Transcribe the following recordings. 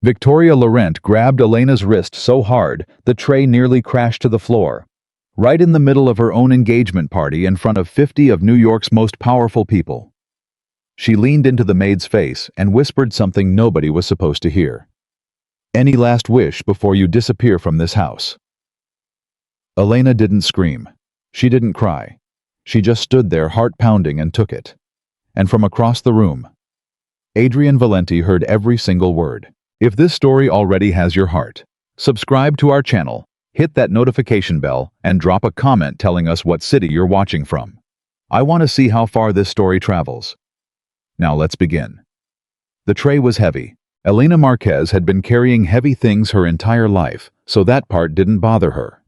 Victoria Laurent grabbed Elena's wrist so hard the tray nearly crashed to the floor. Right in the middle of her own engagement party in front of 50 of New York's most powerful people. She leaned into the maid's face and whispered something nobody was supposed to hear. "Any last wish before you disappear from this house?" Elena didn't scream. She didn't cry. She just stood there, heart pounding, and took it. And from across the room, Adrian Valenti heard every single word. If this story already has your heart, subscribe to our channel, hit that notification bell, and drop a comment telling us what city you're watching from. I want to see how far this story travels. Now let's begin. The tray was heavy. Elena Marquez had been carrying heavy things her entire life, so that part didn't bother her.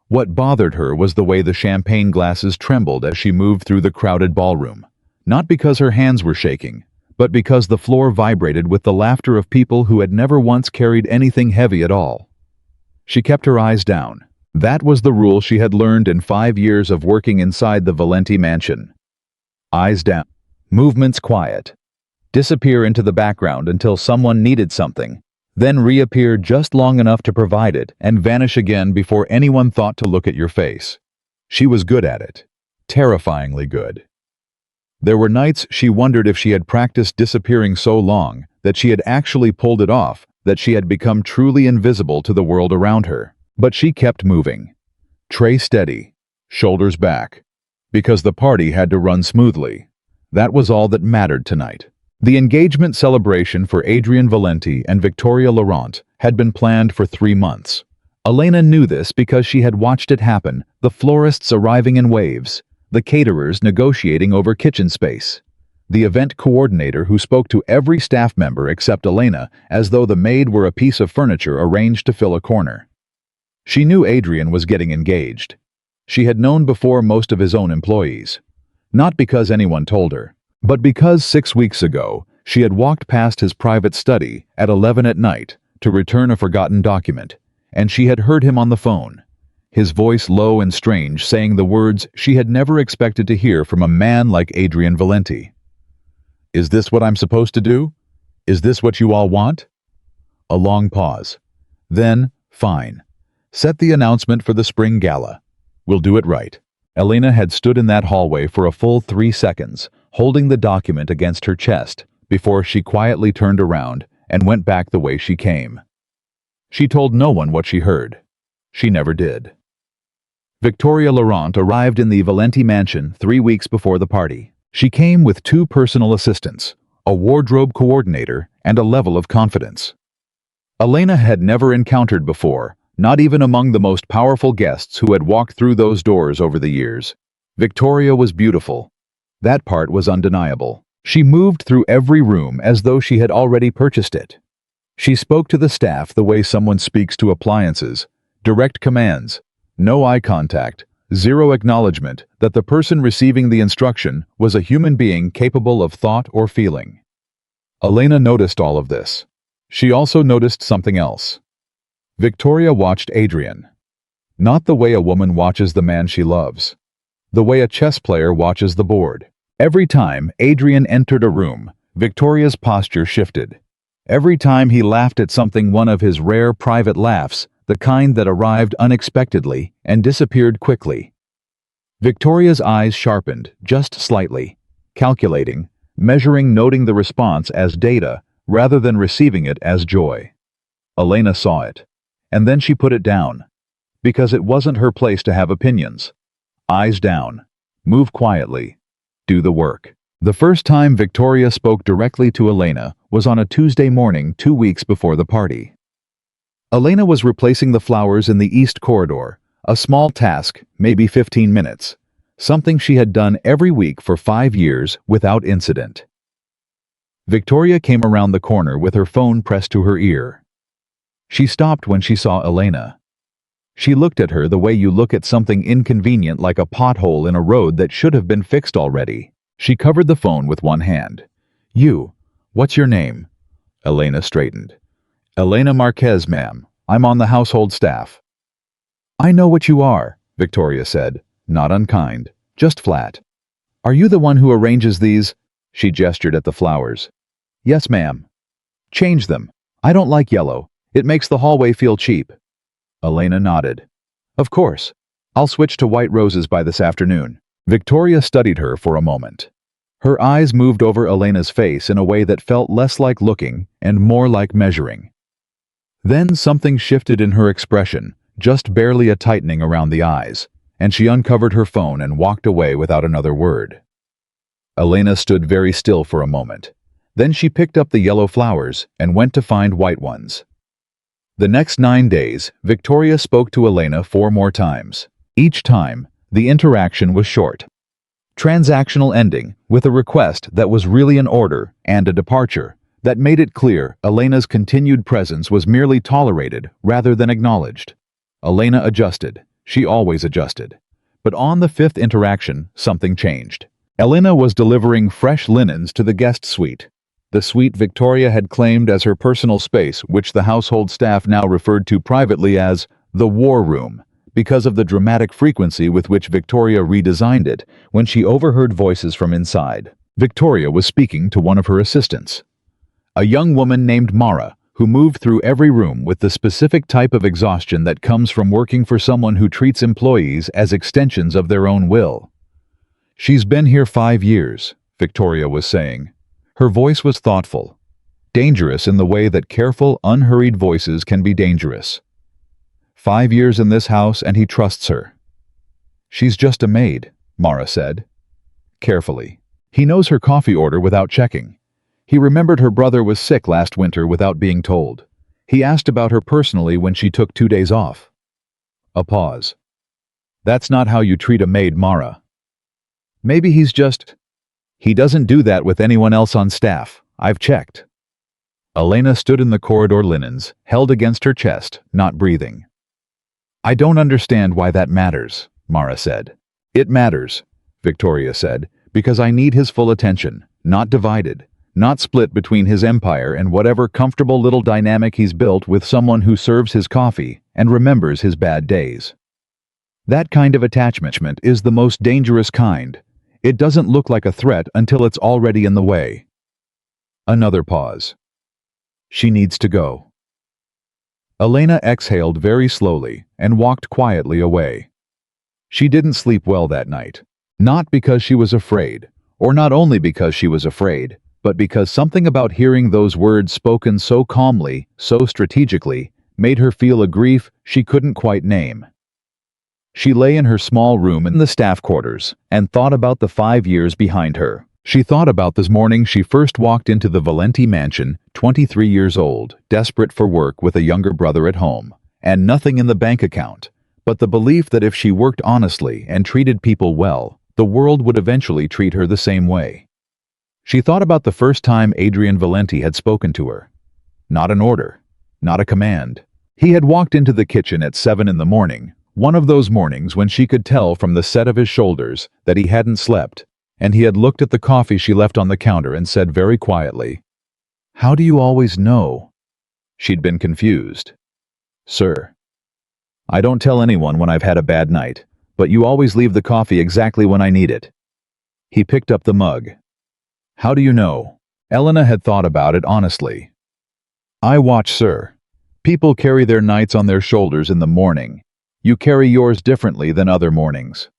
What bothered her was the way the champagne glasses trembled as she moved through the crowded ballroom. Not because her hands were shaking, but because the floor vibrated with the laughter of people who had never once carried anything heavy at all. She kept her eyes down. That was the rule she had learned in 5 years of working inside the Valenti mansion. Eyes down. Movements quiet. Disappear into the background until someone needed something, then reappear just long enough to provide it and vanish again before anyone thought to look at your face. She was good at it. Terrifyingly good. There were nights she wondered if she had practiced disappearing so long that she had actually pulled it off, that she had become truly invisible to the world around her. But she kept moving. Tray steady, shoulders back. Because the party had to run smoothly. That was all that mattered tonight. The engagement celebration for Adrian Valenti and Victoria Laurent had been planned for 3 months. Elena knew this because she had watched it happen, the florists arriving in waves, the caterers negotiating over kitchen space, the event coordinator who spoke to every staff member except Elena as though the maid were a piece of furniture arranged to fill a corner. She knew Adrian was getting engaged. She had known before most of his own employees. Not because anyone told her, but because 6 weeks ago she had walked past his private study at 11 at night to return a forgotten document, and she had heard him on the phone. His voice low and strange, saying the words she had never expected to hear from a man like Adrian Valenti. "Is this what I'm supposed to do? Is this what you all want?" A long pause. Then, "Fine. Set the announcement for the spring gala. We'll do it right." Elena had stood in that hallway for a full 3 seconds, holding the document against her chest, before she quietly turned around and went back the way she came. She told no one what she heard. She never did. Victoria Laurent arrived in the Valenti mansion 3 weeks before the party. She came with 2 personal assistants, a wardrobe coordinator, and a level of confidence Elena had never encountered before, not even among the most powerful guests who had walked through those doors over the years. Victoria was beautiful. That part was undeniable. She moved through every room as though she had already purchased it. She spoke to the staff the way someone speaks to appliances, direct commands. No eye contact, zero acknowledgement that the person receiving the instruction was a human being capable of thought or feeling. Elena noticed all of this. She also noticed something else. Victoria watched Adrian. Not the way a woman watches the man she loves. The way a chess player watches the board. Every time Adrian entered a room, Victoria's posture shifted. Every time he laughed at something, one of his rare private laughs, the kind that arrived unexpectedly and disappeared quickly. Victoria's eyes sharpened, just slightly, calculating, measuring, noting the response as data rather than receiving it as joy. Elena saw it, and then she put it down, because it wasn't her place to have opinions. Eyes down, move quietly, do the work. The first time Victoria spoke directly to Elena was on a Tuesday morning 2 weeks before the party. Elena was replacing the flowers in the east corridor, a small task, maybe 15 minutes, something she had done every week for 5 years without incident. Victoria came around the corner with her phone pressed to her ear. She stopped when she saw Elena. She looked at her the way you look at something inconvenient, like a pothole in a road that should have been fixed already. She covered the phone with one hand. What's your name?" Elena straightened. "Elena Marquez, ma'am. I'm on the household staff." "I know what you are," Victoria said, not unkind, just flat. "Are you the one who arranges these?" She gestured at the flowers. "Yes, ma'am." "Change them. I don't like yellow. It makes the hallway feel cheap. Elena nodded. Of course. I'll switch to white roses by this afternoon. Victoria studied her for a moment. Her eyes moved over Elena's face in a way that felt less like looking and more like measuring. Then something shifted in her expression, just barely a tightening around the eyes, and she uncovered her phone and walked away without another word. Elena stood very still for a moment. Then she picked up the yellow flowers and went to find white ones. The next 9 days, Victoria spoke to Elena 4 more times. Each time, the interaction was short. Transactional ending, with a request that was really an order and a departure that made it clear Elena's continued presence was merely tolerated rather than acknowledged. Elena adjusted. She always adjusted. But on the 5th interaction, something changed. Elena was delivering fresh linens to the guest suite. The suite Victoria had claimed as her personal space, which the household staff now referred to privately as the war room, because of the dramatic frequency with which Victoria redesigned it when she overheard voices from inside. Victoria was speaking to one of her assistants, a young woman named Mara, who moved through every room with the specific type of exhaustion that comes from working for someone who treats employees as extensions of their own will. She's been here 5 years, Victoria was saying. Her voice was thoughtful, dangerous in the way that careful, unhurried voices can be dangerous. 5 years in this house and he trusts her. She's just a maid, Mara said. Carefully. He knows her coffee order without checking. He remembered her brother was sick last winter without being told. He asked about her personally when she took 2 days off. A pause. That's not how you treat a maid, Mara. Maybe he's just... He doesn't do that with anyone else on staff. I've checked. Elena stood in the corridor linens, held against her chest, not breathing. I don't understand why that matters, Mara said. It matters, Victoria said, because I need his full attention, not divided, not split between his empire and whatever comfortable little dynamic he's built with someone who serves his coffee and remembers his bad days. That kind of attachment is the most dangerous kind. It doesn't look like a threat until it's already in the way. Another pause. She needs to go. Elena exhaled very slowly and walked quietly away. She didn't sleep well that night. Not because she was afraid, or not only because she was afraid, but because something about hearing those words spoken so calmly, so strategically, made her feel a grief she couldn't quite name. She lay in her small room in the staff quarters and thought about the 5 years behind her. She thought about this morning she first walked into the Valenti mansion, 23 years old, desperate for work with a younger brother at home, and nothing in the bank account, but the belief that if she worked honestly and treated people well, the world would eventually treat her the same way. She thought about the first time Adrian Valenti had spoken to her. Not an order, not a command. He had walked into the kitchen at 7 in the morning, one of those mornings when she could tell from the set of his shoulders that he hadn't slept, and he had looked at the coffee she left on the counter and said very quietly, "How do you always know?" She'd been confused. "Sir, I don't tell anyone when I've had a bad night, but you always leave the coffee exactly when I need it." He picked up the mug. "How do you know?" Elena had thought about it honestly. "I watch, sir. People carry their nights on their shoulders in the morning. You carry yours differently than other mornings."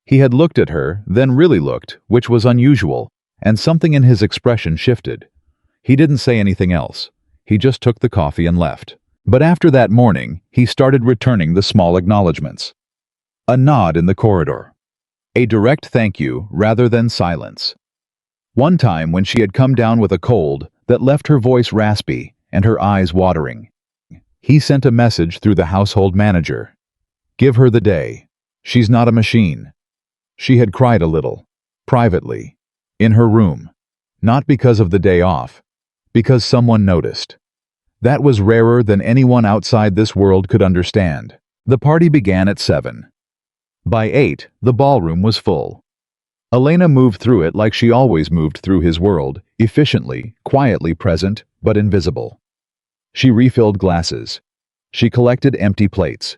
He had looked at her, then really looked, which was unusual, and something in his expression shifted. He didn't say anything else. He just took the coffee and left. But after that morning, he started returning the small acknowledgments. A nod in the corridor. A direct thank you rather than silence. One time when she had come down with a cold that left her voice raspy and her eyes watering, he sent a message through the household manager. Give her the day. She's not a machine. She had cried a little, privately, in her room, not because of the day off, because someone noticed. That was rarer than anyone outside this world could understand. The party began at 7. By 8, the ballroom was full. Elena moved through it like she always moved through his world, efficiently, quietly present, but invisible. She refilled glasses. She collected empty plates.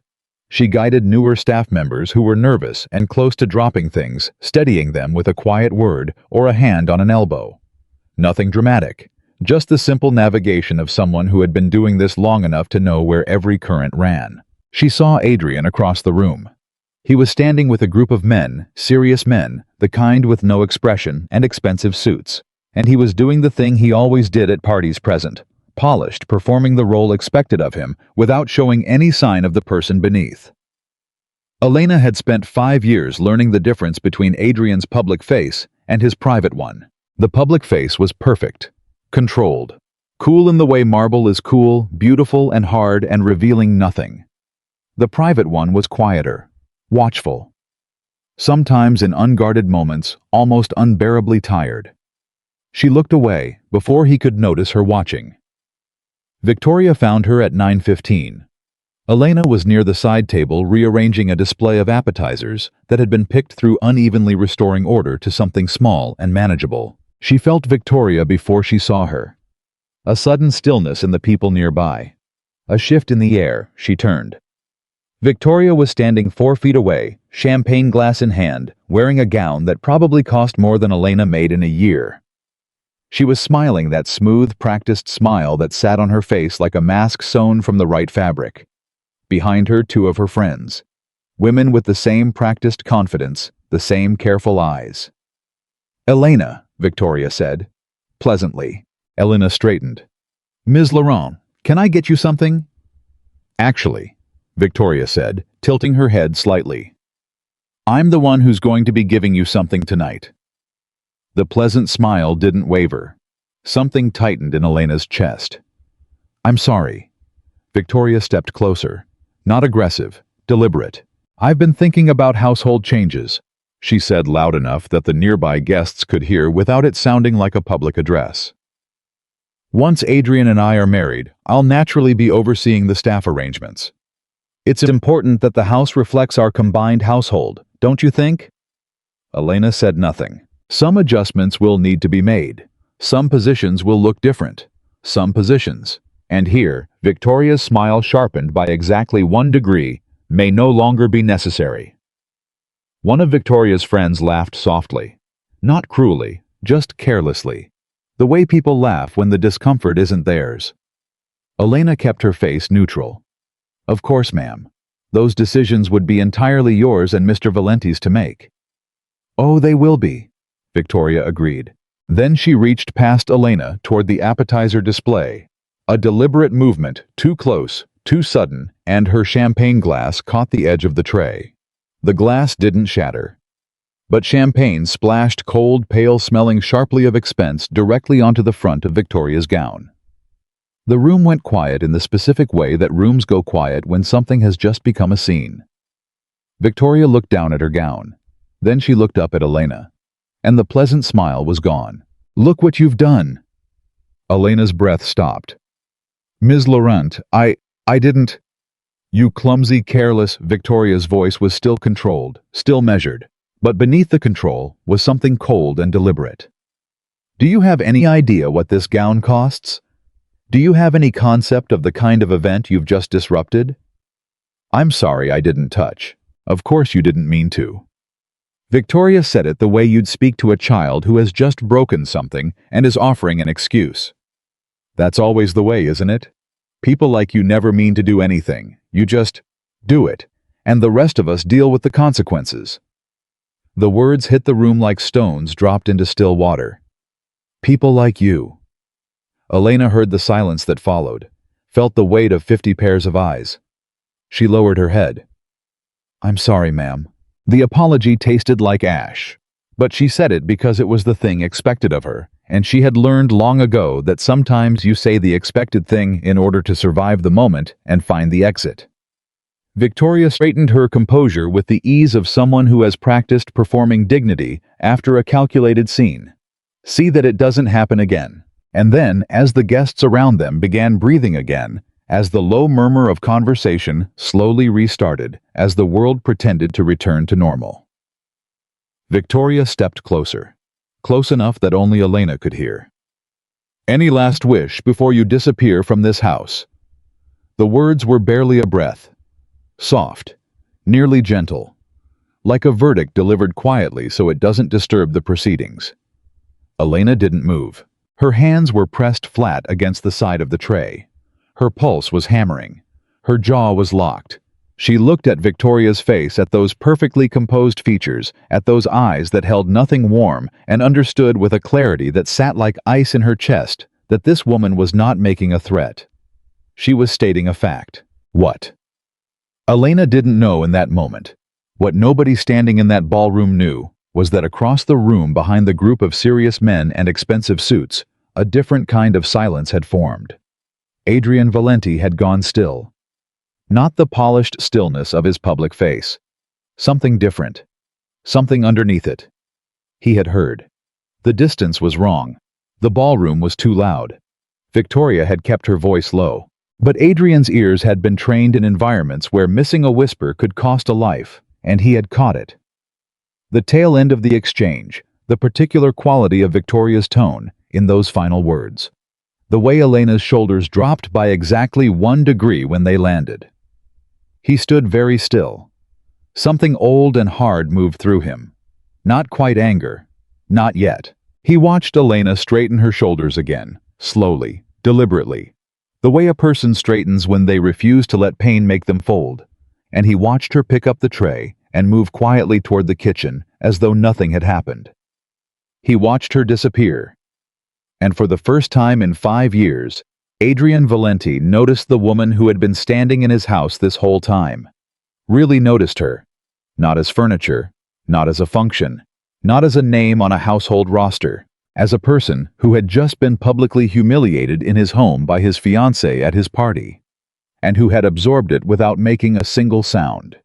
She guided newer staff members who were nervous and close to dropping things, steadying them with a quiet word or a hand on an elbow. Nothing dramatic, just the simple navigation of someone who had been doing this long enough to know where every current ran. She saw Adrian across the room. He was standing with a group of men, serious men, the kind with no expression and expensive suits. And he was doing the thing he always did at parties present, polished, performing the role expected of him without showing any sign of the person beneath. Elena had spent 5 years learning the difference between Adrian's public face and his private one. The public face was perfect, controlled, cool in the way marble is cool, beautiful and hard and revealing nothing. The private one was quieter, watchful. Sometimes in unguarded moments, almost unbearably tired. She looked away before he could notice her watching. Victoria found her at 9:15. Elena was near the side table rearranging a display of appetizers that had been picked through unevenly restoring order to something small and manageable. She felt Victoria before she saw her. A sudden stillness in the people nearby. A shift in the air, she turned. Victoria was standing 4 feet away, champagne glass in hand, wearing a gown that probably cost more than Elena made in a year. She was smiling that smooth, practiced smile that sat on her face like a mask sewn from the right fabric. Behind her, 2 of her friends. Women with the same practiced confidence, the same careful eyes. "Elena," Victoria said, pleasantly. Elena straightened. "Ms. Laurent, can I get you something?" "Actually," Victoria said, tilting her head slightly. "I'm the one who's going to be giving you something tonight." The pleasant smile didn't waver. Something tightened in Elena's chest. "I'm sorry." Victoria stepped closer. Not aggressive, deliberate. "I've been thinking about household changes," she said loud enough that the nearby guests could hear without it sounding like a public address. "Once Adrian and I are married, I'll naturally be overseeing the staff arrangements. It's important that the house reflects our combined household, don't you think?" Elena said nothing. "Some adjustments will need to be made. Some positions will look different. Some positions," and here, Victoria's smile sharpened by exactly 1 degree, "may no longer be necessary." One of Victoria's friends laughed softly. Not cruelly, just carelessly. The way people laugh when the discomfort isn't theirs. Elena kept her face neutral. "Of course, ma'am. Those decisions would be entirely yours and Mr. Valenti's to make." "Oh, they will be," Victoria agreed. Then she reached past Elena toward the appetizer display. A deliberate movement, too close, too sudden, and her champagne glass caught the edge of the tray. The glass didn't shatter. But champagne splashed cold, pale-smelling sharply of expense directly onto the front of Victoria's gown. The room went quiet in the specific way that rooms go quiet when something has just become a scene. Victoria looked down at her gown. Then she looked up at Elena. And the pleasant smile was gone. "Look what you've done!" Elena's breath stopped. "Ms. Laurent, I didn't—" "You clumsy, careless," Victoria's voice was still controlled, still measured. But beneath the control was something cold and deliberate. "Do you have any idea what this gown costs? Do you have any concept of the kind of event you've just disrupted?" "I'm sorry I didn't touch. Of course you didn't mean to." Victoria said it the way you'd speak to a child who has just broken something and is offering an excuse. That's always the way, isn't it? People like you never mean to do anything. You just do it, and the rest of us deal with the consequences. The words hit the room like stones dropped into still water. People like you. Elena heard the silence that followed, felt the weight of 50 pairs of eyes. She lowered her head. "I'm sorry, ma'am." The apology tasted like ash, but she said it because it was the thing expected of her, and she had learned long ago that sometimes you say the expected thing in order to survive the moment and find the exit. Victoria straightened her composure with the ease of someone who has practiced performing dignity after a calculated scene. See that it doesn't happen again. And then, as the guests around them began breathing again, as the low murmur of conversation slowly restarted, as the world pretended to return to normal. Victoria stepped closer, close enough that only Elena could hear. "Any last wish before you disappear from this house?" The words were barely a breath, soft, nearly gentle, like a verdict delivered quietly so it doesn't disturb the proceedings. Elena didn't move. Her hands were pressed flat against the side of the tray. Her pulse was hammering. Her jaw was locked. She looked at Victoria's face, at those perfectly composed features, at those eyes that held nothing warm, and understood with a clarity that sat like ice in her chest that this woman was not making a threat. She was stating a fact. What? Elena didn't know in that moment. What nobody standing in that ballroom knew was that across the room, behind the group of serious men and expensive suits, a different kind of silence had formed. Adrian Valenti had gone still. Not the polished stillness of his public face. Something different. Something underneath it. He had heard. The distance was wrong. The ballroom was too loud. Victoria had kept her voice low. But Adrian's ears had been trained in environments where missing a whisper could cost a life, and he had caught it. The tail end of the exchange, the particular quality of Victoria's tone in those final words. The way Elena's shoulders dropped by exactly 1 degree when they landed. He stood very still. Something old and hard moved through him. Not quite anger. Not yet. He watched Elena straighten her shoulders again, slowly, deliberately, the way a person straightens when they refuse to let pain make them fold. And he watched her pick up the tray and move quietly toward the kitchen as though nothing had happened. He watched her disappear. And for the first time in 5 years, Adrian Valenti noticed the woman who had been standing in his house this whole time. Really noticed her. Not as furniture, not as a function, not as a name on a household roster, as a person who had just been publicly humiliated in his home by his fiancée at his party, and who had absorbed it without making a single sound.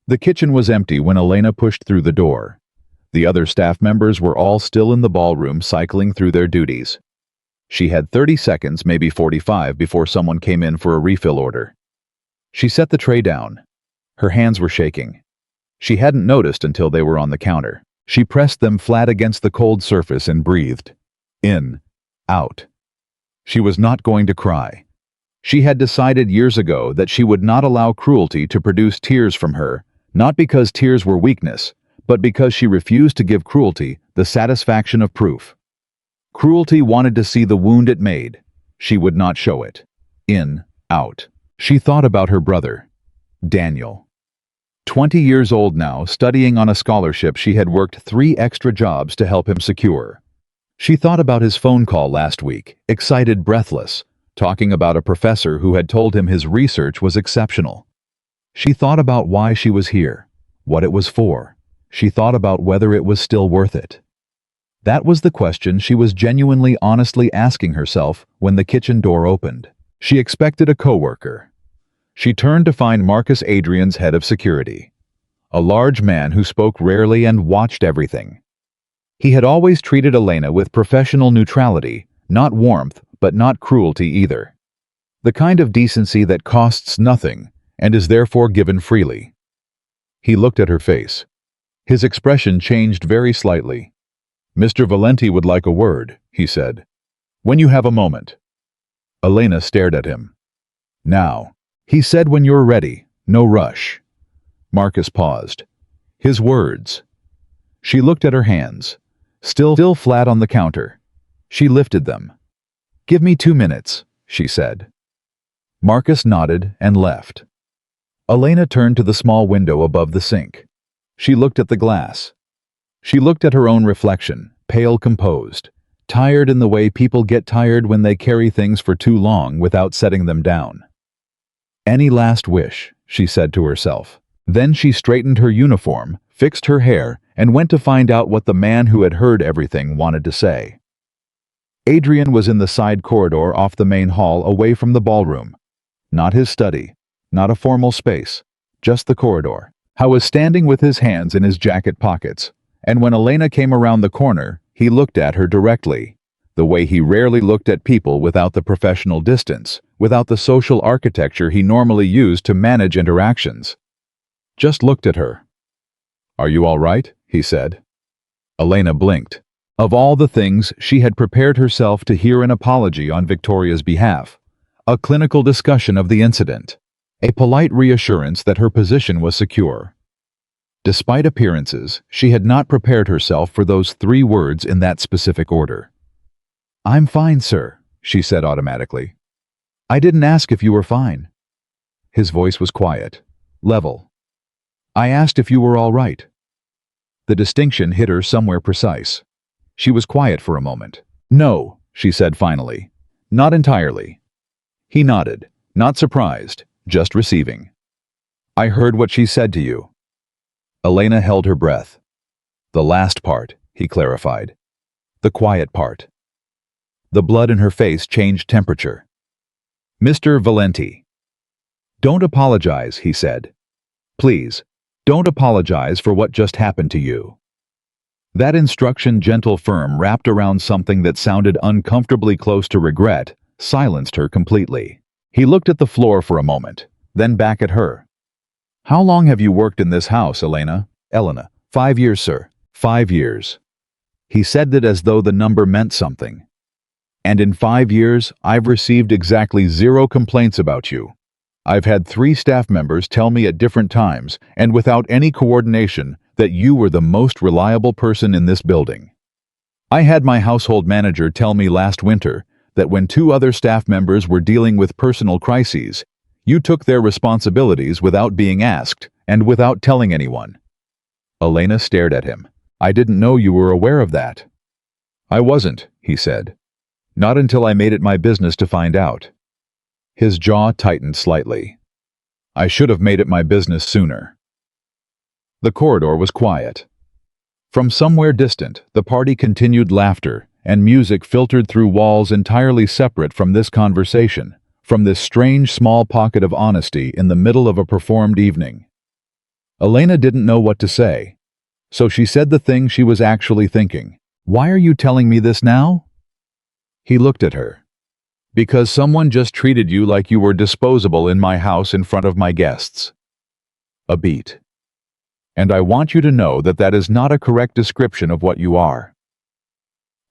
The kitchen was empty when Elena pushed through the door. The other staff members were all still in the ballroom, cycling through their duties. She had 30 seconds, maybe 45, before someone came in for a refill order. She set the tray down. Her hands were shaking. She hadn't noticed until they were on the counter. She pressed them flat against the cold surface and breathed. In. Out. She was not going to cry. She had decided years ago that she would not allow cruelty to produce tears from her, not because tears were weakness, but because she refused to give cruelty the satisfaction of proof. Cruelty wanted to see the wound it made. She would not show it. In. Out. She thought about her brother, Daniel. 20 years old now, studying on a scholarship she had worked 3 extra jobs to help him secure. She thought about his phone call last week, excited, breathless, talking about a professor who had told him his research was exceptional. She thought about why she was here, what it was for. She thought about whether it was still worth it. That was the question she was genuinely, honestly asking herself when the kitchen door opened. She expected a coworker. She turned to find Marcus, Adrian's head of security. A large man who spoke rarely and watched everything. He had always treated Elena with professional neutrality, not warmth, but not cruelty either. The kind of decency that costs nothing and is therefore given freely. He looked at her face. His expression changed very slightly. "Mr. Valenti would like a word," he said. "When you have a moment." Elena stared at him. "Now," he said, "when you're ready, no rush." Marcus paused. His words. She looked at her hands, still flat on the counter. She lifted them. "Give me 2 minutes," she said. Marcus nodded and left. Elena turned to the small window above the sink. She looked at the glass. She looked at her own reflection, pale, composed, tired in the way people get tired when they carry things for too long without setting them down. "Any last wish," she said to herself. Then she straightened her uniform, fixed her hair, and went to find out what the man who had heard everything wanted to say. Adrian was in the side corridor off the main hall, away from the ballroom. Not his study, not a formal space, just the corridor. He was standing with his hands in his jacket pockets, and when Elena came around the corner, he looked at her directly, the way he rarely looked at people, without the professional distance, without the social architecture he normally used to manage interactions. Just looked at her. "Are you all right?" he said. Elena blinked. Of all the things, she had prepared herself to hear an apology on Victoria's behalf, a clinical discussion of the incident, a polite reassurance that her position was secure. Despite appearances, she had not prepared herself for those 3 words in that specific order. "I'm fine, sir," she said automatically. "I didn't ask if you were fine." His voice was quiet, level. "I asked if you were all right." The distinction hit her somewhere precise. She was quiet for a moment. "No," she said finally. "Not entirely." He nodded, not surprised, just receiving. "I heard what she said to you." Elena held her breath. "The last part," he clarified. "The quiet part." The blood in her face changed temperature. "Mr. Valenti." "Don't apologize," he said. "Please, don't apologize for what just happened to you." That instruction, gentle, firm, wrapped around something that sounded uncomfortably close to regret, silenced her completely. He looked at the floor for a moment, then back at her. "How long have you worked in this house, Elena?" "Elena, 5 years, sir." "5 years." He said that as though the number meant something. "And in 5 years, I've received exactly 0 complaints about you. I've had 3 staff members tell me at different times, and without any coordination, that you were the most reliable person in this building. I had my household manager tell me last winter that when 2 other staff members were dealing with personal crises, you took their responsibilities without being asked and without telling anyone." Elena stared at him. "I didn't know you were aware of that." "I wasn't," he said. "Not until I made it my business to find out." His jaw tightened slightly. "I should have made it my business sooner." The corridor was quiet. From somewhere distant, the party continued laughter, and music filtered through walls entirely separate from this conversation, from this strange small pocket of honesty in the middle of a performed evening. Elena didn't know what to say, so she said the thing she was actually thinking. "Why are you telling me this now?" He looked at her. "Because someone just treated you like you were disposable in my house in front of my guests." A beat. "And I want you to know that that is not a correct description of what you are."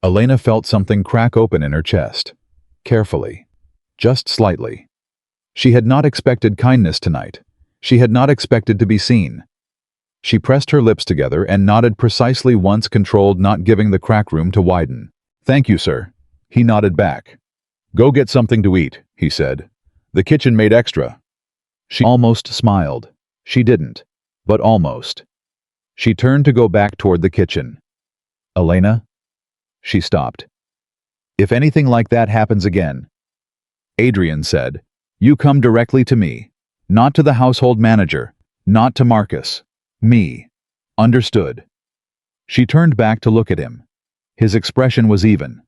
Elena felt something crack open in her chest. Carefully. Just slightly. She had not expected kindness tonight. She had not expected to be seen. She pressed her lips together and nodded precisely once, controlled, not giving the crack room to widen. "Thank you, sir." He nodded back. "Go get something to eat," he said. "The kitchen made extra." She almost smiled. She didn't, but almost. She turned to go back toward the kitchen. "Elena?" She stopped. "If anything like that happens again," Adrian said, "you come directly to me. Not to the household manager. Not to Marcus. Me. Understood?" She turned back to look at him. His expression was even.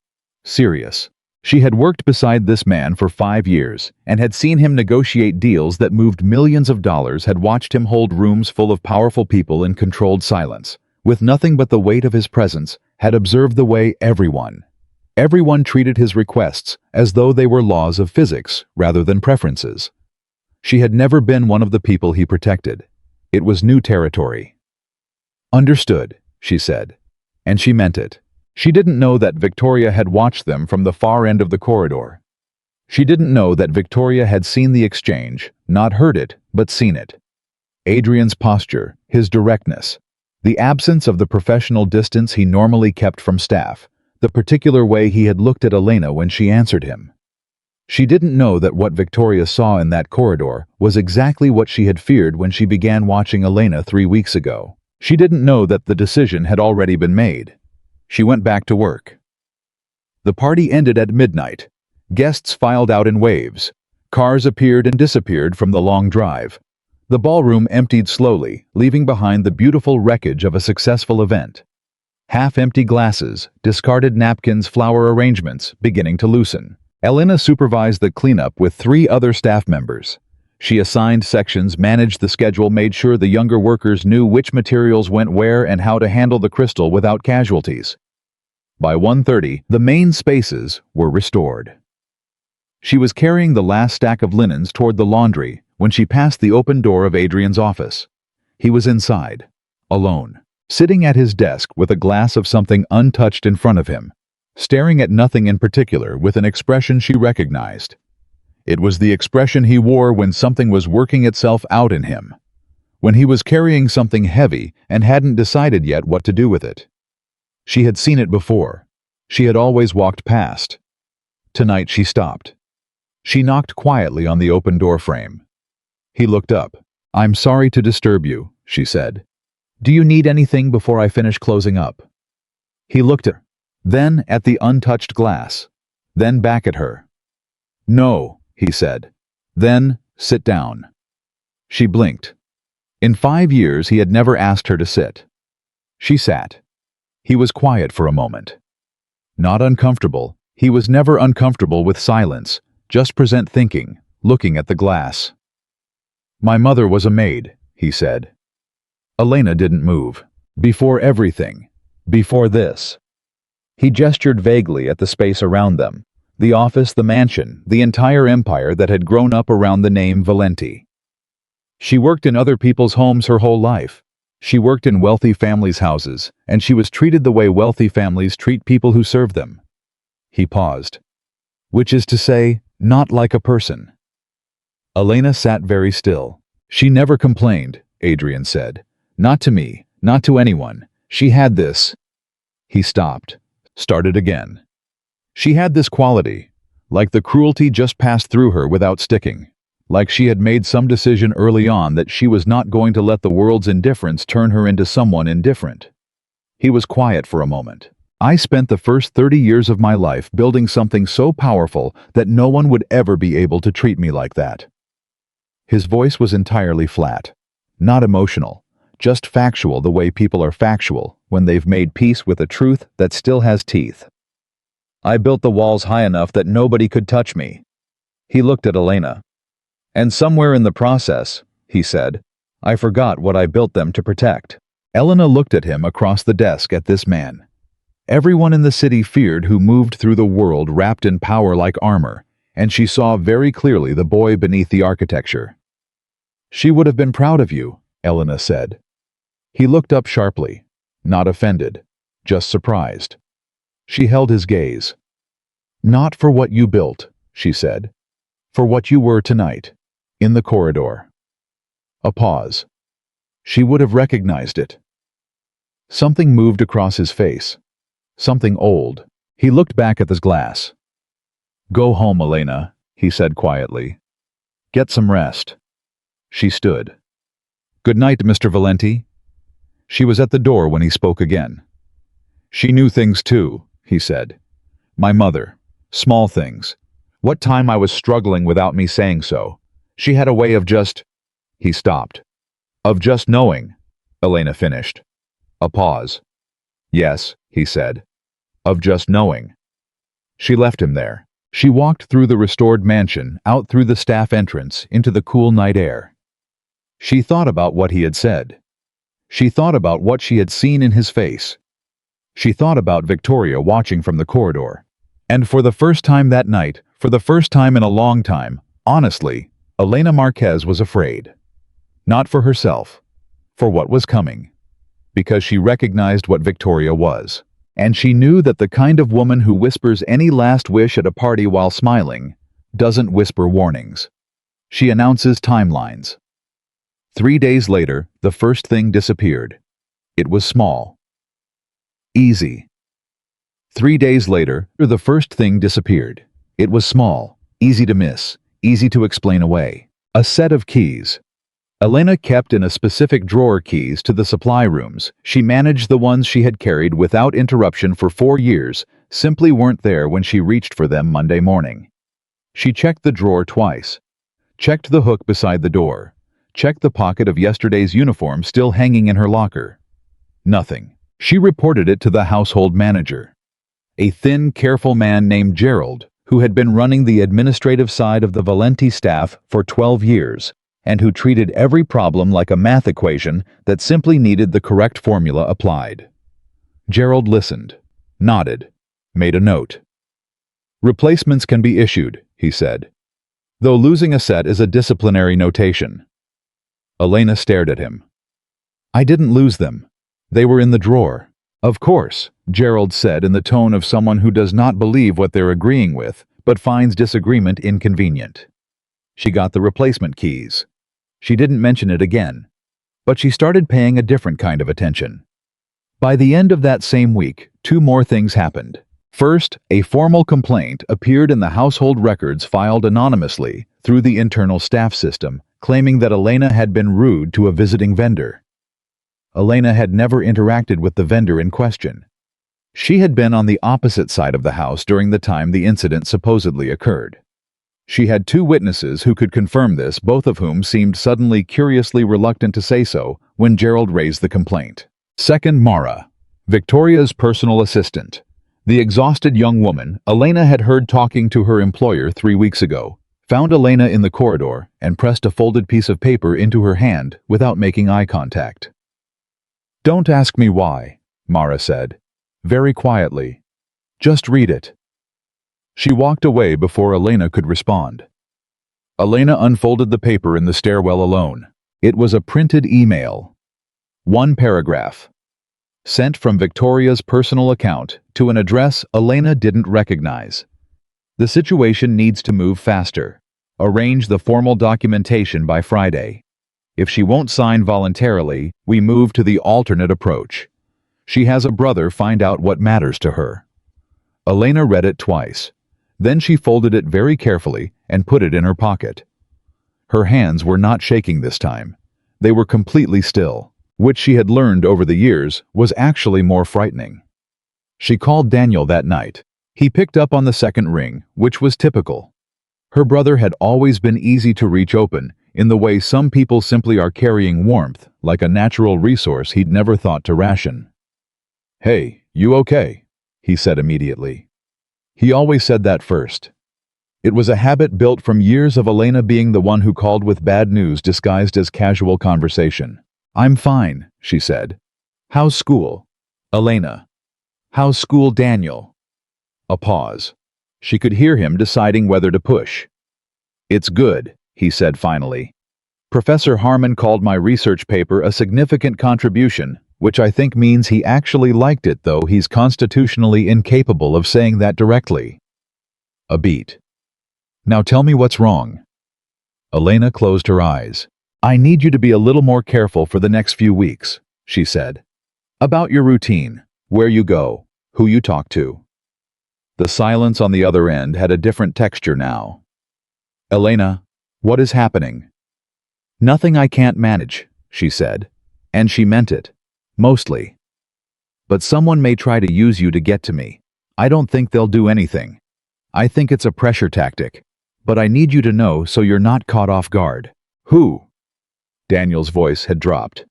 Serious. She had worked beside this man for 5 years, and had seen him negotiate deals that moved millions of dollars, had watched him hold rooms full of powerful people in controlled silence, with nothing but the weight of his presence, had observed the way everyone treated his requests as though they were laws of physics rather than preferences. She had never been one of the people he protected. It was new territory. "Understood," she said, and she meant it. She didn't know that Victoria had watched them from the far end of the corridor. She didn't know that Victoria had seen the exchange, not heard it, but seen it. Adrian's posture, his directness, the absence of the professional distance he normally kept from staff, the particular way he had looked at Elena when she answered him. She didn't know that what Victoria saw in that corridor was exactly what she had feared when she began watching Elena 3 weeks ago. She didn't know that the decision had already been made. She went back to work. The party ended at midnight. Guests filed out in waves. Cars appeared and disappeared from the long drive. The ballroom emptied slowly, leaving behind the beautiful wreckage of a successful event. Half-empty glasses, discarded napkins, flower arrangements beginning to loosen. Elena supervised the cleanup with 3 other staff members. She assigned sections, managed the schedule, made sure the younger workers knew which materials went where and how to handle the crystal without casualties. By 1:30, the main spaces were restored. She was carrying the last stack of linens toward the laundry when she passed the open door of Adrian's office. He was inside, alone, sitting at his desk with a glass of something untouched in front of him, staring at nothing in particular with an expression she recognized. It was the expression he wore when something was working itself out in him, when he was carrying something heavy and hadn't decided yet what to do with it. She had seen it before. She had always walked past, Tonight she stopped. She knocked quietly on the open door frame. He looked up. "I'm sorry to disturb you," she said. "Do you need anything before I finish closing up?" He looked at her, then at the untouched glass, then back at her. "No," he said. "Then, sit down." She blinked. In 5 years he had never asked her to sit. She sat. He was quiet for a moment. Not uncomfortable. He was never uncomfortable with silence, just present thinking, looking at the glass. "My mother was a maid," he said. Elena didn't move. "Before everything. Before this." He gestured vaguely at the space around them, the office, the mansion, the entire empire that had grown up around the name Valenti. She worked in other people's homes her whole life. She worked in wealthy families' houses, and she was treated the way wealthy families treat people who serve them. He paused. "Which is to say, not like a person." Elena sat very still. "She never complained," Adrian said. "Not to me, not to anyone. She had this." He stopped, started again. "She had this quality, like the cruelty just passed through her without sticking. Like she had made some decision early on that she was not going to let the world's indifference turn her into someone indifferent." He was quiet for a moment. "I spent the first 30 years of my life building something so powerful that no one would ever be able to treat me like that." His voice was entirely flat. Not emotional, just factual, the way people are factual when they've made peace with a truth that still has teeth. "I built the walls high enough that nobody could touch me." He looked at Elena. "And somewhere in the process," he said, "I forgot what I built them to protect." Elena looked at him across the desk at this man. Everyone in the city feared who moved through the world wrapped in power like armor, and she saw very clearly the boy beneath the architecture. "She would have been proud of you," Elena said. He looked up sharply, not offended, just surprised. She held his gaze. "Not for what you built," she said. "For what you were tonight, in the corridor." A pause. She would have recognized it. Something moved across his face. Something old. He looked back at this glass. "Go home, Elena," he said quietly. "Get some rest." She stood. "Good night, Mr. Valenti." She was at the door when he spoke again. "She knew things too," he said. "My mother. Small things. What time I was struggling without me saying so. She had a way of just—" He stopped. "Of just knowing," Elena finished. A pause. "Yes," he said. "Of just knowing." She left him there. She walked through the restored mansion, out through the staff entrance, into the cool night air. She thought about what he had said. She thought about what she had seen in his face. She thought about Victoria watching from the corridor. And for the first time that night, for the first time in a long time, honestly, Elena Marquez was afraid. Not for herself, for what was coming. Because she recognized what Victoria was. And she knew that the kind of woman who whispers any last wish at a party while smiling doesn't whisper warnings. She announces timelines. 3 days later, the first thing disappeared. It was small. Easy. 3 days later, the first thing disappeared. It was small, easy to miss, easy to explain away. A set of keys. Elena kept in a specific drawer keys to the supply rooms. She managed the ones she had carried without interruption for 4 years, simply weren't there when she reached for them Monday morning. She checked the drawer twice. Checked the hook beside the door. Checked the pocket of yesterday's uniform still hanging in her locker. Nothing. She reported it to the household manager. A thin, careful man named Gerald, who had been running the administrative side of the Valenti staff for 12 years, and who treated every problem like a math equation that simply needed the correct formula applied. Gerald listened, nodded, made a note. "Replacements can be issued," he said, "though losing a set is a disciplinary notation." Elena stared at him. "I didn't lose them. They were in the drawer." "Of course," Gerald said in the tone of someone who does not believe what they're agreeing with, but finds disagreement inconvenient. She got the replacement keys. She didn't mention it again, but she started paying a different kind of attention. By the end of that same week, 2 more things happened. First, a formal complaint appeared in the household records filed anonymously through the internal staff system, claiming that Elena had been rude to a visiting vendor. Elena had never interacted with the vendor in question. She had been on the opposite side of the house during the time the incident supposedly occurred. She had two witnesses who could confirm this, both of whom seemed suddenly curiously reluctant to say so when Gerald raised the complaint. Second, Mara, Victoria's personal assistant. The exhausted young woman Elena had heard talking to her employer 3 weeks ago, found Elena in the corridor and pressed a folded piece of paper into her hand without making eye contact. "Don't ask me why," Mara said, very quietly. "Just read it." She walked away before Elena could respond. Elena unfolded the paper in the stairwell alone. It was a printed email. One paragraph. Sent from Victoria's personal account to an address Elena didn't recognize. "The situation needs to move faster. Arrange the formal documentation by Friday. If she won't sign voluntarily, we move to the alternate approach. She has a brother, find out what matters to her." Elena read it twice. Then she folded it very carefully and put it in her pocket. Her hands were not shaking this time. They were completely still, which she had learned over the years was actually more frightening. She called Daniel that night. He picked up on the second ring, which was typical. Her brother had always been easy to reach, open in the way some people simply are, carrying warmth like a natural resource he'd never thought to ration. "Hey, you okay?" he said immediately. He always said that first. It was a habit built from years of Elena being the one who called with bad news disguised as casual conversation. "I'm fine," she said. "How's school?" "Elena." "How's school, Daniel?" A pause. She could hear him deciding whether to push. "It's good," he said finally. "Professor Harmon called my research paper a significant contribution, which I think means he actually liked it, though he's constitutionally incapable of saying that directly." A beat. "Now tell me what's wrong." Elena closed her eyes. "I need you to be a little more careful for the next few weeks," she said. "About your routine, where you go, who you talk to." The silence on the other end had a different texture now. "Elena, what is happening?" "Nothing I can't manage," she said. And she meant it. Mostly. "But someone may try to use you to get to me. I don't think they'll do anything. I think it's a pressure tactic. But I need you to know so you're not caught off guard." "Who?" Daniel's voice had dropped.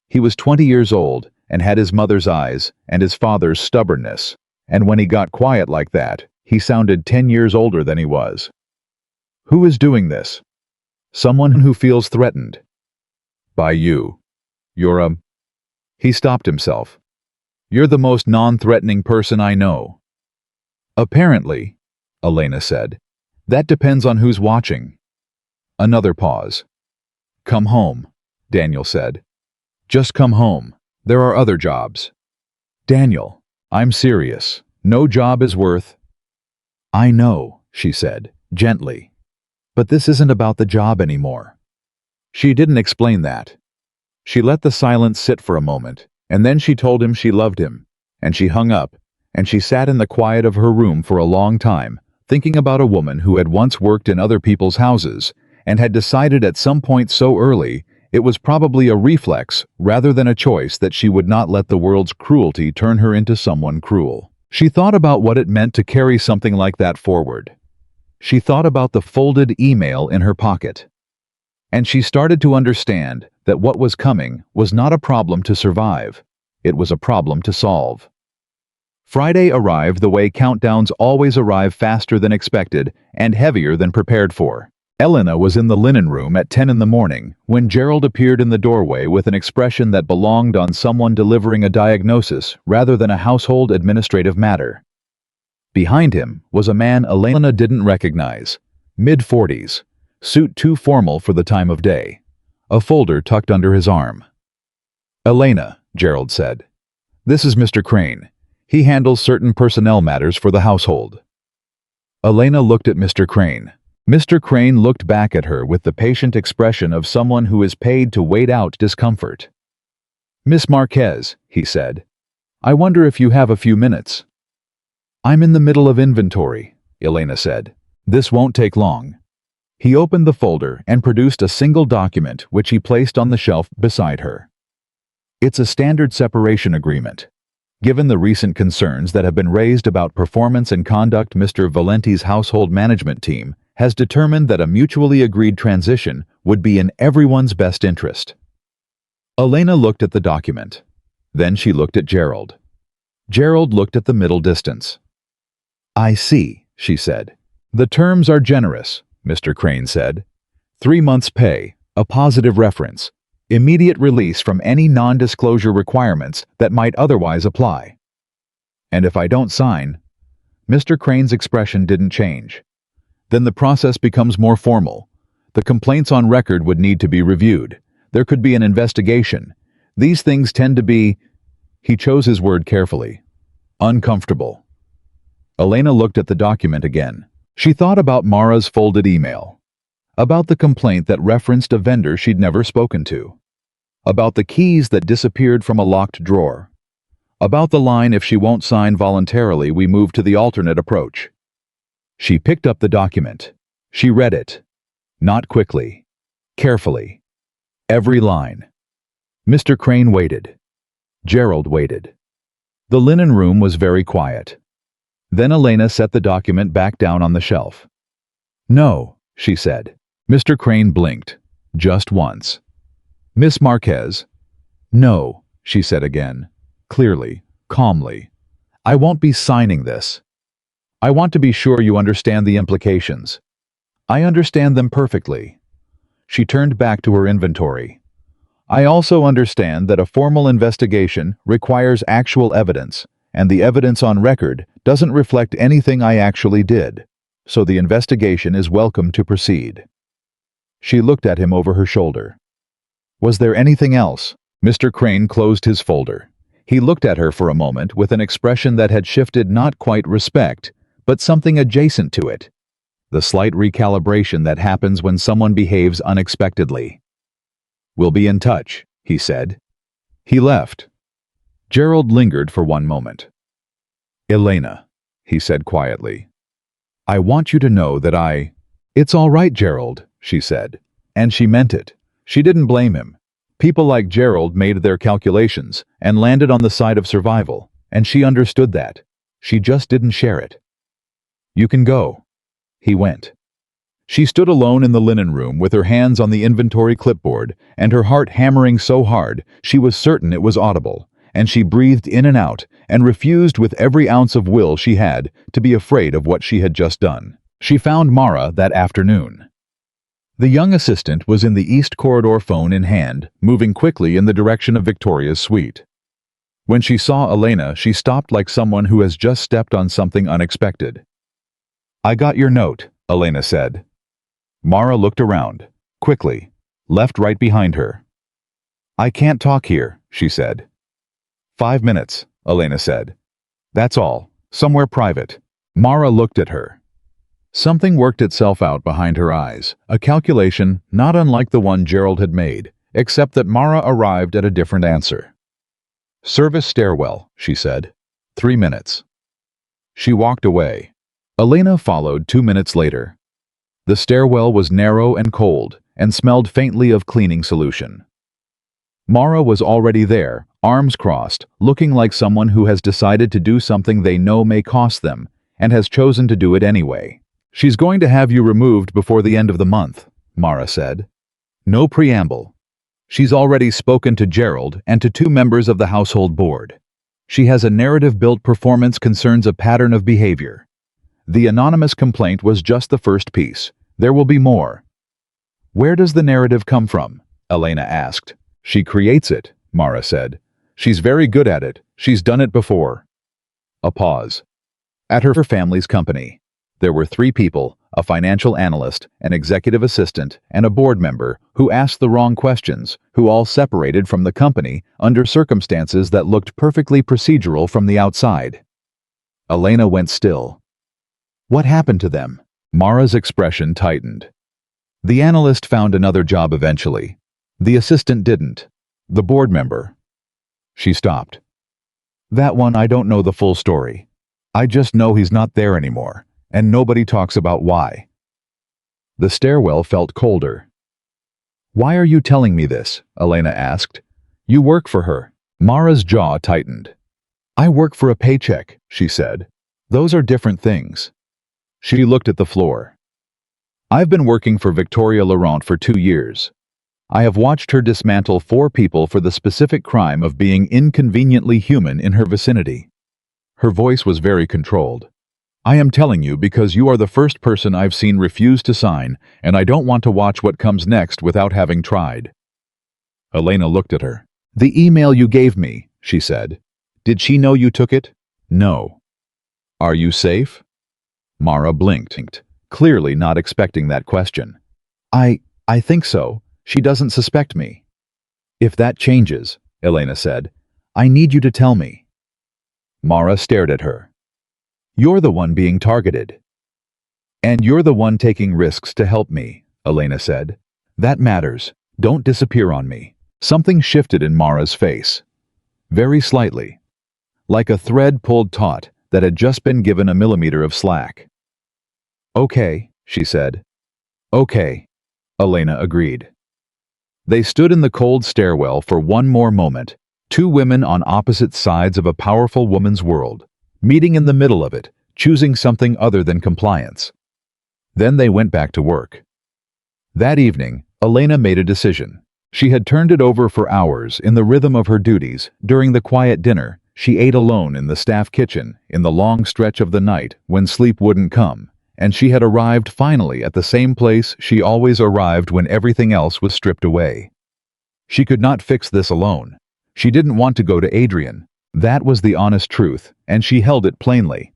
He was 20 years old and had his mother's eyes and his father's stubbornness, and when he got quiet like that, he sounded 10 years older than he was. "Who is doing this?" "Someone who feels threatened." "By you. You're a..." He stopped himself. "You're the most non-threatening person I know." "Apparently," Elena said. "That depends on who's watching." Another pause. "Come home," Daniel said. "Just come home. There are other jobs." "Daniel, I'm serious. No job is worth..." "I know," she said, gently. "But this isn't about the job anymore." She didn't explain that. She let the silence sit for a moment, and then she told him she loved him, and she hung up, and she sat in the quiet of her room for a long time, thinking about a woman who had once worked in other people's houses, and had decided at some point so early it was probably a reflex rather than a choice that she would not let the world's cruelty turn her into someone cruel. She thought about what it meant to carry something like that forward. She thought about the folded email in her pocket. And she started to understand that what was coming was not a problem to survive. It was a problem to solve. Friday arrived the way countdowns always arrive, faster than expected and heavier than prepared for. Elena was in the linen room at 10 in the morning when Gerald appeared in the doorway with an expression that belonged on someone delivering a diagnosis rather than a household administrative matter. Behind him was a man Elena didn't recognize, mid-40s, suit too formal for the time of day, a folder tucked under his arm. "Elena," Gerald said. "This is Mr. Crane. He handles certain personnel matters for the household." Elena looked at Mr. Crane. Mr. Crane looked back at her with the patient expression of someone who is paid to wait out discomfort. "Miss Marquez," he said, "I wonder if you have a few minutes." I'm in the middle of inventory, Elena said. This won't take long. He opened the folder and produced a single document which he placed on the shelf beside her. It's a standard separation agreement. Given the recent concerns that have been raised about performance and conduct, Mr. Valenti's household management team has determined that a mutually agreed transition would be in everyone's best interest. Elena looked at the document. Then she looked at Gerald. Gerald looked at the middle distance. I see, she said. The terms are generous, Mr. Crane said. 3 months' pay, a positive reference, immediate release from any non-disclosure requirements that might otherwise apply. And if I don't sign, Mr. Crane's expression didn't change. Then the process becomes more formal. The complaints on record would need to be reviewed. There could be an investigation. These things tend to be, he chose his word carefully, uncomfortable. Elena looked at the document again. She thought about Mara's folded email, about the complaint that referenced a vendor she'd never spoken to, about the keys that disappeared from a locked drawer, about the line, if she won't sign voluntarily, we move to the alternate approach. She picked up the document. She read it. Not quickly. Carefully. Every line. Mr. Crane waited. Gerald waited. The linen room was very quiet. Then Elena set the document back down on the shelf. No, she said. Mr. Crane blinked. Just once. Miss Marquez. No, she said again. Clearly, calmly. I won't be signing this. I want to be sure you understand the implications. I understand them perfectly. She turned back to her inventory. I also understand that a formal investigation requires actual evidence, and the evidence on record doesn't reflect anything I actually did, so the investigation is welcome to proceed. She looked at him over her shoulder. Was there anything else? Mr. Crane closed his folder. He looked at her for a moment with an expression that had shifted, not quite respect, but something adjacent to it. The slight recalibration that happens when someone behaves unexpectedly. We'll be in touch, he said. He left. Gerald lingered for one moment. Elena, he said quietly. I want you to know that It's all right, Gerald, she said. And she meant it. She didn't blame him. People like Gerald made their calculations and landed on the side of survival, and she understood that. She just didn't share it. You can go. He went. She stood alone in the linen room with her hands on the inventory clipboard and her heart hammering so hard she was certain it was audible, and she breathed in and out and refused with every ounce of will she had to be afraid of what she had just done. She found Mara that afternoon. The young assistant was in the East Corridor, phone in hand, moving quickly in the direction of Victoria's suite. When she saw Elena, she stopped like someone who has just stepped on something unexpected. I got your note, Elena said. Mara looked around, quickly, left right behind her. I can't talk here, she said. 5 minutes, Elena said. That's all, somewhere private. Mara looked at her. Something worked itself out behind her eyes, a calculation not unlike the one Gerald had made, except that Mara arrived at a different answer. Service stairwell, she said. 3 minutes. She walked away. Elena followed 2 minutes later. The stairwell was narrow and cold, and smelled faintly of cleaning solution. Mara was already there, arms crossed, looking like someone who has decided to do something they know may cost them, and has chosen to do it anyway. She's going to have you removed before the end of the month, Mara said. No preamble. She's already spoken to Gerald and to 2 members of the household board. She has a narrative-built performance concerns a pattern of behavior. The anonymous complaint was just the first piece. There will be more. Where does the narrative come from? Elena asked. She creates it, Mara said. She's very good at it. She's done it before. A pause. At her family's company, there were 3 people, a financial analyst, an executive assistant, and a board member, who asked the wrong questions, who all separated from the company under circumstances that looked perfectly procedural from the outside. Elena went still. What happened to them? Mara's expression tightened. The analyst found another job eventually. The assistant didn't. The board member. She stopped. That one, I don't know the full story. I just know he's not there anymore, and nobody talks about why. The stairwell felt colder. Why are you telling me this? Elena asked. You work for her. Mara's jaw tightened. I work for a paycheck, she said. Those are different things. She looked at the floor. I've been working for Victoria Laurent for 2 years. I have watched her dismantle 4 people for the specific crime of being inconveniently human in her vicinity. Her voice was very controlled. I am telling you because you are the first person I've seen refuse to sign, and I don't want to watch what comes next without having tried. Elena looked at her. The email you gave me, she said. Did she know you took it? No. Are you safe? Mara blinked, clearly not expecting that question. I think so. She doesn't suspect me. If that changes, Elena said, I need you to tell me. Mara stared at her. You're the one being targeted. And you're the one taking risks to help me, Elena said. That matters. Don't disappear on me. Something shifted in Mara's face. Very slightly. Like a thread pulled taut that had just been given a millimeter of slack. Okay, she said. Okay, Elena agreed. They stood in the cold stairwell for one more moment, 2 women on opposite sides of a powerful woman's world, meeting in the middle of it, choosing something other than compliance. Then they went back to work. That evening, Elena made a decision. She had turned it over for hours in the rhythm of her duties. During the quiet dinner, she ate alone in the staff kitchen in the long stretch of the night when sleep wouldn't come, and she had arrived finally at the same place she always arrived when everything else was stripped away. She could not fix this alone. She didn't want to go to Adrian. That was the honest truth, and she held it plainly.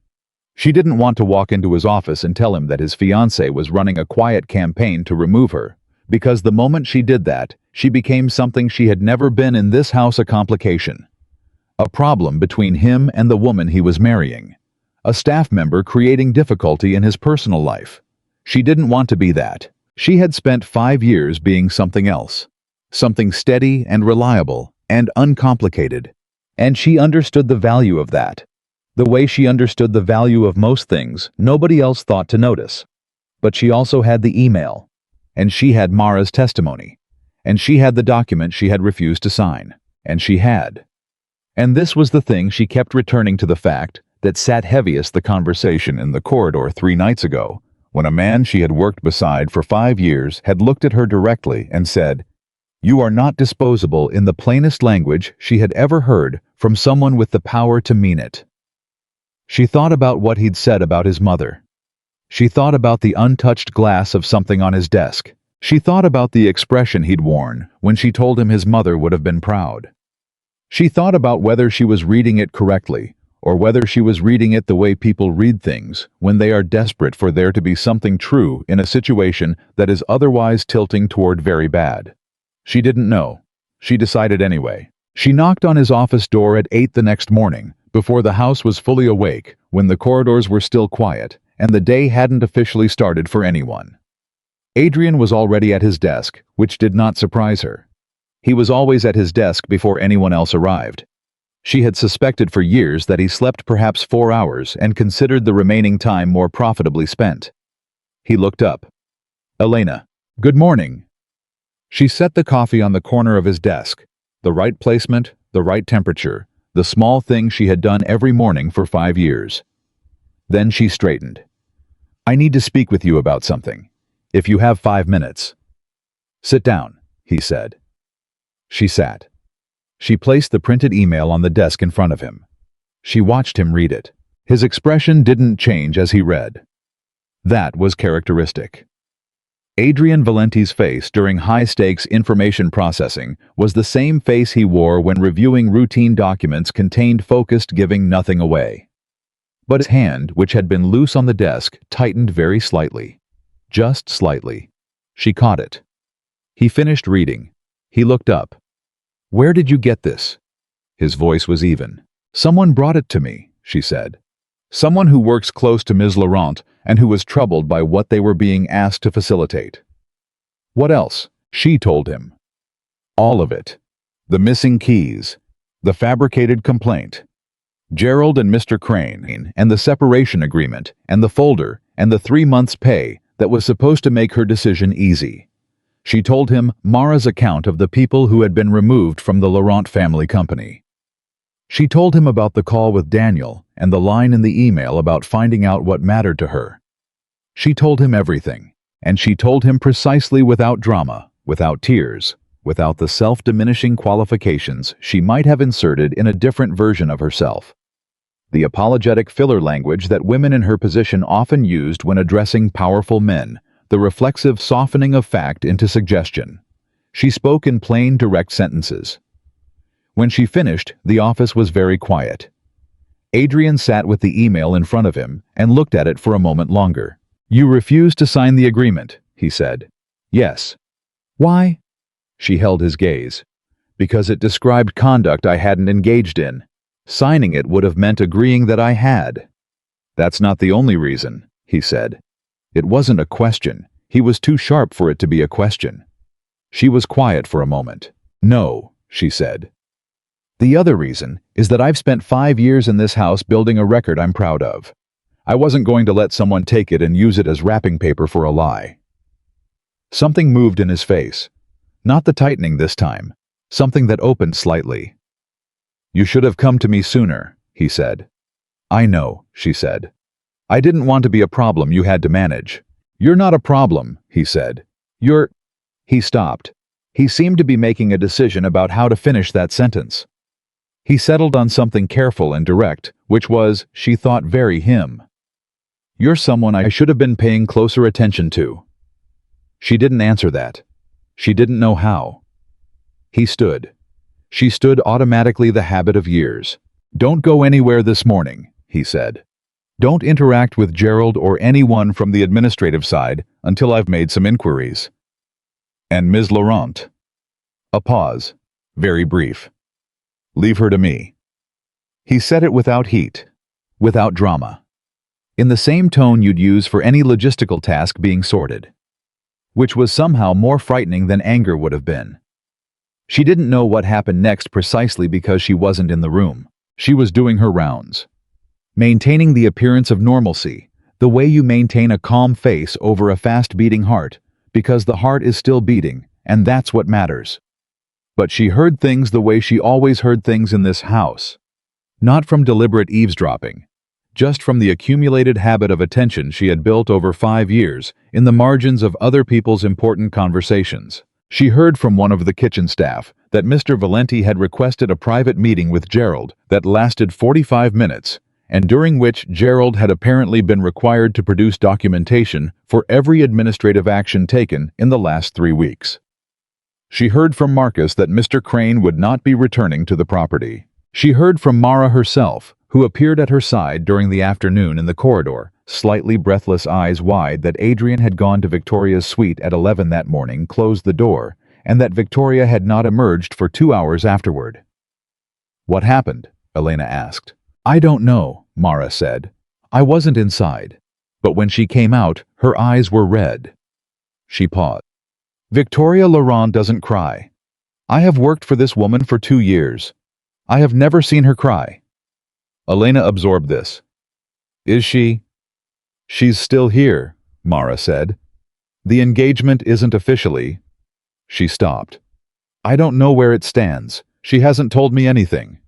She didn't want to walk into his office and tell him that his fiancée was running a quiet campaign to remove her, because the moment she did that, she became something she had never been in this house, a complication. A problem between him and the woman he was marrying. A staff member creating difficulty in his personal life. She didn't want to be that. She had spent 5 years being something else. Something steady and reliable and uncomplicated. And she understood the value of that. The way she understood the value of most things nobody else thought to notice. But she also had the email. And she had Mara's testimony. And she had the document she had refused to sign. And she had. And this was the thing she kept returning to, the fact that sat heaviest, the conversation in the corridor 3 nights ago, when a man she had worked beside for 5 years had looked at her directly and said, "You are not disposable," in the plainest language she had ever heard from someone with the power to mean it. She thought about what he'd said about his mother. She thought about the untouched glass of something on his desk. She thought about the expression he'd worn when she told him his mother would have been proud. She thought about whether she was reading it correctly, or whether she was reading it the way people read things when they are desperate for there to be something true in a situation that is otherwise tilting toward very bad. She didn't know. She decided anyway. She knocked on his office door at 8 the next morning, before the house was fully awake, when the corridors were still quiet, and the day hadn't officially started for anyone. Adrian was already at his desk, which did not surprise her. He was always at his desk before anyone else arrived. She had suspected for years that he slept perhaps 4 hours and considered the remaining time more profitably spent. He looked up. "Elena, good morning." She set the coffee on the corner of his desk. The right placement, the right temperature, the small thing she had done every morning for 5 years. Then she straightened. "I need to speak with you about something. If you have 5 minutes." "Sit down," he said. She sat. She placed the printed email on the desk in front of him. She watched him read it. His expression didn't change as he read. That was characteristic. Adrian Valenti's face during high-stakes information processing was the same face he wore when reviewing routine documents, contained, focused, giving nothing away. But his hand, which had been loose on the desk, tightened very slightly. Just slightly. She caught it. He finished reading. He looked up. "Where did you get this?" His voice was even. "Someone brought it to me," she said. "Someone who works close to Ms. Laurent and who was troubled by what they were being asked to facilitate." "What else?" She told him. All of it. The missing keys. The fabricated complaint. Gerald and Mr. Crane, and the separation agreement, and the folder, and the 3 months' pay that was supposed to make her decision easy. She told him Mara's account of the people who had been removed from the Laurent family company. She told him about the call with Daniel and the line in the email about finding out what mattered to her. She told him everything, and she told him precisely without drama, without tears, without the self-diminishing qualifications she might have inserted in a different version of herself. The apologetic filler language that women in her position often used when addressing powerful men, the reflexive softening of fact into suggestion. She spoke in plain, direct sentences. When she finished, the office was very quiet. Adrian sat with the email in front of him and looked at it for a moment longer. "You refused to sign the agreement," he said. "Yes." "Why?" She held his gaze. "Because it described conduct I hadn't engaged in. Signing it would have meant agreeing that I had." "That's not the only reason," he said. It wasn't a question. He was too sharp for it to be a question. She was quiet for a moment. "No," she said. "The other reason is that I've spent 5 years in this house building a record I'm proud of. I wasn't going to let someone take it and use it as wrapping paper for a lie." Something moved in his face. Not the tightening this time. Something that opened slightly. "You should have come to me sooner," he said. "I know," she said. "I didn't want to be a problem you had to manage." "You're not a problem," he said. "You're—" He stopped. He seemed to be making a decision about how to finish that sentence. He settled on something careful and direct, which was, she thought, very him. "You're someone I should have been paying closer attention to." She didn't answer that. She didn't know how. He stood. She stood automatically, the habit of years. "Don't go anywhere this morning," he said. "Don't interact with Gerald or anyone from the administrative side until I've made some inquiries." "And Ms. Laurent?" A pause. Very brief. "Leave her to me." He said it without heat, without drama. In the same tone you'd use for any logistical task being sorted. Which was somehow more frightening than anger would have been. She didn't know what happened next precisely because she wasn't in the room. She was doing her rounds. Maintaining the appearance of normalcy, the way you maintain a calm face over a fast-beating heart, because the heart is still beating, and that's what matters. But she heard things the way she always heard things in this house. Not from deliberate eavesdropping, just from the accumulated habit of attention she had built over 5 years in the margins of other people's important conversations. She heard from one of the kitchen staff that Mr. Valenti had requested a private meeting with Gerald that lasted 45 minutes, and during which Gerald had apparently been required to produce documentation for every administrative action taken in the last 3 weeks. She heard from Marcus that Mr. Crane would not be returning to the property. She heard from Mara herself, who appeared at her side during the afternoon in the corridor, slightly breathless, eyes wide, that Adrian had gone to Victoria's suite at 11 that morning, closed the door, and that Victoria had not emerged for 2 hours afterward. "What happened?" Elena asked. "I don't know," Mara said. "I wasn't inside." But when she came out, her eyes were red. She paused. "Victoria Laurent doesn't cry. I have worked for this woman for 2 years. I have never seen her cry." Elena absorbed this. "Is she?" "She's still here," Mara said. "The engagement isn't officially—" She stopped. "I don't know where it stands. She hasn't told me anything."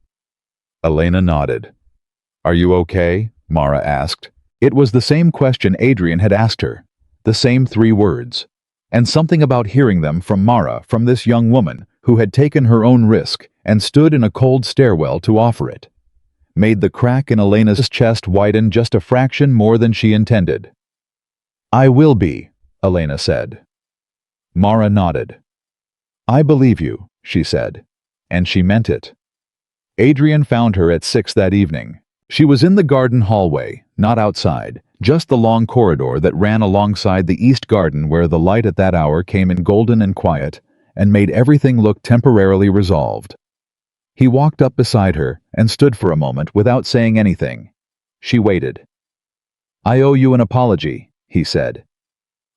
Elena nodded. "Are you okay?" Mara asked. It was the same question Adrian had asked her. The same 3 words. And something about hearing them from Mara, from this young woman who had taken her own risk and stood in a cold stairwell to offer it, made the crack in Elena's chest widen just a fraction more than she intended. "I will be," Elena said. Mara nodded. "I believe you," she said. And she meant it. Adrian found her at 6 that evening. She was in the garden hallway, not outside, just the long corridor that ran alongside the east garden where the light at that hour came in golden and quiet and made everything look temporarily resolved. He walked up beside her and stood for a moment without saying anything. She waited. "I owe you an apology," he said.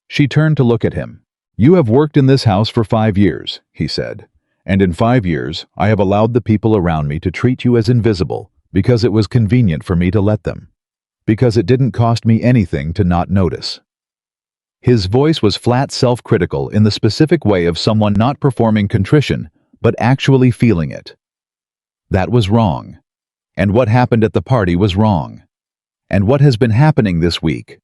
She turned to look at him. "You have worked in this house for 5 years," he said. "And in 5 years, I have allowed the people around me to treat you as invisible, Because it was convenient for me to let them. Because it didn't cost me anything to not notice. His voice was flat self-critical in the specific way of someone not performing contrition, but actually feeling it. That was wrong. And what happened at the party was wrong. And what has been happening this week,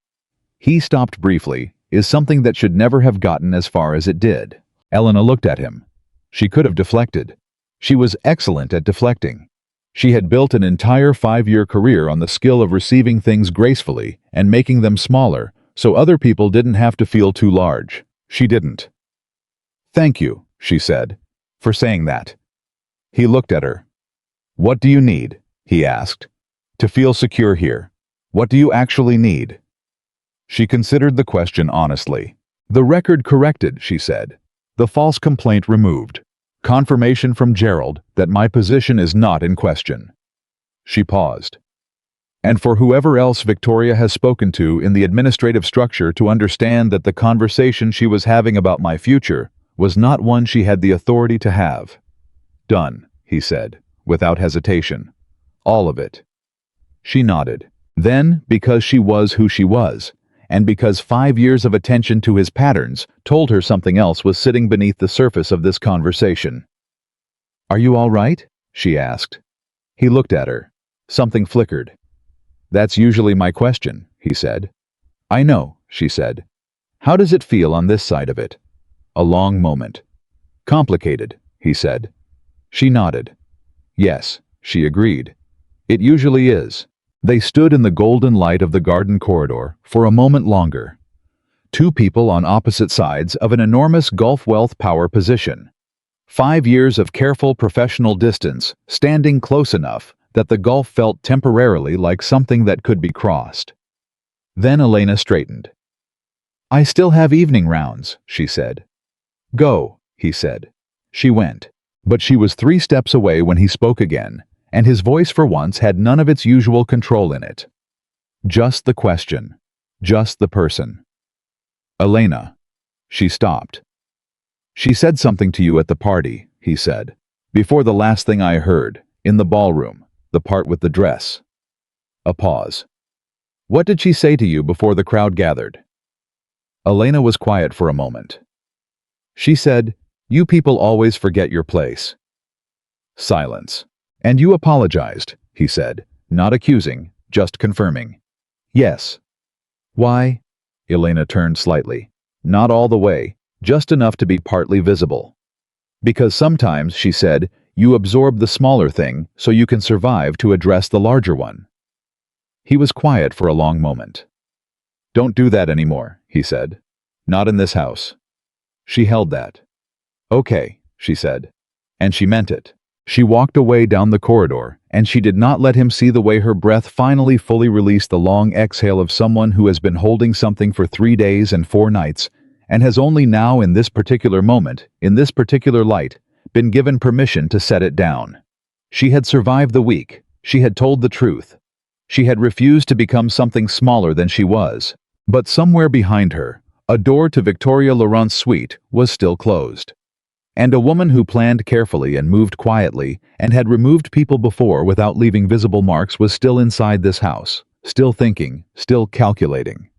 he stopped briefly, is something that should never have gotten as far as it did. Elena looked at him. She could have deflected. She was excellent at deflecting. She had built an entire 5-year career on the skill of receiving things gracefully and making them smaller, so other people didn't have to feel too large. She didn't. "Thank you," she said, "for saying that." He looked at her. "What do you need?" he asked. "To feel secure here. What do you actually need?" She considered the question honestly. "The record corrected," she said. "The false complaint removed. Confirmation from Gerald that my position is not in question." She paused. "And for whoever else Victoria has spoken to in the administrative structure to understand that the conversation she was having about my future was not one she had the authority to have." "Done," he said, without hesitation. "All of it." She nodded. Then, because she was who she was, and because 5 years of attention to his patterns told her something else was sitting beneath the surface of this conversation. "Are you all right?" she asked. He looked at her. Something flickered. "That's usually my question," he said. "I know," she said. "How does it feel on this side of it?" A long moment. "Complicated," he said. She nodded. "Yes," she agreed. "It usually is." They stood in the golden light of the garden corridor for a moment longer. Two people on opposite sides of an enormous Gulf wealth power position. 5 years of careful professional distance, standing close enough that the gulf felt temporarily like something that could be crossed. Then Elena straightened. "I still have evening rounds," she said. "Go," he said. She went. But she was 3 steps away when he spoke again, and his voice for once had none of its usual control in it. Just the question. Just the person. "Elena." She stopped. "She said something to you at the party," he said. "Before the last thing I heard, in the ballroom, the part with the dress." A pause. "What did she say to you before the crowd gathered?" Elena was quiet for a moment. "She said, 'You people always forget your place.'" Silence. "And you apologized," he said, not accusing, just confirming. "Yes." "Why?" Elena turned slightly. "Not all the way, just enough to be partly visible." "Because sometimes," she said, "you absorb the smaller thing so you can survive to address the larger one." He was quiet for a long moment. "Don't do that anymore," he said. "Not in this house." She held that. "Okay," she said. And she meant it. She walked away down the corridor, and she did not let him see the way her breath finally fully released the long exhale of someone who has been holding something for 3 days and 4 nights, and has only now in this particular moment, in this particular light, been given permission to set it down. She had survived the week. She had told the truth. She had refused to become something smaller than she was. But somewhere behind her, a door to Victoria Laurent's suite was still closed. And a woman who planned carefully and moved quietly and had removed people before without leaving visible marks was still inside this house, still thinking, still calculating.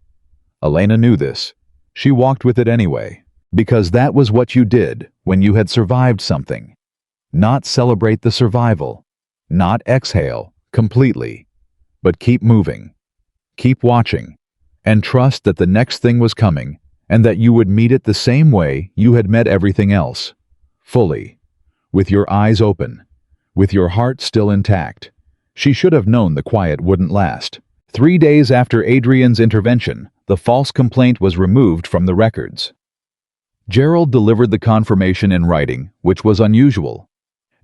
Elena knew this. She walked with it anyway, because that was what you did when you had survived something. Not celebrate the survival, not exhale completely, but keep moving, keep watching, and trust that the next thing was coming and that you would meet it the same way you had met everything else. Fully, with your eyes open, with your heart still intact. She should have known the quiet wouldn't last. 3 days after Adrian's intervention, the false complaint was removed from the records. Gerald delivered the confirmation in writing, which was unusual.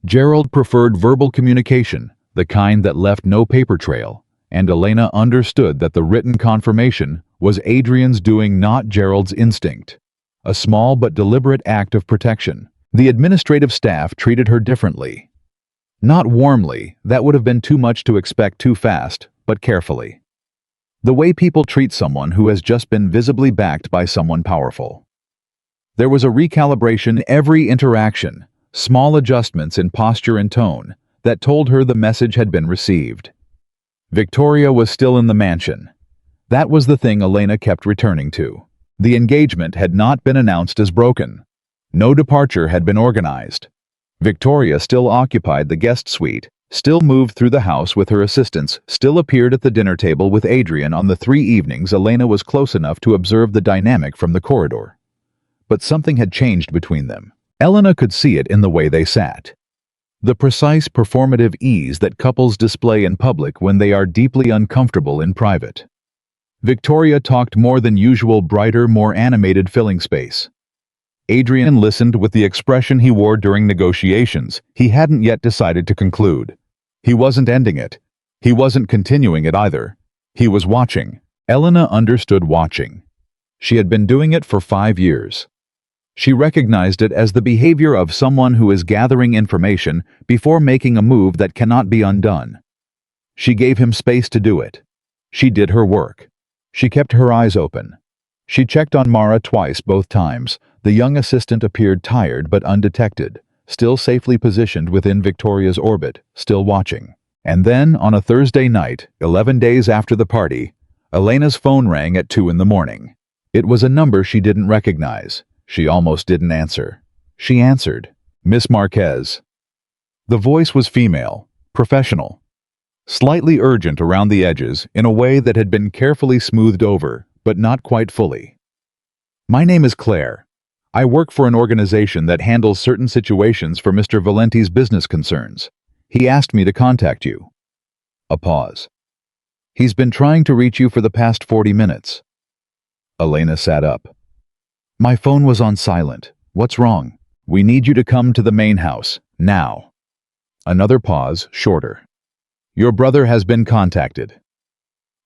Gerald preferred verbal communication, the kind that left no paper trail, and Elena understood that the written confirmation was Adrian's doing, not Gerald's instinct. A small but deliberate act of protection. The administrative staff treated her differently. Not warmly, that would have been too much to expect too fast, but carefully. The way people treat someone who has just been visibly backed by someone powerful. There was a recalibration every interaction, small adjustments in posture and tone, that told her the message had been received. Victoria was still in the mansion. That was the thing Elena kept returning to. The engagement had not been announced as broken. No departure had been organized. Victoria still occupied the guest suite, still moved through the house with her assistants, still appeared at the dinner table with Adrian on the 3 evenings Elena was close enough to observe the dynamic from the corridor. But something had changed between them. Elena could see it in the way they sat. The precise performative ease that couples display in public when they are deeply uncomfortable in private. Victoria talked more than usual, brighter, more animated, filling space. Adrian listened with the expression he wore during negotiations. He hadn't yet decided to conclude. He wasn't ending it. He wasn't continuing it either. He was watching. Elena understood watching. She had been doing it for 5 years. She recognized it as the behavior of someone who is gathering information before making a move that cannot be undone. She gave him space to do it. She did her work. She kept her eyes open. She checked on Mara twice, both times. The young assistant appeared tired but undetected, still safely positioned within Victoria's orbit, still watching. And then, on a Thursday night, 11 days after the party, Elena's phone rang at 2 in the morning. It was a number she didn't recognize. She almost didn't answer. She answered. Miss Marquez. The voice was female, professional, slightly urgent around the edges in a way that had been carefully smoothed over, but not quite fully. My name is Claire. I work for an organization that handles certain situations for Mr. Valenti's business concerns. He asked me to contact you. A pause. He's been trying to reach you for the past 40 minutes. Elena sat up. My phone was on silent. What's wrong? We need you to come to the main house, now. Another pause, shorter. Your brother has been contacted.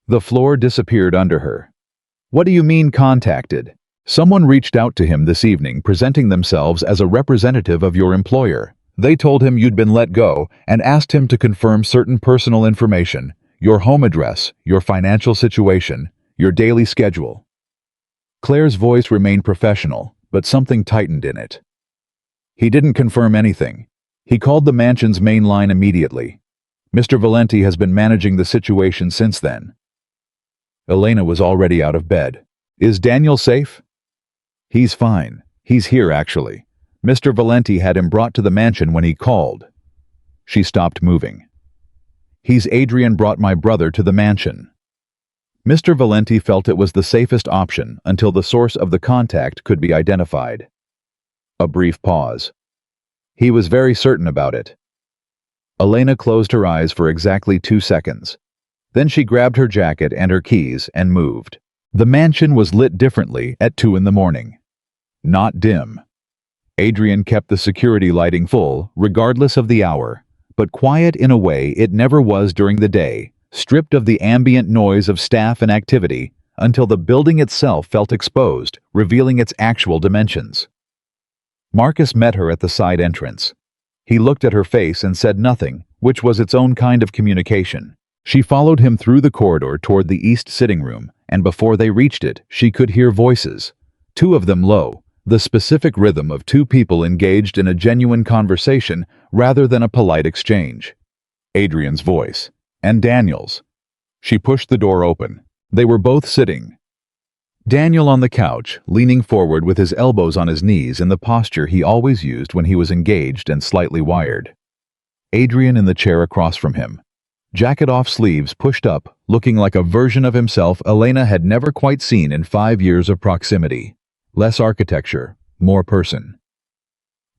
The floor disappeared under her. What do you mean contacted? Someone reached out to him this evening presenting themselves as a representative of your employer. They told him you'd been let go and asked him to confirm certain personal information, your home address, your financial situation, your daily schedule. Claire's voice remained professional, but something tightened in it. He didn't confirm anything. He called the mansion's main line immediately. Mr. Valenti has been managing the situation since then. Elena was already out of bed. Is Daniel safe? He's fine. He's here, actually. Mr. Valenti had him brought to the mansion when he called. She stopped moving. Adrian brought my brother to the mansion. Mr. Valenti felt it was the safest option until the source of the contact could be identified. A brief pause. He was very certain about it. Elena closed her eyes for exactly 2 seconds. Then she grabbed her jacket and her keys and moved. The mansion was lit differently at 2 in the morning. Not dim. Adrian kept the security lighting full, regardless of the hour, but quiet in a way it never was during the day, stripped of the ambient noise of staff and activity, until the building itself felt exposed, revealing its actual dimensions. Marcus met her at the side entrance. He looked at her face and said nothing, which was its own kind of communication. She followed him through the corridor toward the east sitting room, and before they reached it, she could hear voices, 2 of them low, the specific rhythm of 2 people engaged in a genuine conversation rather than a polite exchange. Adrian's voice, and Daniel's. She pushed the door open. They were both sitting. Daniel on the couch, leaning forward with his elbows on his knees in the posture he always used when he was engaged and slightly wired. Adrian in the chair across from him. Jacket off, sleeves pushed up, looking like a version of himself Elena had never quite seen in 5 years of proximity. Less architecture, more person.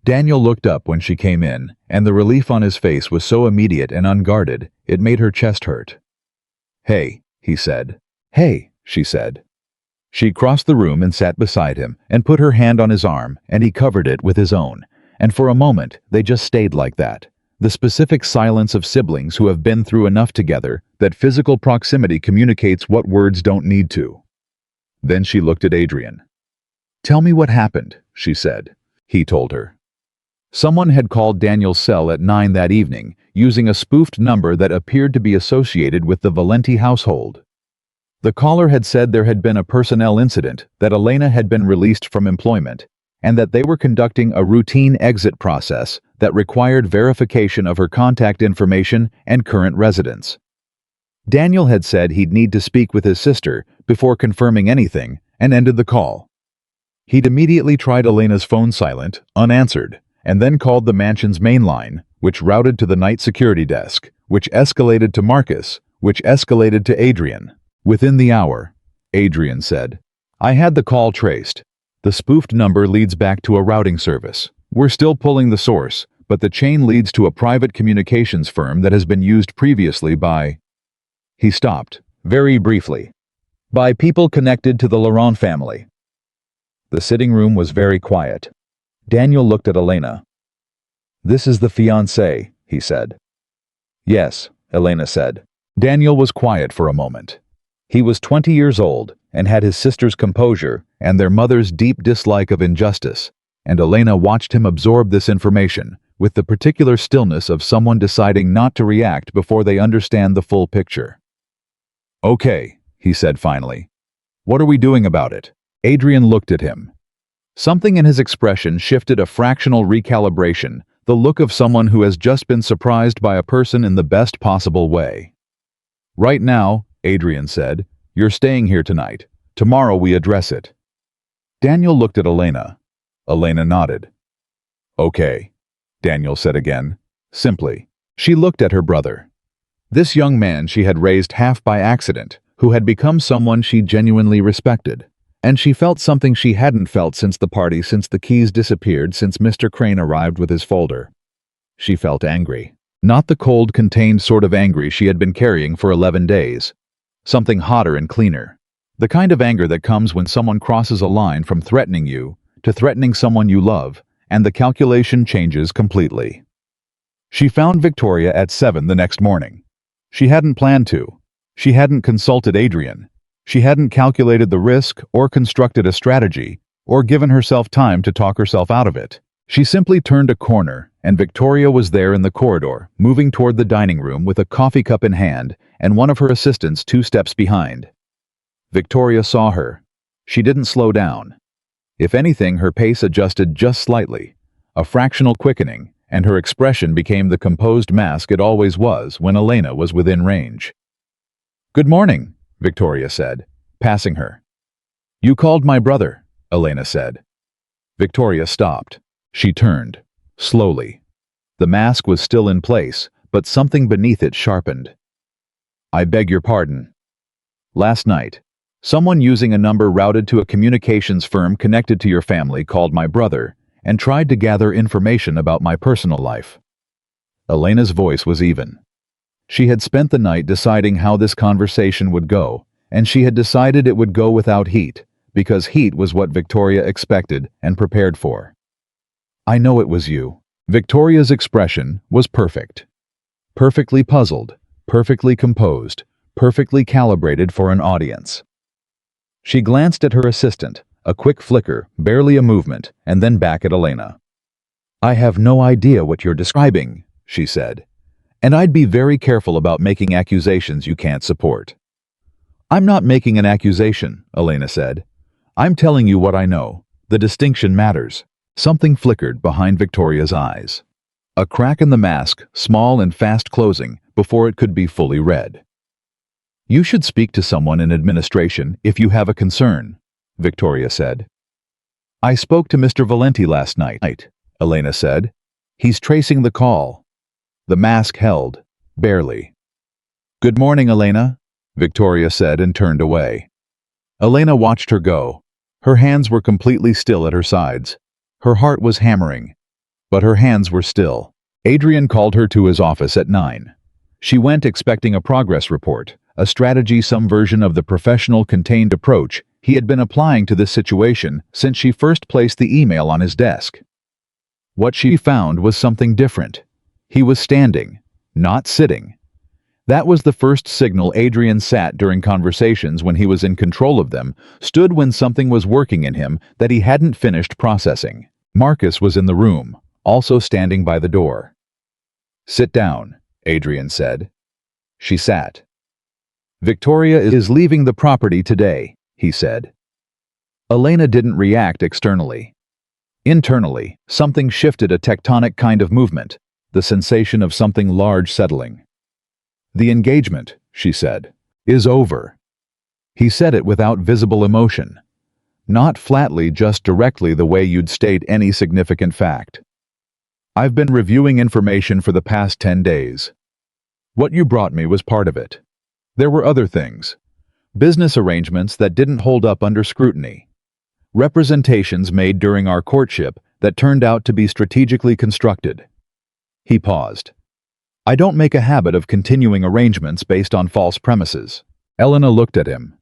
Daniel looked up when she came in, and the relief on his face was so immediate and unguarded, it made her chest hurt. Hey, he said. Hey, she said. She crossed the room and sat beside him and put her hand on his arm, and he covered it with his own, and for a moment they just stayed like that. The specific silence of siblings who have been through enough together that physical proximity communicates what words don't need to. Then she looked at Adrian. Tell me what happened, she said. He told her. Someone had called Daniel's cell at 9 that evening, using a spoofed number that appeared to be associated with the Valenti household. The caller had said there had been a personnel incident, that Elena had been released from employment, and that they were conducting a routine exit process that required verification of her contact information and current residence. Daniel had said he'd need to speak with his sister before confirming anything and ended the call. He'd immediately tried Elena's phone silent, unanswered, and then called the mansion's main line, which routed to the night security desk, which escalated to Marcus, which escalated to Adrian. Within the hour, Adrian said, "I had the call traced. The spoofed number leads back to a routing service. We're still pulling the source, but the chain leads to a private communications firm that has been used previously by..." He stopped, very briefly. "By people connected to the Laurent family." The sitting room was very quiet. Daniel looked at Elena. "This is the fiancée," he said. "Yes," Elena said. Daniel was quiet for a moment. He was 20 years old and had his sister's composure and their mother's deep dislike of injustice, and Elena watched him absorb this information with the particular stillness of someone deciding not to react before they understand the full picture. "Okay," he said finally. "What are we doing about it?" Adrian looked at him. Something in his expression shifted a fractional recalibration, the look of someone who has just been surprised by a person in the best possible way. "Right now," Adrian said, "you're staying here tonight. Tomorrow we address it." Daniel looked at Elena. Elena nodded. "Okay," Daniel said again, simply. She looked at her brother. This young man she had raised half by accident, who had become someone she genuinely respected. And she felt something she hadn't felt since the party, since the keys disappeared, since Mr. Crane arrived with his folder. She felt angry. Not the cold, contained sort of angry she had been carrying for 11 days. Something hotter and cleaner. The kind of anger that comes when someone crosses a line from threatening you to threatening someone you love, and the calculation changes completely. She found Victoria at 7 the next morning. She hadn't planned to. She hadn't consulted Adrian. She hadn't calculated the risk or constructed a strategy or given herself time to talk herself out of it. She simply turned a corner and Victoria was there in the corridor, moving toward the dining room with a coffee cup in hand and one of her assistants 2 steps behind. Victoria saw her. She didn't slow down. If anything, her pace adjusted just slightly, a fractional quickening, and her expression became the composed mask it always was when Elena was within range. "Good morning," Victoria said, passing her. "You called my brother," Elena said. Victoria stopped. She turned, slowly. The mask was still in place, but something beneath it sharpened. "I beg your pardon. Last night, someone using a number routed to a communications firm connected to your family called my brother and tried to gather information about my personal life." Elena's voice was even. She had spent the night deciding how this conversation would go, and she had decided it would go without heat, because heat was what Victoria expected and prepared for. "I know it was you." Victoria's expression was perfect. Perfectly puzzled, perfectly composed, perfectly calibrated for an audience. She glanced at her assistant, a quick flicker, barely a movement, and then back at Elena. "I have no idea what you're describing," she said. "And I'd be very careful about making accusations you can't support." "I'm not making an accusation," Elena said. "I'm telling you what I know. The distinction matters." Something flickered behind Victoria's eyes. A crack in the mask, small and fast closing, before it could be fully read. "You should speak to someone in administration if you have a concern," Victoria said. "I spoke to Mr. Valenti last night," Elena said. "He's tracing the call." The mask held, barely. "Good morning, Elena," Victoria said and turned away. Elena watched her go. Her hands were completely still at her sides. Her heart was hammering, but her hands were still. Adrian called her to his office at 9. She went expecting a progress report, a strategy, some version of the professional contained approach he had been applying to this situation since she first placed the email on his desk. What she found was something different. He was standing, not sitting. That was the first signal. Adrian sat during conversations when he was in control of them, stood when something was working in him that he hadn't finished processing. Marcus was in the room, also standing by the door. "Sit down," Adrian said. She sat. "Victoria is leaving the property today," he said. Elena didn't react externally. Internally, something shifted, a tectonic kind of movement, the sensation of something large settling. "The engagement," she said, "is over." He said it without visible emotion. Not flatly, just directly, the way you'd state any significant fact. "I've been reviewing information for the past 10 days. What you brought me was part of it. There were other things. Business arrangements that didn't hold up under scrutiny. Representations made during our courtship that turned out to be strategically constructed." He paused. "I don't make a habit of continuing arrangements based on false premises." Elena looked at him.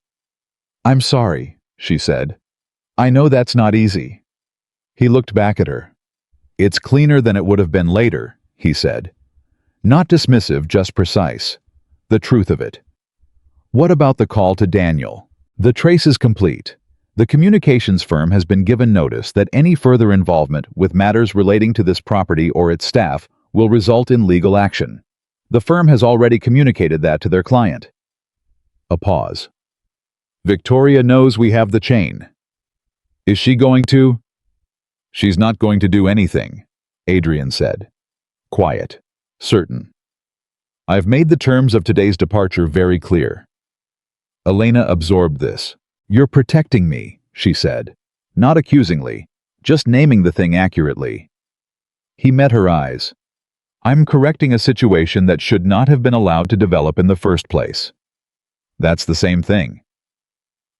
"I'm sorry," she said. "I know that's not easy." He looked back at her. "It's cleaner than it would have been later," he said. Not dismissive, just precise. The truth of it. "What about the call to Daniel?" "The trace is complete. The communications firm has been given notice that any further involvement with matters relating to this property or its staff will result in legal action. The firm has already communicated that to their client." A pause. "Victoria knows we have the chain. Is she going to?" "She's not going to do anything," Adrian said. Quiet. Certain. "I've made the terms of today's departure very clear." Elena absorbed this. "You're protecting me," she said. Not accusingly, just naming the thing accurately. He met her eyes. "I'm correcting a situation that should not have been allowed to develop in the first place." "That's the same thing."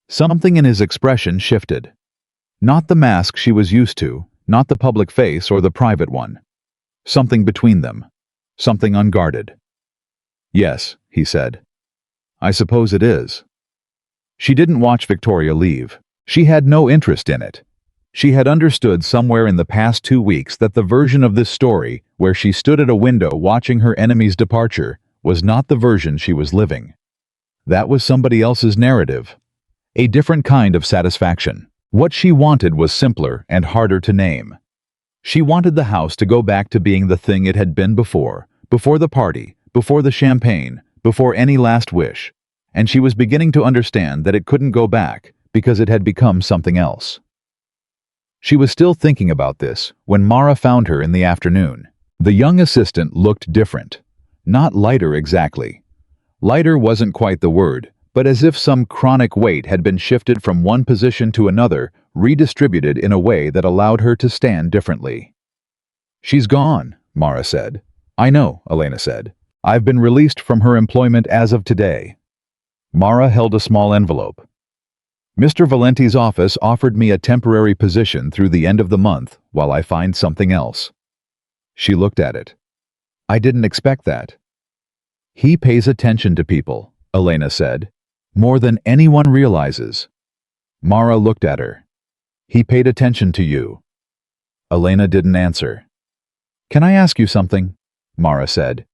Something in his expression shifted. Not the mask she was used to, not the public face or the private one. Something between them. Something unguarded. "Yes," he said. "I suppose it is." She didn't watch Victoria leave. She had no interest in it. She had understood somewhere in the past 2 weeks that the version of this story, where she stood at a window watching her enemy's departure, was not the version she was living. That was somebody else's narrative. A different kind of satisfaction. What she wanted was simpler and harder to name. She wanted the house to go back to being the thing it had been before the party, before the champagne, before any last wish, and she was beginning to understand that it couldn't go back because it had become something else. She was still thinking about this when Mara found her in the afternoon. The young assistant looked different. Not lighter exactly. Lighter wasn't quite the word, but as if some chronic weight had been shifted from one position to another, redistributed in a way that allowed her to stand differently. "She's gone," Mara said. "I know," Elena said. "I've been released from her employment as of today." Mara held a small envelope. "Mr. Valenti's office offered me a temporary position through the end of the month while I find something else." She looked at it. "I didn't expect that." "He pays attention to people," Elena said. "More than anyone realizes." Mara looked at her. "He paid attention to you." Elena didn't answer. "Can I ask you something?" Mara said.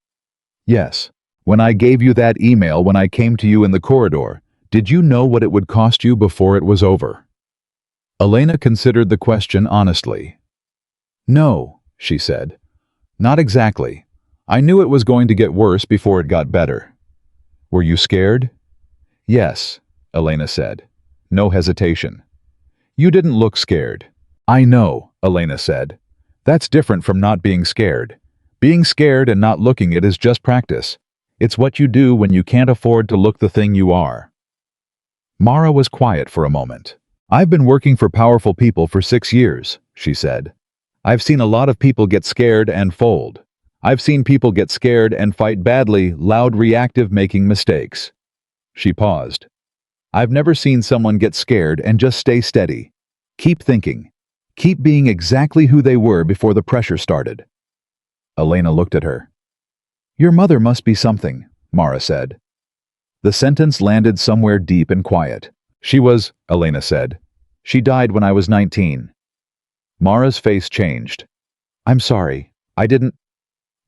"Yes. When I gave you that email when I came to you in the corridor, did you know what it would cost you before it was over?" Elena considered the question honestly. "No," she said. "Not exactly. I knew it was going to get worse before it got better." "Were you scared?" "Yes," Elena said. No hesitation. "You didn't look scared." "I know," Elena said. "That's different from not being scared. Being scared and not looking it is just practice. It's what you do when you can't afford to look the thing you are." Mara was quiet for a moment. "I've been working for powerful people for 6 years," she said. "I've seen a lot of people get scared and fold. I've seen people get scared and fight badly, loud, reactive, making mistakes." She paused. "I've never seen someone get scared and just stay steady. Keep thinking. Keep being exactly who they were before the pressure started." Elena looked at her. "Your mother must be something," Mara said. The sentence landed somewhere deep and quiet. "She was," Elena said. "She died when I was 19. Mara's face changed. "I'm sorry. I didn't—"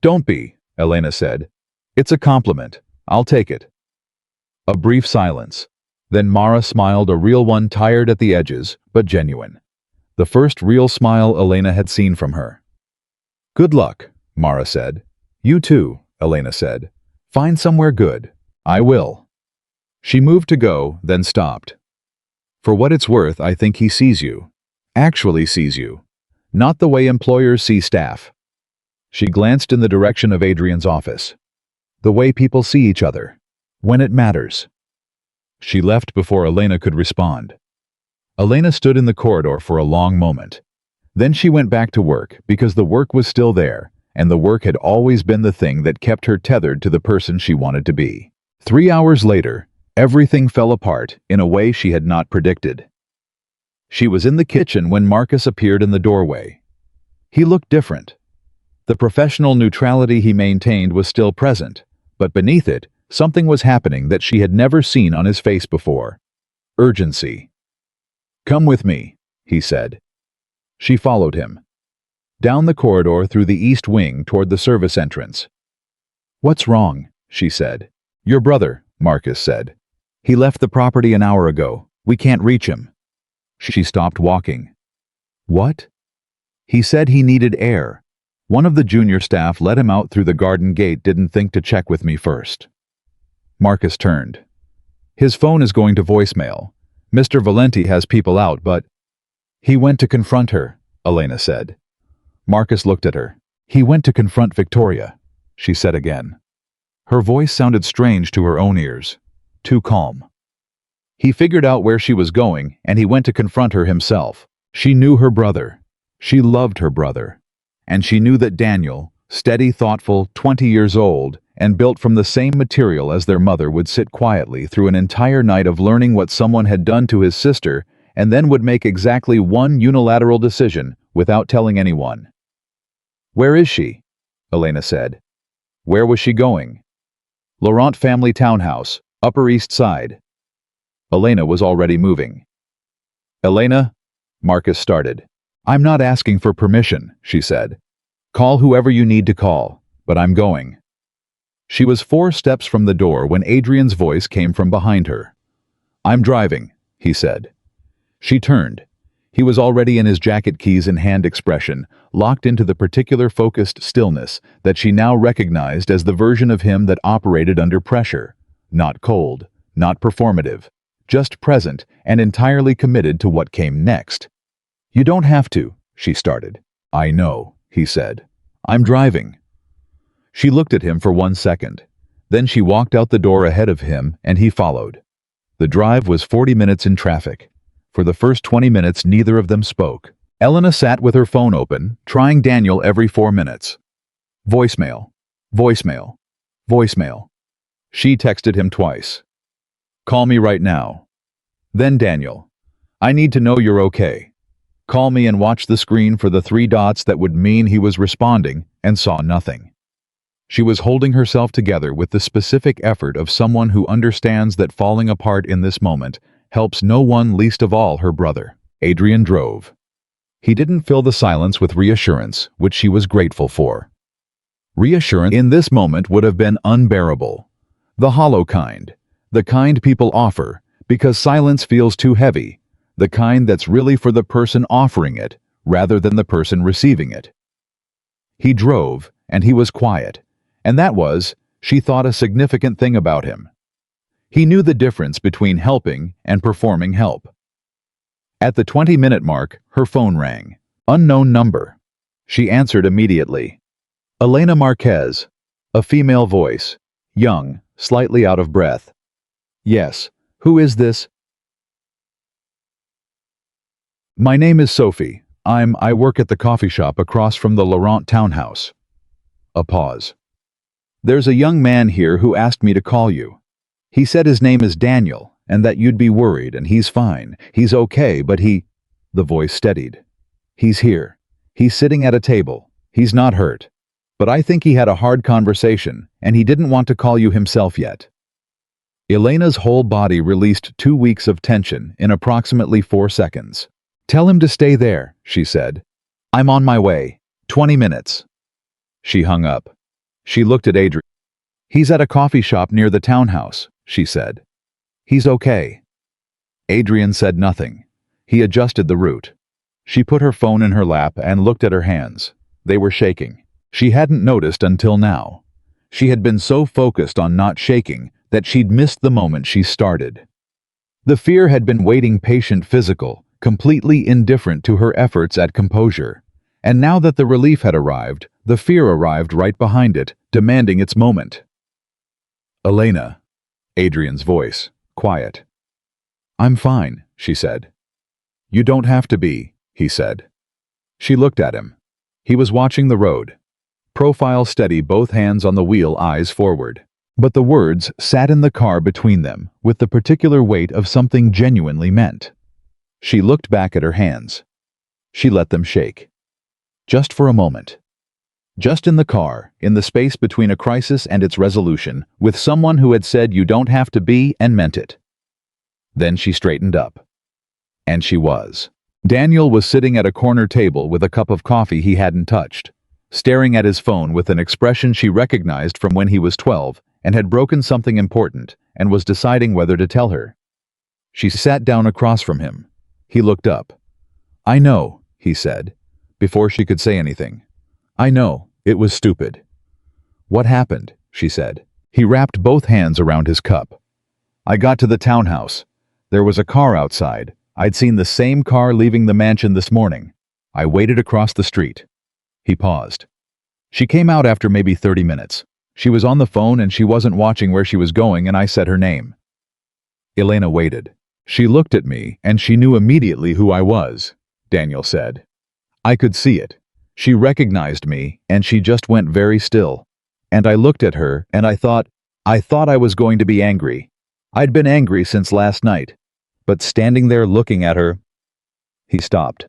"Don't be," Elena said. "It's a compliment. I'll take it." A brief silence. Then Mara smiled, a real one, tired at the edges, but genuine. The first real smile Elena had seen from her. "Good luck," Mara said. "You too," Elena said. "Find somewhere good." "I will." She moved to go, then stopped. "For what it's worth, I think he sees you. Actually sees you. Not the way employers see staff. She glanced in the direction of Adrian's office. The way people see each other. When it matters. She left before Elena could respond. Elena stood in the corridor for a long moment. Then she went back to work because the work was still there, and the work had always been the thing that kept her tethered to the person she wanted to be. 3 hours later, everything fell apart in a way she had not predicted. She was in the kitchen when Marcus appeared in the doorway. He looked different. The professional neutrality he maintained was still present, but beneath it, something was happening that she had never seen on his face before. Urgency. "Come with me," he said. She followed him. Down the corridor through the east wing toward the service entrance. "What's wrong?" she said. "Your brother," Marcus said. "He left the property an hour ago. We can't reach him." She stopped walking. "What?" "He said he needed air. One of the junior staff let him out through the garden gate, didn't think to check with me first." Marcus turned. "His phone is going to voicemail. Mr. Valenti has people out, but—" "He went to confront her," Elena said. Marcus looked at her. "He went to confront Victoria," she said again. Her voice sounded strange to her own ears, too calm. "He figured out where she was going, and he went to confront her himself. She knew her brother. She loved her brother. And she knew that Daniel, steady, thoughtful, 20 years old, and built from the same material as their mother, would sit quietly through an entire night of learning what someone had done to his sister, and then would make exactly one unilateral decision without telling anyone." "Where is she?" Elena said. "Where was she going?" "Laurent family townhouse, Upper East Side." Elena was already moving. "Elena," Marcus started. "I'm not asking for permission," she said. "Call whoever you need to call, but I'm going." She was 4 steps from the door when Adrian's voice came from behind her. "I'm driving," he said. She turned. He was already in his jacket, keys in hand expression, locked into the particular focused stillness that she now recognized as the version of him that operated under pressure. Not cold, not performative, just present and entirely committed to what came next. "You don't have to," she started. "I know," he said. "I'm driving." She looked at him for 1 second. Then she walked out the door ahead of him, and he followed. The drive was 40 minutes in traffic. For the first 20 minutes, neither of them spoke. Elena sat with her phone open, trying Daniel every 4 minutes. Voicemail. Voicemail. Voicemail. She texted him twice. "Call me right now." Then Daniel. "I need to know you're okay. Call me," and watched the screen for the 3 dots that would mean he was responding, and saw nothing. She was holding herself together with the specific effort of someone who understands that falling apart in this moment helps no one, least of all her brother. Adrian drove. He didn't fill the silence with reassurance, which she was grateful for. Reassurance in this moment would have been unbearable. The hollow kind. The kind people offer, because silence feels too heavy. The kind that's really for the person offering it, rather than the person receiving it. He drove, and he was quiet. And that was, she thought, a significant thing about him. He knew the difference between helping and performing help. At the 20-minute mark, her phone rang. Unknown number. She answered immediately. Elena Marquez. A female voice. Young, slightly out of breath. "Yes. Who is this?" "My name is Sophie. I work at the coffee shop across from the Laurent townhouse." A pause. "There's a young man here who asked me to call you. He said his name is Daniel, and that you'd be worried, and he's fine. He's okay, but he—" The voice steadied. "He's here. He's sitting at a table. He's not hurt. But I think he had a hard conversation, and he didn't want to call you himself yet." Elena's whole body released 2 weeks of tension in approximately 4 seconds. "Tell him to stay there," she said. "I'm on my way. 20 minutes. She hung up. She looked at Adrian. "He's at a coffee shop near the townhouse," she said. "He's okay." Adrian said nothing. He adjusted the route. She put her phone in her lap and looked at her hands. They were shaking. She hadn't noticed until now. She had been so focused on not shaking that she'd missed the moment she started. The fear had been waiting, patient, physical, completely indifferent to her efforts at composure. And now that the relief had arrived, the fear arrived right behind it, demanding its moment. "Elena," Adrian's voice, quiet. "I'm fine," she said. "You don't have to be," he said. She looked at him. He was watching the road. Profile steady, both hands on the wheel, eyes forward. But the words sat in the car between them, with the particular weight of something genuinely meant. She looked back at her hands. She let them shake. Just for a moment. Just in the car, in the space between a crisis and its resolution, with someone who had said you don't have to be and meant it. Then she straightened up. And she was. Daniel was sitting at a corner table with a cup of coffee he hadn't touched, staring at his phone with an expression she recognized from when he was 12 and had broken something important and was deciding whether to tell her. She sat down across from him. He looked up. "I know," he said, before she could say anything. "I know, it was stupid." "What happened?" she said. He wrapped both hands around his cup. "I got to the townhouse. There was a car outside. I'd seen the same car leaving the mansion this morning. I waited across the street." He paused. "She came out after maybe 30 minutes. She was on the phone and she wasn't watching where she was going, and I said her name." Elena waited. "She looked at me and she knew immediately who I was," Daniel said. "I could see it. She recognized me and she just went very still. And I looked at her and I thought I was going to be angry. I'd been angry since last night. But standing there looking at her..." He stopped.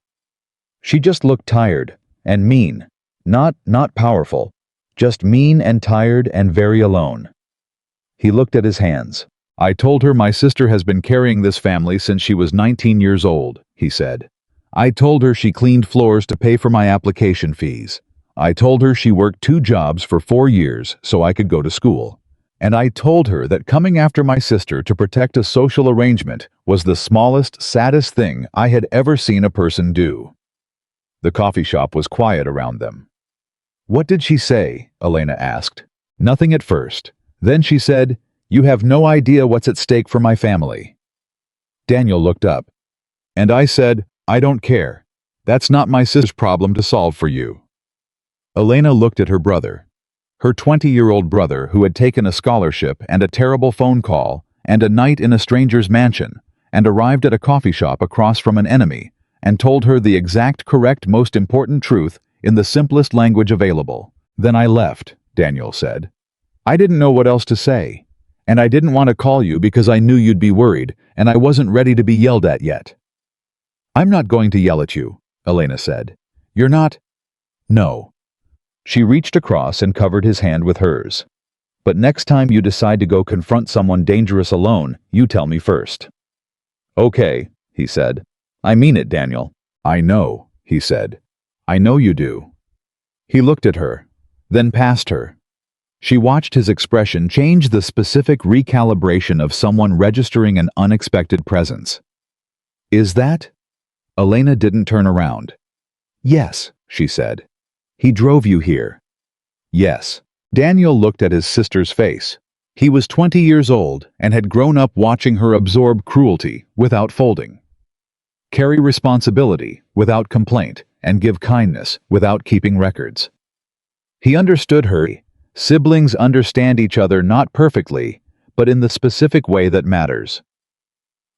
"She just looked tired and mean. Not powerful. Just mean and tired and very alone." He looked at his hands. "I told her my sister has been carrying this family since she was 19 years old," he said. "I told her she cleaned floors to pay for my application fees. I told her she worked 2 jobs for 4 years so I could go to school. And I told her that coming after my sister to protect a social arrangement was the smallest, saddest thing I had ever seen a person do." The coffee shop was quiet around them. "What did she say?" Elena asked. "Nothing at first. Then she said, 'You have no idea what's at stake for my family.'" Daniel looked up. "And I said, 'I don't care. That's not my sister's problem to solve for you.'" Elena looked at her brother. Her 20-year-old brother who had taken a scholarship and a terrible phone call and a night in a stranger's mansion and arrived at a coffee shop across from an enemy and told her the exact correct most important truth in the simplest language available. "Then I left," Daniel said. "I didn't know what else to say. And I didn't want to call you because I knew you'd be worried and I wasn't ready to be yelled at yet." "I'm not going to yell at you," Elena said. "You're not..." "No." She reached across and covered his hand with hers. "But next time you decide to go confront someone dangerous alone, you tell me first." "Okay," he said. "I mean it, Daniel." "I know," he said. "I know you do." He looked at her, then past her. She watched his expression change, the specific recalibration of someone registering an unexpected presence. "Is that?" Elena didn't turn around. "Yes," she said. "He drove you here." "Yes." Daniel looked at his sister's face. He was 20 years old and had grown up watching her absorb cruelty without folding, carry responsibility without complaint, and give kindness without keeping records. He understood her. Siblings understand each other not perfectly, but in the specific way that matters.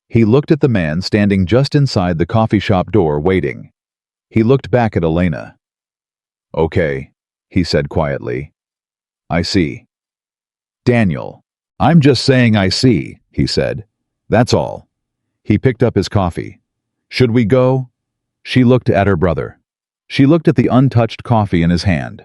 He looked at the man standing just inside the coffee shop door waiting. He looked back at Elena. "Okay," he said quietly. "I see." "Daniel, I'm just saying I see," he said. "That's all." He picked up his coffee. "Should we go?" She looked at her brother. She looked at the untouched coffee in his hand.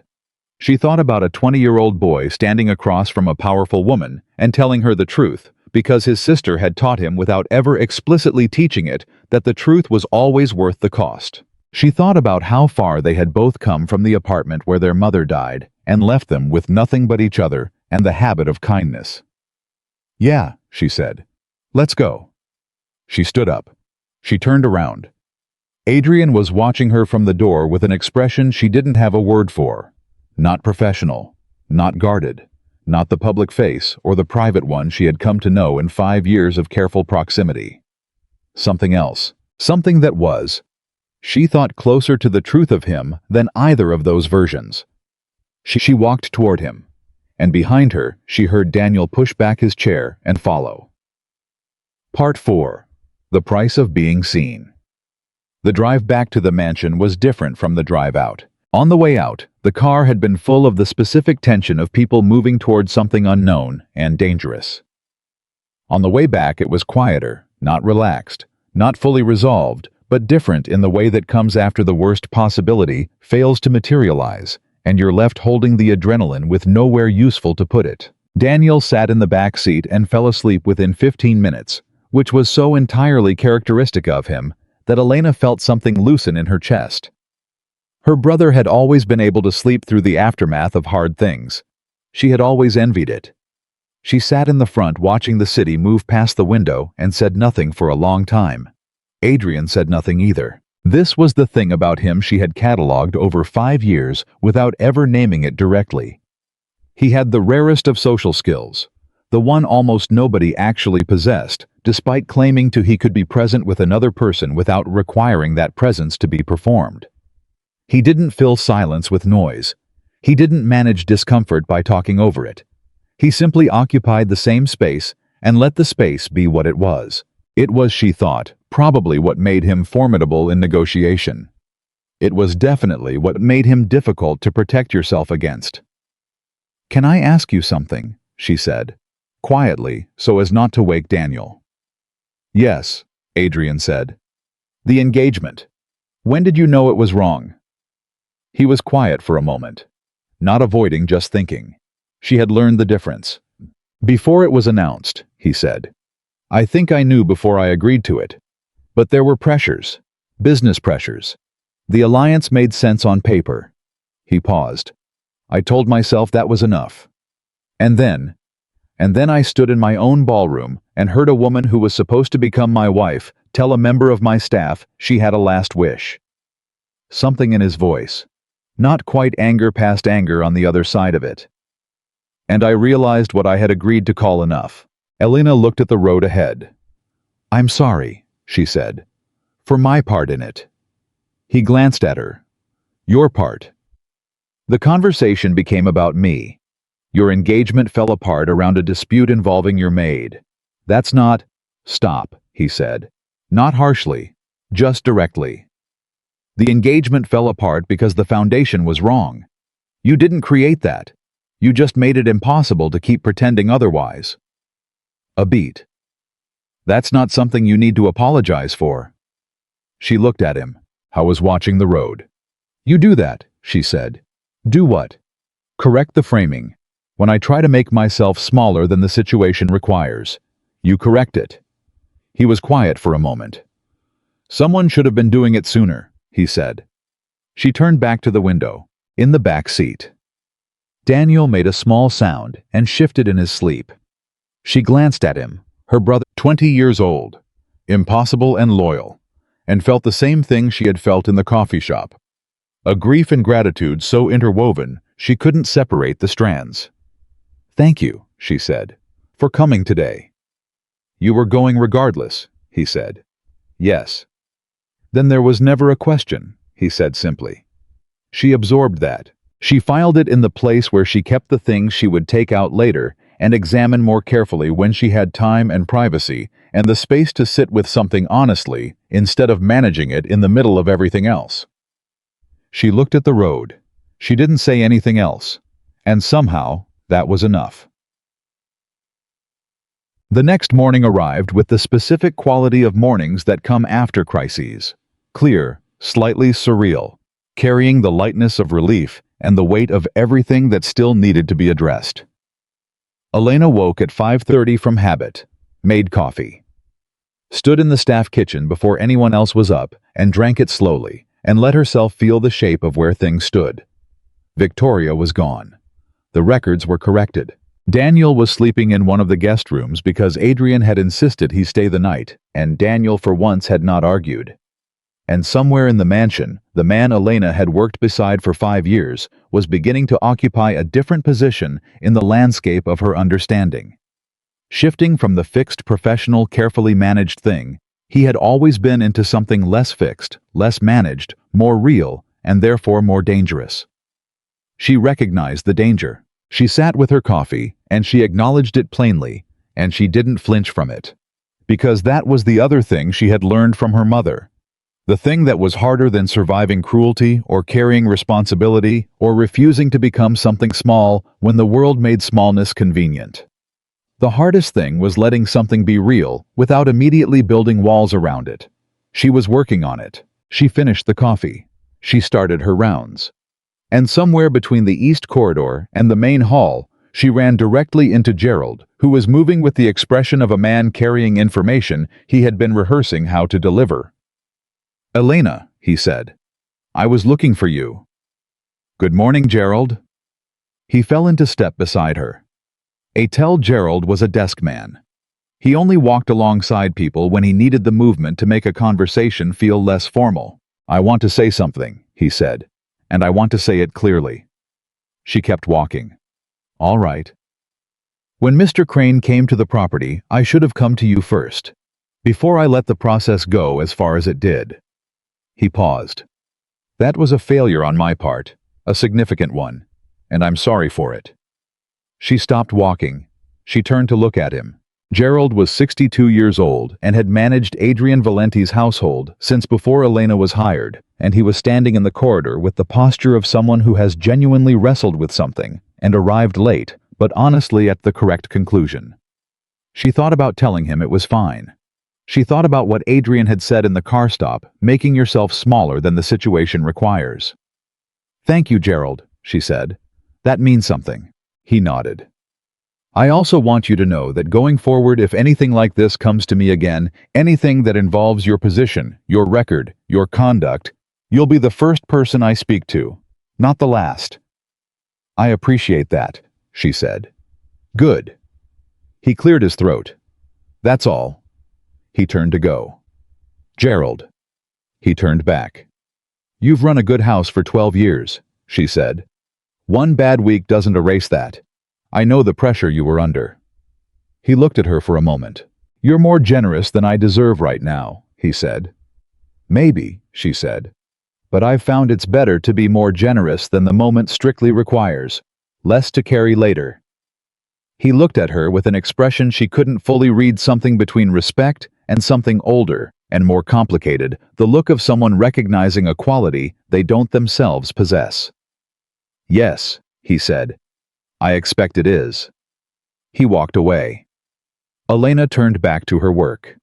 She thought about a 20-year-old boy standing across from a powerful woman and telling her the truth, because his sister had taught him without ever explicitly teaching it that the truth was always worth the cost. She thought about how far they had both come from the apartment where their mother died and left them with nothing but each other and the habit of kindness. "Yeah," she said. "Let's go." She stood up. She turned around. Adrian was watching her from the door with an expression she didn't have a word for. Not professional, not guarded, not the public face or the private one she had come to know in 5 years of careful proximity. Something else, something that was. She thought closer to the truth of him than either of those versions. She walked toward him, and behind her she heard Daniel push back his chair and follow. Part 4. The Price of Being Seen. The drive back to the mansion was different from the drive out. On the way out, the car had been full of the specific tension of people moving toward something unknown and dangerous. On the way back, it was quieter, not relaxed, not fully resolved, but different in the way that comes after the worst possibility fails to materialize, and you're left holding the adrenaline with nowhere useful to put it. Daniel sat in the back seat and fell asleep within 15 minutes, which was so entirely characteristic of him that Elena felt something loosen in her chest. Her brother had always been able to sleep through the aftermath of hard things. She had always envied it. She sat in the front watching the city move past the window and said nothing for a long time. Adrian said nothing either. This was the thing about him she had cataloged over 5 years without ever naming it directly. He had the rarest of social skills, the one almost nobody actually possessed, despite claiming he could be present with another person without requiring that presence to be performed. He didn't fill silence with noise. He didn't manage discomfort by talking over it. He simply occupied the same space and let the space be what it was. It was, she thought, probably what made him formidable in negotiation. It was definitely what made him difficult to protect yourself against. "Can I ask you something?" she said, quietly so as not to wake Daniel. "Yes," Adrian said. "The engagement. When did you know it was wrong?" He was quiet for a moment, not avoiding, just thinking. She had learned the difference. "Before it was announced," he said. "I think I knew before I agreed to it. But there were pressures, business pressures. The alliance made sense on paper." He paused. "I told myself that was enough. And then I stood in my own ballroom and heard a woman who was supposed to become my wife tell a member of my staff she had a last wish." Something in his voice, not quite anger past anger on the other side of it. "And I realized what I had agreed to call enough." Elena looked at the road ahead. "I'm sorry," she said, "for my part in it." He glanced at her. "Your part." The conversation became about me. "Your engagement fell apart around a dispute involving your maid. That's not—" "Stop," he said. Not harshly, just directly. "The engagement fell apart because the foundation was wrong. You didn't create that. You just made it impossible to keep pretending otherwise." A beat. "That's not something you need to apologize for." She looked at him. I was watching the road. "You do that," she said. "Do what?" "Correct the framing. When I try to make myself smaller than the situation requires, you correct it." He was quiet for a moment. "Someone should have been doing it sooner," he said. She turned back to the window, in the back seat. Daniel made a small sound and shifted in his sleep. She glanced at him, her brother, 20 years old, impossible and loyal, and felt the same thing she had felt in the coffee shop. A grief and gratitude so interwoven she couldn't separate the strands. "Thank you," she said, "for coming today." "You were going regardless," he said. "Yes." "Then there was never a question," he said simply. She absorbed that. She filed it in the place where she kept the things she would take out later and examine more carefully when she had time and privacy and the space to sit with something honestly instead of managing it in the middle of everything else. She looked at the road. She didn't say anything else, and somehow that was enough. The next morning arrived with the specific quality of mornings that come after crises. Clear, slightly surreal, carrying the lightness of relief and the weight of everything that still needed to be addressed. Elena woke at 5:30 from habit, made coffee, stood in the staff kitchen before anyone else was up and drank it slowly and let herself feel the shape of where things stood. Victoria was gone. The records were corrected. Daniel was sleeping in one of the guest rooms because Adrian had insisted he stay the night, and Daniel for once had not argued. And somewhere in the mansion, the man Elena had worked beside for 5 years was beginning to occupy a different position in the landscape of her understanding. Shifting from the fixed professional carefully managed thing, He had always been into something less fixed, less managed, more real, and therefore more dangerous. She recognized the danger. She sat with her coffee, and she acknowledged it plainly, and she didn't flinch from it. Because that was the other thing she had learned from her mother. The thing that was harder than surviving cruelty or carrying responsibility or refusing to become something small when the world made smallness convenient. The hardest thing was letting something be real without immediately building walls around it. She was working on it. She finished the coffee. She started her rounds. And somewhere between the east corridor and the main hall, she ran directly into Gerald, who was moving with the expression of a man carrying information he had been rehearsing how to deliver. "Elena," he said. "I was looking for you." "Good morning, Gerald." He fell into step beside her. Gerald was a desk man. He only walked alongside people when he needed the movement to make a conversation feel less formal. "I want to say something," he said, "and I want to say it clearly." She kept walking. "All right." "When Mr. Crane came to the property, I should have come to you first, before I let the process go as far as it did." He paused. "That was a failure on my part, a significant one, and I'm sorry for it." She stopped walking. She turned to look at him. Gerald was 62 years old and had managed Adrian Valenti's household since before Elena was hired, and he was standing in the corridor with the posture of someone who has genuinely wrestled with something and arrived late, but honestly at the correct conclusion. She thought about telling him it was fine. She thought about what Adrian had said in the car stop, making yourself smaller than the situation requires. "Thank you, Gerald," she said. "That means something." He nodded. "I also want you to know that going forward, if anything like this comes to me again, anything that involves your position, your record, your conduct, you'll be the first person I speak to, not the last." "I appreciate that," she said. "Good." He cleared his throat. "That's all." He turned to go. "Gerald." He turned back. "You've run a good house for 12 years, she said. "One bad week doesn't erase that. I know the pressure you were under." He looked at her for a moment. "You're more generous than I deserve right now," he said. "Maybe," she said. "But I've found it's better to be more generous than the moment strictly requires, less to carry later." He looked at her with an expression she couldn't fully read, something between respect and something older and more complicated, the look of someone recognizing a quality they don't themselves possess. "Yes," he said. "I expect it is." He walked away. Elena turned back to her work.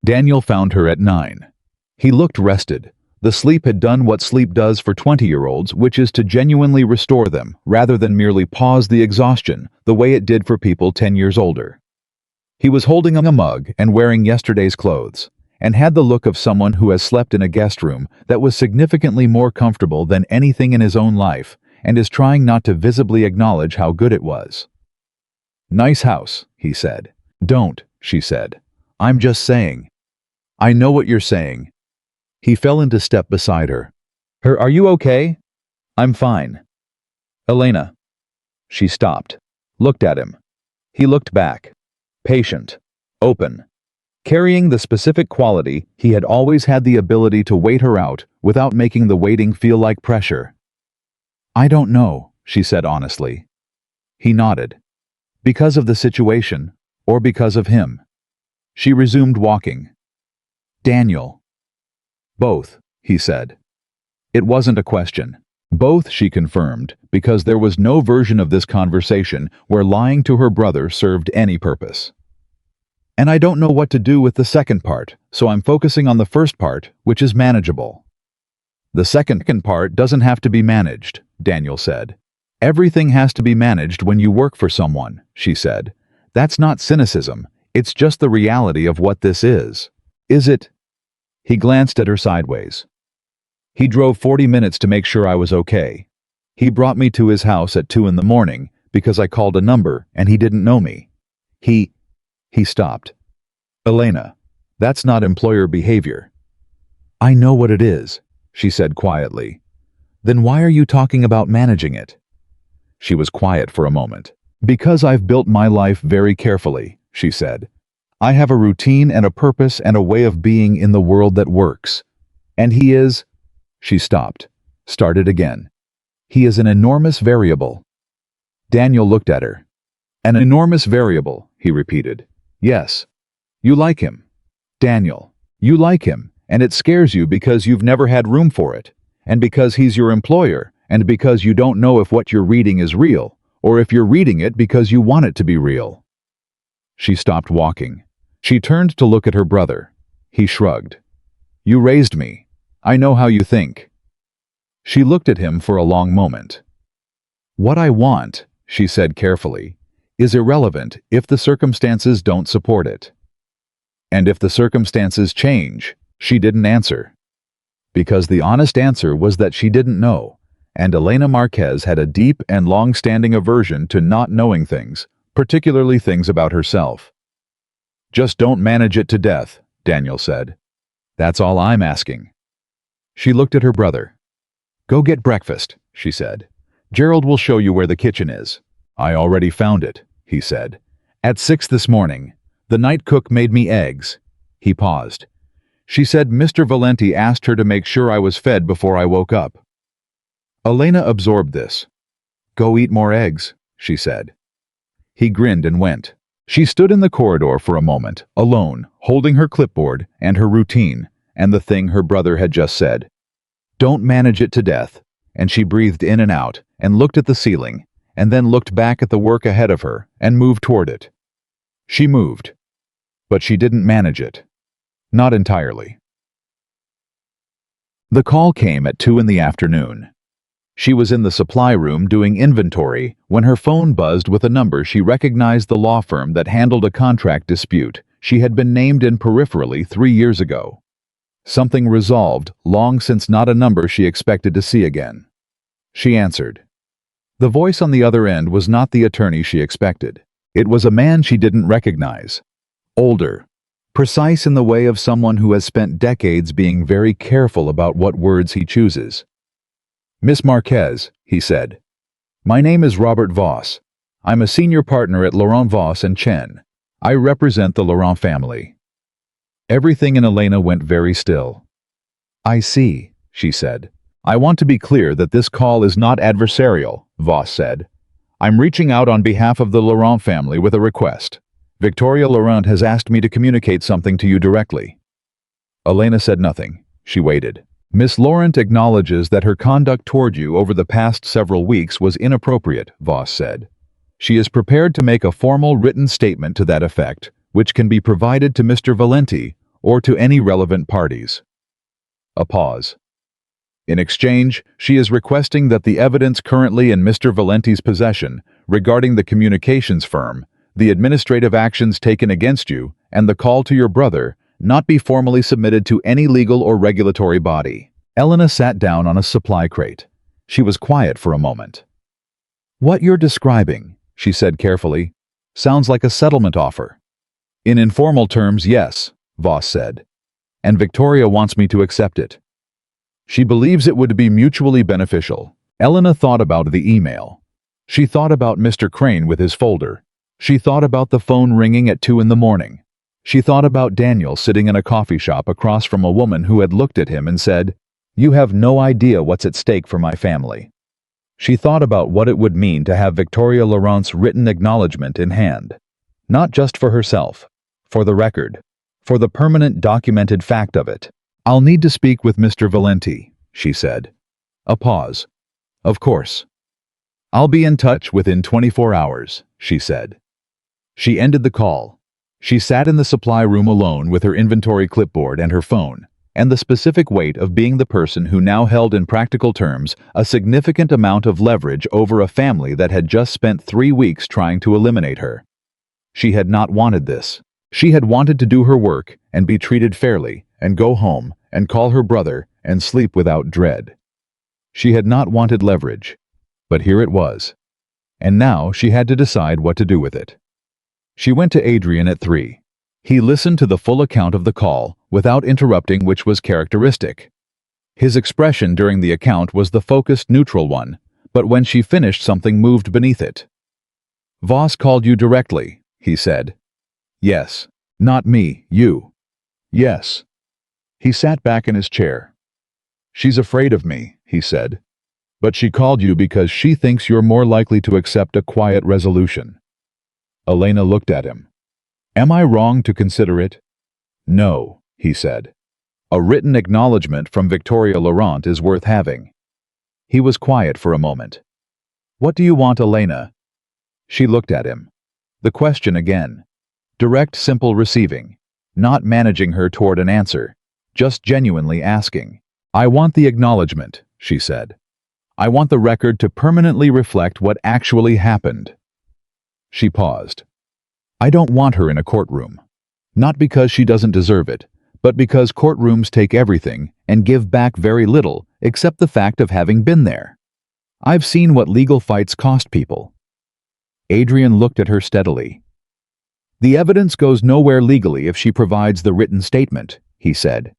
Daniel found her at 9. He looked rested. The sleep had done what sleep does for 20-year-olds, which is to genuinely restore them, rather than merely pause the exhaustion, the way it did for people 10 years older. He was holding a mug and wearing yesterday's clothes, and had the look of someone who has slept in a guest room that was significantly more comfortable than anything in his own life, and is trying not to visibly acknowledge how good it was. "Nice house," he said. "Don't," she said. "I'm just saying." "I know what you're saying." He fell into step beside her. "Are you okay?" "I'm fine." "Elena." She stopped, looked at him. He looked back. Patient, open, carrying the specific quality he had always had, the ability to wait her out without making the waiting feel like pressure. "I don't know," she said honestly. He nodded. "Because of the situation, or because of him?" She resumed walking. "Daniel." "Both," he said. It wasn't a question. "Both," she confirmed, because there was no version of this conversation where lying to her brother served any purpose. "And I don't know what to do with the second part, so I'm focusing on the first part, which is manageable." "The second part doesn't have to be managed," Daniel said. "Everything has to be managed when you work for someone," she said. "That's not cynicism, it's just the reality of what this is." "Is it?" He glanced at her sideways. "He drove 40 minutes to make sure I was okay. He brought me to his house at 2 in the morning because I called a number and he didn't know me. He stopped. "Elena, that's not employer behavior." "I know what it is," she said quietly. "Then why are you talking about managing it?" She was quiet for a moment. "Because I've built my life very carefully," she said. I have a routine and a purpose and a way of being in the world that works. And he is—" She stopped, started again. "He is an enormous variable." Daniel looked at her. "An enormous variable," he repeated. "Yes. You like him. Daniel, you like him, and it scares you because you've never had room for it, and because he's your employer, and because you don't know if what you're reading is real, or if you're reading it because you want it to be real." She stopped walking. She turned to look at her brother. He shrugged. "You raised me. I know how you think." She looked at him for a long moment. "What I want," she said carefully, "is irrelevant if the circumstances don't support it." "And if the circumstances change?" She didn't answer. Because the honest answer was that she didn't know, and Elena Marquez had a deep and long-standing aversion to not knowing things, particularly things about herself. "Just don't manage it to death," Daniel said. "That's all I'm asking." She looked at her brother. "Go get breakfast," she said. "Gerald will show you where the kitchen is." "I already found it," he said. "At 6 this morning. The night cook made me eggs." He paused. "She said Mr. Valenti asked her to make sure I was fed before I woke up." Elena absorbed this. "Go eat more eggs," she said. He grinned and went. She stood in the corridor for a moment, alone, holding her clipboard and her routine, and the thing her brother had just said. "Don't manage it to death," and she breathed in and out, and looked at the ceiling, and then looked back at the work ahead of her, and moved toward it. She moved. But she didn't manage it. Not entirely. The call came at 2 in the afternoon. She was in the supply room doing inventory when her phone buzzed with a number she recognized, the law firm that handled a contract dispute she had been named in peripherally 3 years ago. Something resolved, long since, not a number she expected to see again. She answered. The voice on the other end was not the attorney she expected. It was a man she didn't recognize. Older. Precise in the way of someone who has spent decades being very careful about what words he chooses. "Miss Marquez," he said. "My name is Robert Voss. I'm a senior partner at Laurent Voss and Chen. I represent the Laurent family." Everything in Elena went very still. "I see," she said. "I want to be clear that this call is not adversarial," Voss said. "I'm reaching out on behalf of the Laurent family with a request. Victoria Laurent has asked me to communicate something to you directly." Elena said nothing. She waited. "Miss Laurent acknowledges that her conduct toward you over the past several weeks was inappropriate," Voss said. "She is prepared to make a formal written statement to that effect, which can be provided to Mr. Valenti or to any relevant parties." A pause. "In exchange, she is requesting that the evidence currently in Mr. Valenti's possession regarding the communications firm, the administrative actions taken against you, and the call to your brother not be formally submitted to any legal or regulatory body." Elena sat down on a supply crate. She was quiet for a moment. "What you're describing," she said carefully, "sounds like a settlement offer." "In informal terms, yes," Voss said. "And Victoria wants me to accept it. She believes it would be mutually beneficial." Elena thought about the email. She thought about Mr. Crane with his folder. She thought about the phone ringing at 2 in the morning. She thought about Daniel sitting in a coffee shop across from a woman who had looked at him and said, "You have no idea what's at stake for my family." She thought about what it would mean to have Victoria Laurent's written acknowledgement in hand. Not just for herself, for the record, for the permanent documented fact of it. "I'll need to speak with Mr. Valenti," she said. A pause. "Of course." "I'll be in touch within 24 hours, she said. She ended the call. She sat in the supply room alone with her inventory clipboard and her phone, and the specific weight of being the person who now held in practical terms a significant amount of leverage over a family that had just spent 3 weeks trying to eliminate her. She had not wanted this. She had wanted to do her work and be treated fairly and go home and call her brother and sleep without dread. She had not wanted leverage, but here it was. And now she had to decide what to do with it. She went to Adrian at 3. He listened to the full account of the call without interrupting, which was characteristic. His expression during the account was the focused, neutral one, but when she finished, something moved beneath it. "Voss called you directly," he said. "Yes." Not me, you. Yes. He sat back in his chair. She's afraid of me, he said. But she called you because she thinks you're more likely to accept a quiet resolution. Elena looked at him. Am I wrong to consider it? No, he said. A written acknowledgement from Victoria Laurent is worth having. He was quiet for a moment. What do you want, Elena? She looked at him. The question again. Direct, simple receiving. Not managing her toward an answer. Just genuinely asking. I want the acknowledgement, she said. I want the record to permanently reflect what actually happened. She paused. I don't want her in a courtroom. Not because she doesn't deserve it, but because courtrooms take everything and give back very little except the fact of having been there. I've seen what legal fights cost people. Adrian looked at her steadily. The evidence goes nowhere legally if she provides the written statement, he said.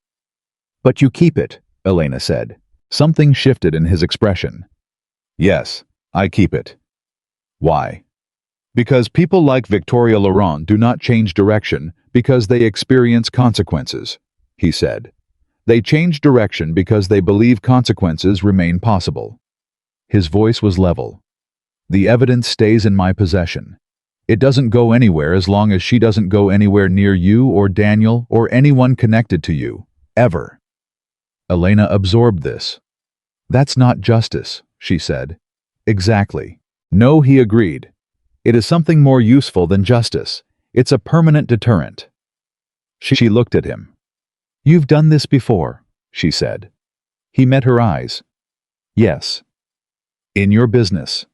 But you keep it, Elena said. Something shifted in his expression. Yes, I keep it. Why? Because people like Victoria Laurent do not change direction because they experience consequences, he said. They change direction because they believe consequences remain possible. His voice was level. The evidence stays in my possession. It doesn't go anywhere as long as she doesn't go anywhere near you or Daniel or anyone connected to you, ever. Elena absorbed this. That's not justice, she said. Exactly. No, he agreed. It is something more useful than justice. It's a permanent deterrent. She looked at him. You've done this before, she said. He met her eyes. Yes. In your business.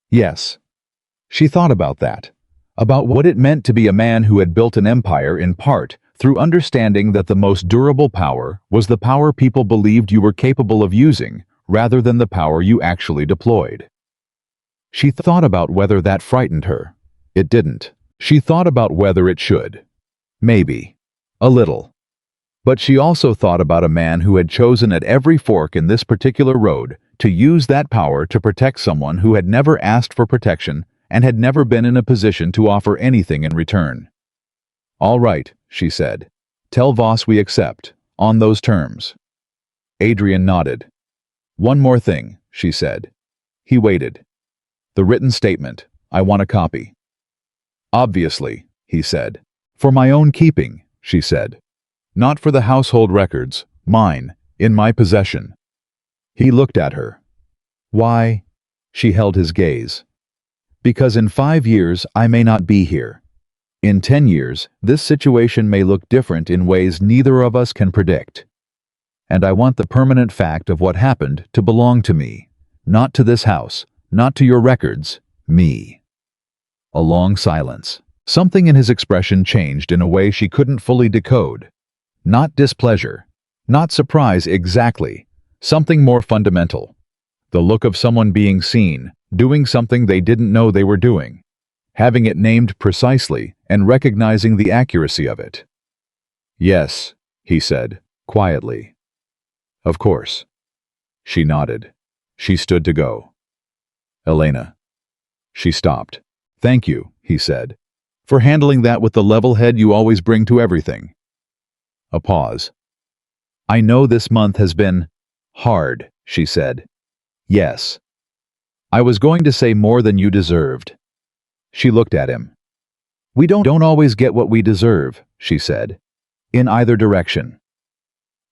Yes. She thought about that. About what it meant to be a man who had built an empire in part through understanding that the most durable power was the power people believed you were capable of using rather than the power you actually deployed. She thought about whether that frightened her. It didn't. She thought about whether it should. Maybe. A little. But she also thought about a man who had chosen at every fork in this particular road to use that power to protect someone who had never asked for protection and had never been in a position to offer anything in return. All right, she said. Tell Voss we accept, on those terms. Adrian nodded. One more thing, she said. He waited. The written statement. I want a copy. Obviously, he said. For my own keeping, she said. Not for the household records, mine, in my possession. He looked at her. Why? She held his gaze. Because in 5 years I may not be here. In 10 years, this situation may look different in ways neither of us can predict. And I want the permanent fact of what happened to belong to me. Not to this house, not to your records, me. A long silence. Something in his expression changed in a way she couldn't fully decode. Not displeasure. Not surprise exactly. Something more fundamental. The look of someone being seen, doing something they didn't know they were doing. Having it named precisely and recognizing the accuracy of it. Yes, he said, quietly. Of course. She nodded. She stood to go. Elena. She stopped. Thank you, he said, for handling that with the level head you always bring to everything. A pause. I know this month has been hard, she said. Yes. I was going to say more than you deserved. She looked at him. We don't always get what we deserve, she said. In either direction.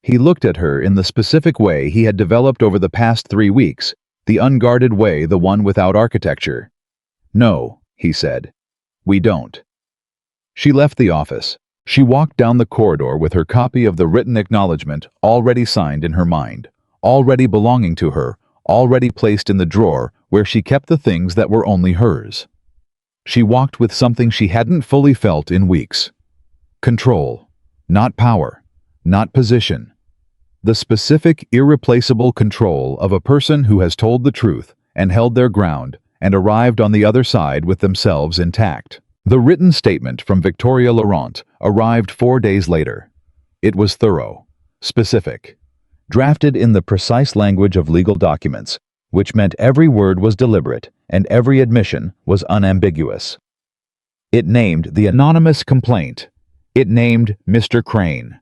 He looked at her in the specific way he had developed over the past 3 weeks, the unguarded way, the one without architecture. No, he said. We don't. She left the office. She walked down the corridor with her copy of the written acknowledgement already signed in her mind, already belonging to her, already placed in the drawer where she kept the things that were only hers. She walked with something she hadn't fully felt in weeks. Control. Not power. Not position. The specific, irreplaceable control of a person who has told the truth and held their ground and arrived on the other side with themselves intact. The written statement from Victoria Laurent arrived 4 days later. It was thorough, specific, drafted in the precise language of legal documents, which meant every word was deliberate and every admission was unambiguous. It named the anonymous complaint. It named Mr. Crane.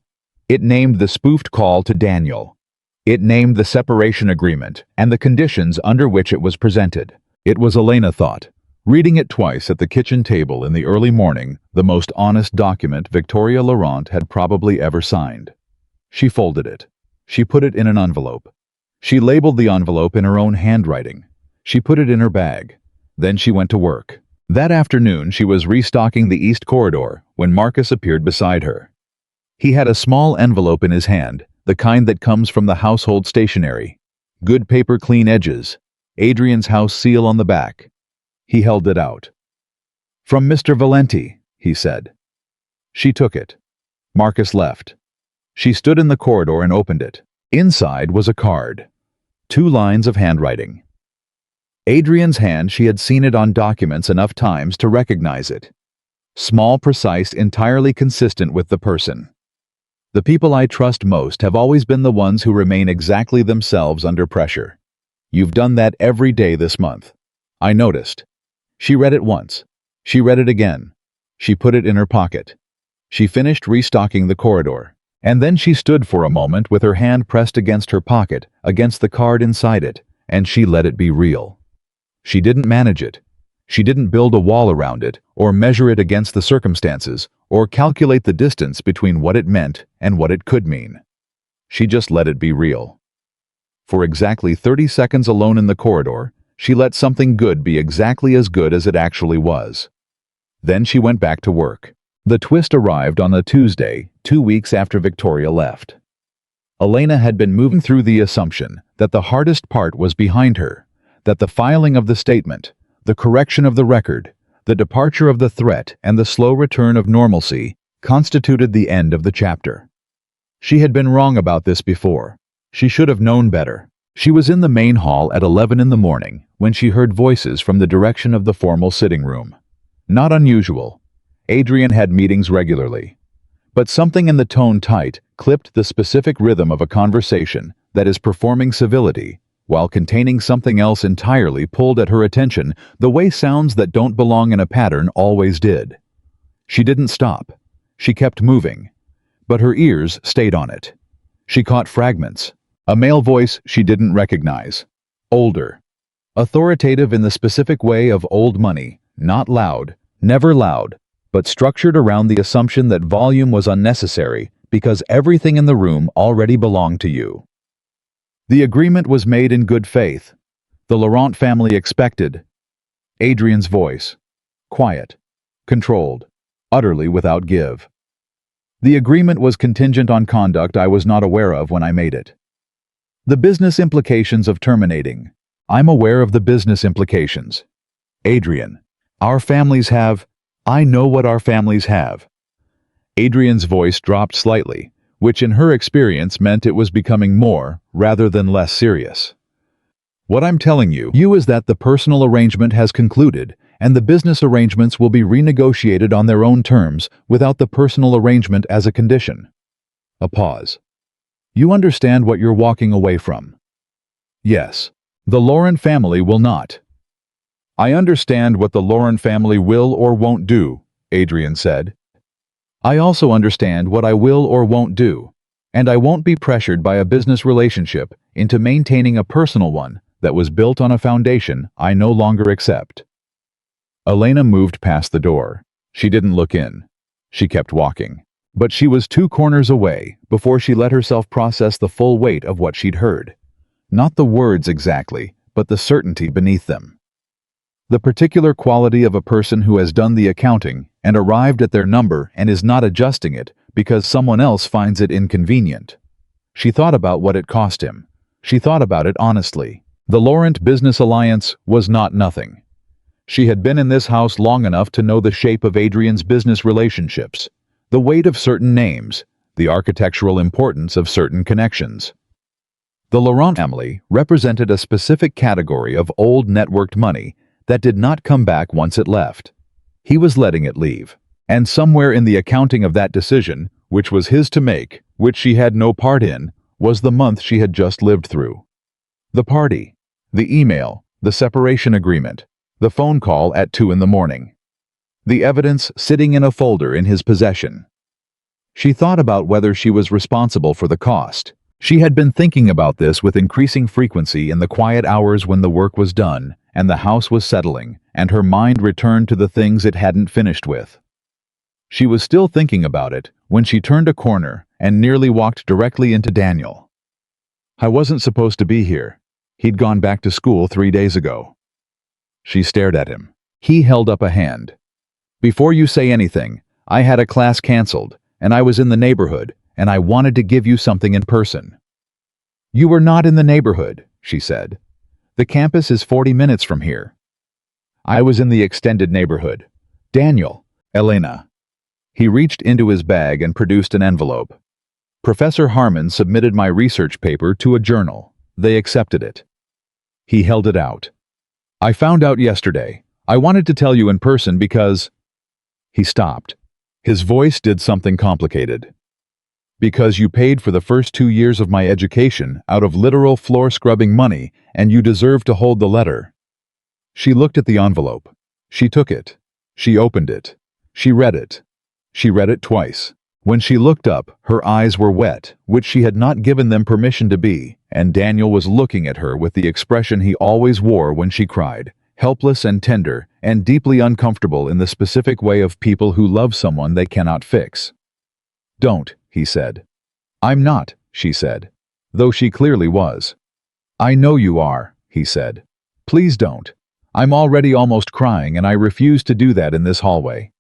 It named the spoofed call to Daniel. It named the separation agreement and the conditions under which it was presented. It was, Elena thought, reading it twice at the kitchen table in the early morning, the most honest document Victoria Laurent had probably ever signed. She folded it. She put it in an envelope. She labeled the envelope in her own handwriting. She put it in her bag. Then she went to work. That afternoon she was restocking the East Corridor when Marcus appeared beside her. He had a small envelope in his hand, the kind that comes from the household stationery. Good paper, clean edges. Adrian's house seal on the back. He held it out. "From Mr. Valenti," he said. She took it. Marcus left. She stood in the corridor and opened it. Inside was a card. 2 lines of handwriting. Adrian's hand, she had seen it on documents enough times to recognize it. Small, precise, entirely consistent with the person. "The people I trust most have always been the ones who remain exactly themselves under pressure. You've done that every day this month. I noticed." She read it once. She read it again. She put it in her pocket. She finished restocking the corridor. And then she stood for a moment with her hand pressed against her pocket, against the card inside it, and she let it be real. She didn't manage it. She didn't build a wall around it, or measure it against the circumstances, or calculate the distance between what it meant and what it could mean. She just let it be real. For exactly 30 seconds alone in the corridor, she let something good be exactly as good as it actually was. Then she went back to work. The twist arrived on a Tuesday, 2 weeks after Victoria left. Elena had been moving through the assumption that the hardest part was behind her, that the filing of the statement, the correction of the record, the departure of the threat, and the slow return of normalcy constituted the end of the chapter. She had been wrong about this before. She should have known better. She was in the main hall at 11 in the morning when she heard voices from the direction of the formal sitting room. Not unusual. Adrian had meetings regularly. But something in the tone tight clipped the specific rhythm of a conversation that is performing civility, while containing something else entirely pulled at her attention the way sounds that don't belong in a pattern always did. She didn't stop. She kept moving. But her ears stayed on it. She caught fragments. A male voice she didn't recognize. Older. Authoritative in the specific way of old money, not loud, never loud, but structured around the assumption that volume was unnecessary because everything in the room already belonged to you. The agreement was made in good faith. The Laurent family expected. Adrian's voice. Quiet. Controlled. Utterly without give. The agreement was contingent on conduct I was not aware of when I made it. The business implications of terminating. I'm aware of the business implications. Adrian. Our families have. I know what our families have. Adrian's voice dropped slightly, which in her experience meant it was becoming more, rather than less serious. What I'm telling you is that the personal arrangement has concluded, and the business arrangements will be renegotiated on their own terms without the personal arrangement as a condition. A pause. You understand what you're walking away from? Yes. The Laurent family will not. I understand what the Laurent family will or won't do, Adrian said. I also understand what I will or won't do, and I won't be pressured by a business relationship into maintaining a personal one that was built on a foundation I no longer accept. Elena moved past the door. She didn't look in. She kept walking. But she was 2 corners away before she let herself process the full weight of what she'd heard. Not the words exactly, but the certainty beneath them. The particular quality of a person who has done the accounting and arrived at their number and is not adjusting it because someone else finds it inconvenient. She thought about what it cost him. She thought about it honestly. The Laurent business alliance was not nothing. She had been in this house long enough to know the shape of Adrian's business relationships, the weight of certain names, the architectural importance of certain connections. The Laurent family represented a specific category of old networked money that did not come back once it left. He was letting it leave. And somewhere in the accounting of that decision, which was his to make, which she had no part in, was the month she had just lived through. The party, the email, the separation agreement, the phone call at 2 in the morning. The evidence sitting in a folder in his possession. She thought about whether she was responsible for the cost. She had been thinking about this with increasing frequency in the quiet hours when the work was done, and the house was settling, and her mind returned to the things it hadn't finished with. She was still thinking about it when she turned a corner and nearly walked directly into Daniel. "I wasn't supposed to be here. He'd gone back to school 3 days ago." She stared at him. He held up a hand. "Before you say anything, I had a class canceled, and I was in the neighborhood, and I wanted to give you something in person." "You were not in the neighborhood," she said. "The campus is 40 minutes from here." "I was in the extended neighborhood. Daniel, Elena." He reached into his bag and produced an envelope. "Professor Harmon submitted my research paper to a journal. They accepted it." He held it out. "I found out yesterday. I wanted to tell you in person because—" He stopped. His voice did something complicated. "Because you paid for the first 2 years of my education out of literal floor-scrubbing money, and you deserve to hold the letter." She looked at the envelope. She took it. She opened it. She read it. She read it twice. When she looked up, her eyes were wet, which she had not given them permission to be, and Daniel was looking at her with the expression he always wore when she cried, helpless and tender, and deeply uncomfortable in the specific way of people who love someone they cannot fix. "Don't," he said. "I'm not," she said, though she clearly was. "I know you are," he said. "Please don't. I'm already almost crying and I refuse to do that in this hallway."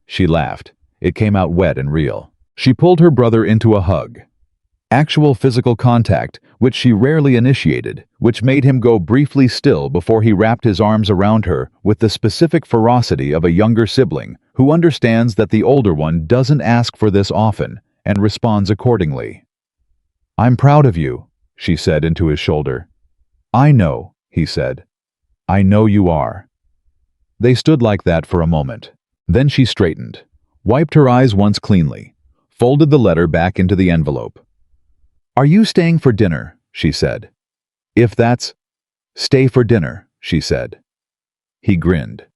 She laughed. It came out wet and real. She pulled her brother into a hug. Actual physical contact, which she rarely initiated, which made him go briefly still before he wrapped his arms around her with the specific ferocity of a younger sibling who understands that the older one doesn't ask for this often and responds accordingly. "I'm proud of you," she said into his shoulder. "I know," he said. "I know you are." They stood like that for a moment. Then she straightened, wiped her eyes once cleanly, folded the letter back into the envelope. "Are you staying for dinner?" she said. "If that's—" "Stay for dinner," she said. He grinned.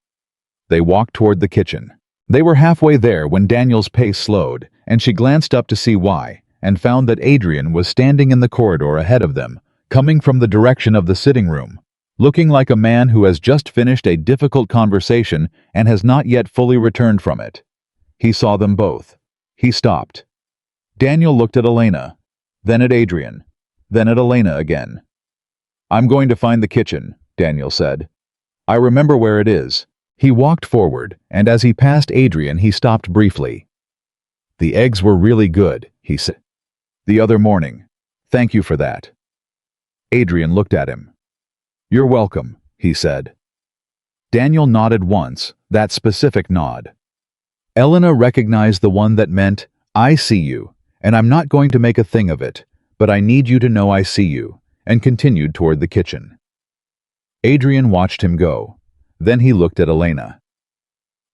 They walked toward the kitchen. They were halfway there when Daniel's pace slowed, and she glanced up to see why, and found that Adrian was standing in the corridor ahead of them, coming from the direction of the sitting room, looking like a man who has just finished a difficult conversation and has not yet fully returned from it. He saw them both. He stopped. Daniel looked at Elena, then at Adrian, then at Elena again. "I'm going to find the kitchen," Daniel said. "I remember where it is." He walked forward, and as he passed Adrian, he stopped briefly. "The eggs were really good," he said. "The other morning. Thank you for that." Adrian looked at him. "You're welcome," he said. Daniel nodded once, that specific nod. Elena recognized the one that meant, "I see you, and I'm not going to make a thing of it, but I need you to know I see you," and continued toward the kitchen. Adrian watched him go. Then he looked at Elena.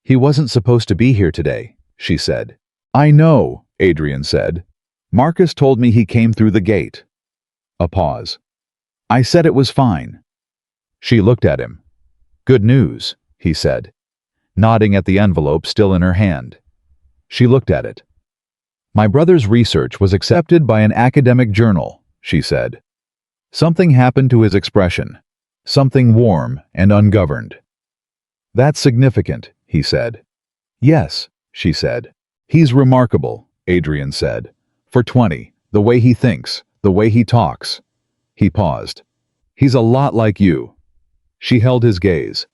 "He wasn't supposed to be here today," she said. "I know," Adrian said. "Marcus told me he came through the gate." A pause. "I said it was fine." She looked at him. "Good news," he said, nodding at the envelope still in her hand. She looked at it. "My brother's research was accepted by an academic journal," she said. Something happened to his expression. Something warm and ungoverned. "That's significant," he said. "Yes," she said. "He's remarkable," Adrian said. "For 20, the way he thinks, the way he talks." He paused. "He's a lot like you." She held his gaze.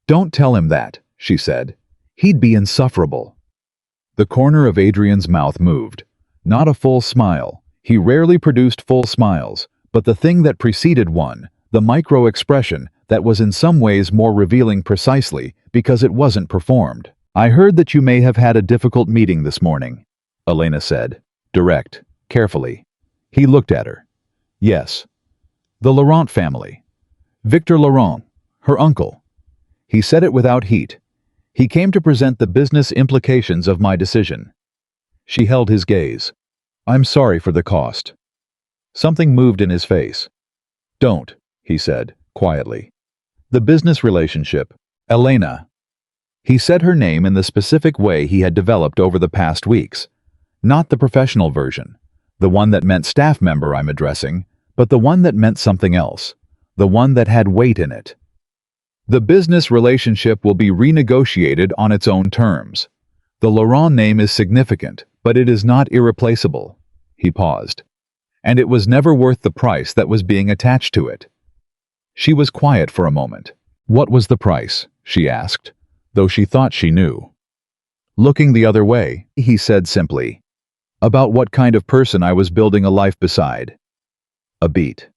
"Don't tell him that," she said. "He'd be insufferable." The corner of Adrian's mouth moved. Not a full smile. He rarely produced full smiles, but the thing that preceded one, the micro-expression that was in some ways more revealing precisely because it wasn't performed. "I heard that you may have had a difficult meeting this morning," Elena said, direct, carefully. He looked at her. "Yes. The Laurent family. Victor Laurent, her uncle." He said it without heat. "He came to present the business implications of my decision." She held his gaze. "I'm sorry for the cost." Something moved in his face. "Don't," he said, quietly. "The business relationship, Elena." He said her name in the specific way he had developed over the past weeks. Not the professional version, the one that meant staff member I'm addressing, but the one that meant something else, the one that had weight in it. The business relationship will be renegotiated on its own terms. The Laurent name is significant, but it is not irreplaceable. He paused. And it was never worth the price that was being attached to it. She was quiet for a moment. What was the price? She asked, though she thought she knew. Looking the other way, he said simply, about what kind of person I was building a life beside. A beat.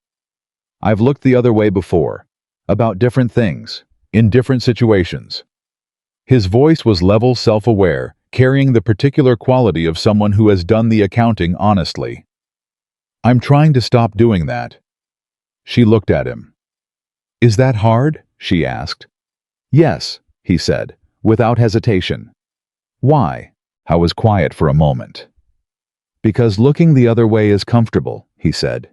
I've looked the other way before, about different things, in different situations. His voice was level, self-aware, carrying the particular quality of someone who has done the accounting honestly. I'm trying to stop doing that. She looked at him. Is that hard? She asked. Yes, he said, without hesitation. Why? I was quiet for a moment. Because looking the other way is comfortable, he said.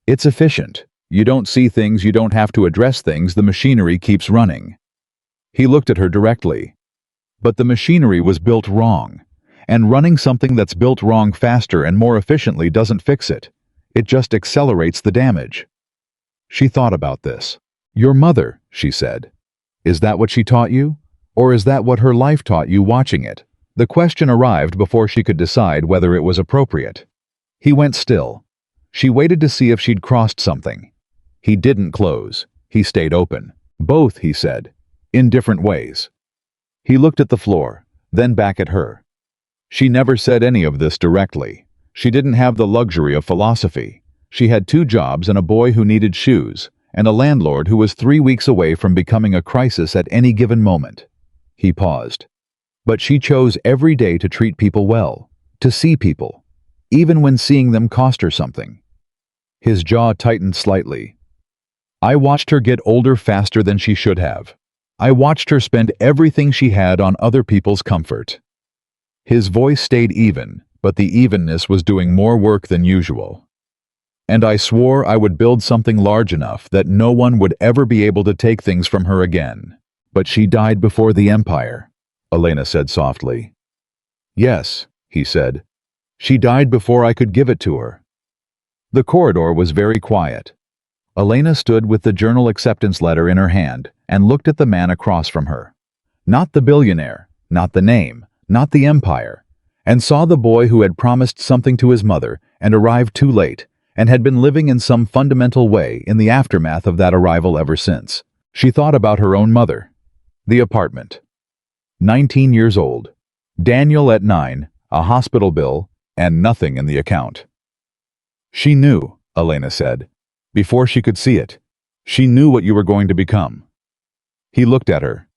It's efficient. You don't see things, you don't have to address things, the machinery keeps running. He looked at her directly. But the machinery was built wrong, and running something that's built wrong faster and more efficiently doesn't fix it. It just accelerates the damage. She thought about this. Your mother, she said. Is that what she taught you? Or is that what her life taught you watching it? The question arrived before she could decide whether it was appropriate. He went still. She waited to see if she'd crossed something. He didn't close. He stayed open. Both, he said, in different ways. He looked at the floor, then back at her. She never said any of this directly. She didn't have the luxury of philosophy. She had 2 jobs and a boy who needed shoes, and a landlord who was 3 weeks away from becoming a crisis at any given moment. He paused. But she chose every day to treat people well, to see people, even when seeing them cost her something. His jaw tightened slightly. I watched her get older faster than she should have. I watched her spend everything she had on other people's comfort. His voice stayed even, but the evenness was doing more work than usual. And I swore I would build something large enough that no one would ever be able to take things from her again. But she died before the empire, Elena said softly. Yes, he said. She died before I could give it to her. The corridor was very quiet. Elena stood with the journal acceptance letter in her hand and looked at the man across from her. Not the billionaire, not the name, not the empire, and saw the boy who had promised something to his mother and arrived too late, and had been living in some fundamental way in the aftermath of that arrival ever since. She thought about her own mother. The apartment. 19 years old. Daniel at 9, a hospital bill, and nothing in the account. She knew, Elena said, before she could see it. She knew what you were going to become. He looked at her.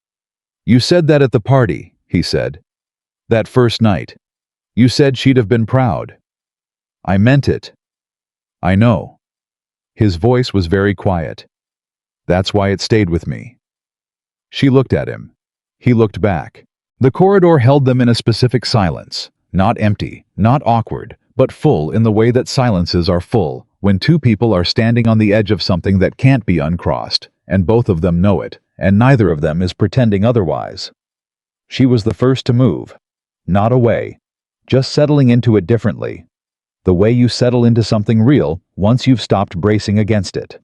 You said that at the party, he said. That first night. You said she'd have been proud. I meant it. I know. His voice was very quiet. That's why it stayed with me. She looked at him. He looked back. The corridor held them in a specific silence, not empty, not awkward, but full in the way that silences are full when 2 people are standing on the edge of something that can't be uncrossed, and both of them know it, and neither of them is pretending otherwise. She was the first to move. Not away, just settling into it differently. The way you settle into something real once you've stopped bracing against it.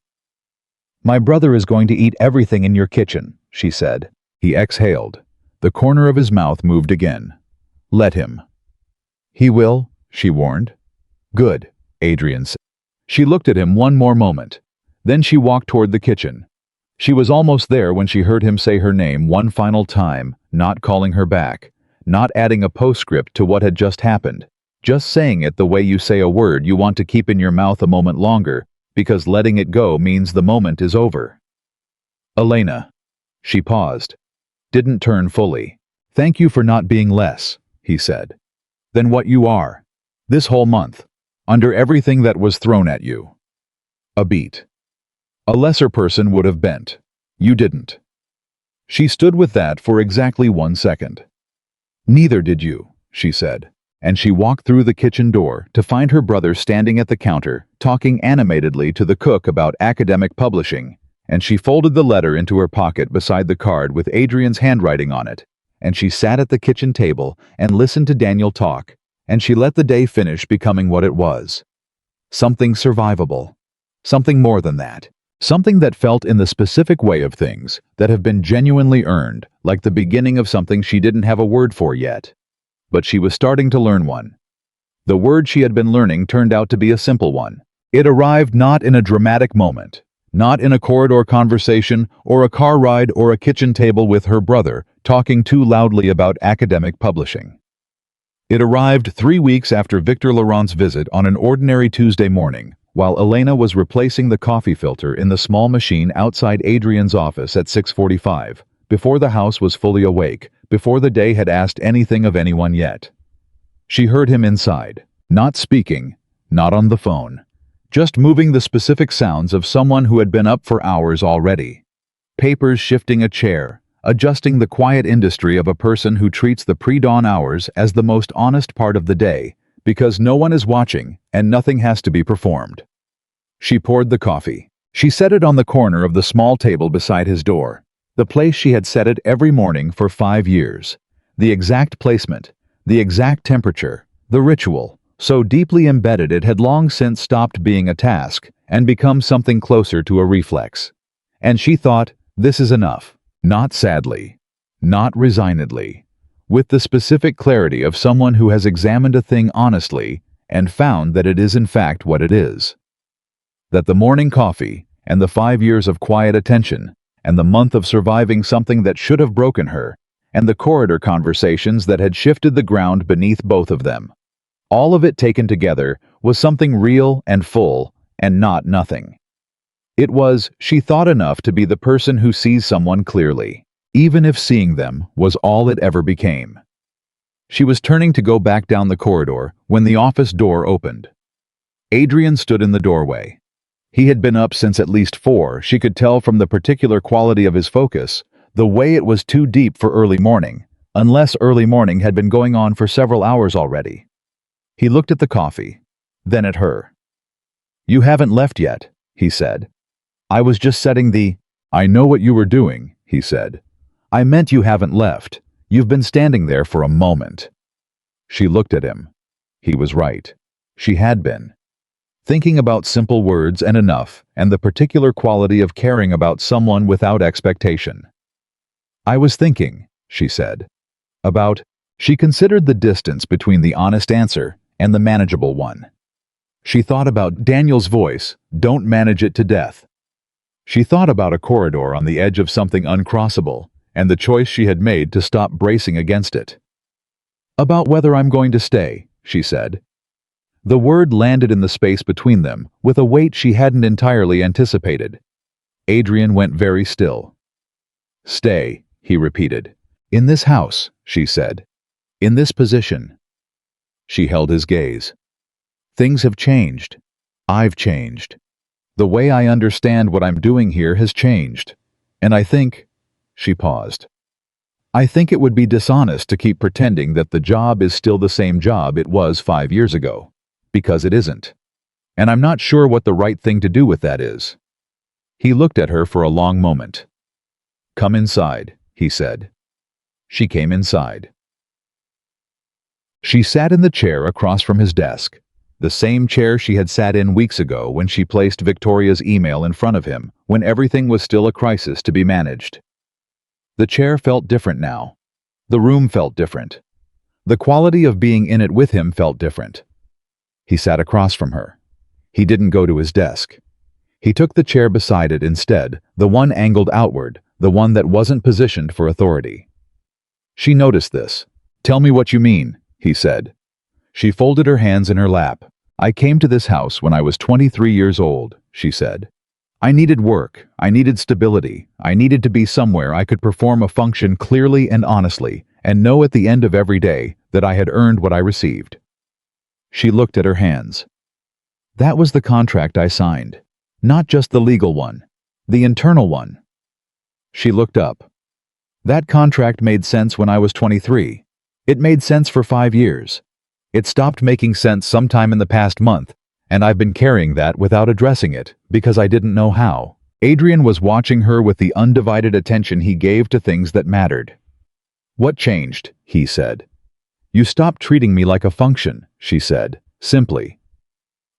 My brother is going to eat everything in your kitchen, she said. He exhaled. The corner of his mouth moved again. Let him. He will, she warned. Good, Adrian said. She looked at him one more moment. Then she walked toward the kitchen. She was almost there when she heard him say her name one final time, not calling her back, not adding a postscript to what had just happened, just saying it the way you say a word you want to keep in your mouth a moment longer, because letting it go means the moment is over. Elena. She paused. Didn't turn fully. Thank you for not being less, he said, than what you are. This whole month. Under everything that was thrown at you. A beat. A lesser person would have bent. You didn't. She stood with that for exactly 1 second. Neither did you, she said, and she walked through the kitchen door to find her brother standing at the counter, talking animatedly to the cook about academic publishing, and she folded the letter into her pocket beside the card with Adrian's handwriting on it, and she sat at the kitchen table and listened to Daniel talk, and she let the day finish becoming what it was. Something survivable. Something more than that. Something that felt in the specific way of things that have been genuinely earned, like the beginning of something she didn't have a word for yet. But she was starting to learn one. The word she had been learning turned out to be a simple one. It arrived not in a dramatic moment, not in a corridor conversation or a car ride or a kitchen table with her brother talking too loudly about academic publishing. It arrived 3 weeks after Victor Laurent's visit on an ordinary Tuesday morning, while Elena was replacing the coffee filter in the small machine outside Adrian's office at 6:45, before the house was fully awake, before the day had asked anything of anyone yet. She heard him inside, not speaking, not on the phone, just moving the specific sounds of someone who had been up for hours already. Papers shifting a chair, adjusting the quiet industry of a person who treats the pre-dawn hours as the most honest part of the day, because no one is watching and nothing has to be performed. She poured the coffee. She set it on the corner of the small table beside his door, the place she had set it every morning for 5 years. The exact placement, the exact temperature, the ritual, so deeply embedded it had long since stopped being a task and become something closer to a reflex. And she thought, this is enough. Not sadly, not resignedly, with the specific clarity of someone who has examined a thing honestly and found that it is in fact what it is. That the morning coffee, and the 5 years of quiet attention, and the month of surviving something that should have broken her, and the corridor conversations that had shifted the ground beneath both of them, all of it taken together was something real and full, and not nothing. It was, she thought, enough to be the person who sees someone clearly, even if seeing them was all it ever became. She was turning to go back down the corridor when the office door opened. Adrian stood in the doorway. He had been up since at least 4, she could tell from the particular quality of his focus, the way it was too deep for early morning, unless early morning had been going on for several hours already. He looked at the coffee, then at her. "You haven't left yet," he said. "I was just setting the—" "I know what you were doing," he said. "I meant you haven't left. You've been standing there for a moment." She looked at him. He was right. She had been. Thinking about simple words and enough, and the particular quality of caring about someone without expectation. "I was thinking," she said, "about—" She considered the distance between the honest answer and the manageable one. She thought about Daniel's voice, "Don't manage it to death." She thought about a corridor on the edge of something uncrossable, and the choice she had made to stop bracing against it. "About whether I'm going to stay," she said. The word landed in the space between them with a weight she hadn't entirely anticipated. Adrian went very still. "Stay," he repeated. "In this house," she said. "In this position." She held his gaze. "Things have changed. I've changed. The way I understand what I'm doing here has changed. And I think—" She paused. "I think it would be dishonest to keep pretending that the job is still the same job it was 5 years ago. Because it isn't. And I'm not sure what the right thing to do with that is." He looked at her for a long moment. "Come inside," he said. She came inside. She sat in the chair across from his desk, the same chair she had sat in weeks ago when she placed Victoria's email in front of him, when everything was still a crisis to be managed. The chair felt different now. The room felt different. The quality of being in it with him felt different. He sat across from her. He didn't go to his desk. He took the chair beside it instead, the one angled outward, the one that wasn't positioned for authority. She noticed this. "Tell me what you mean," he said. She folded her hands in her lap. "I came to this house when I was 23 years old," she said. "I needed work, I needed stability, I needed to be somewhere I could perform a function clearly and honestly, and know at the end of every day that I had earned what I received." She looked at her hands. "That was the contract I signed. Not just the legal one, the internal one." She looked up. "That contract made sense when I was 23. It made sense for 5 years. It stopped making sense sometime in the past month, and I've been carrying that without addressing it, because I didn't know how." Adrian was watching her with the undivided attention he gave to things that mattered. "What changed?" he said. You stopped treating me like a function, she said, simply.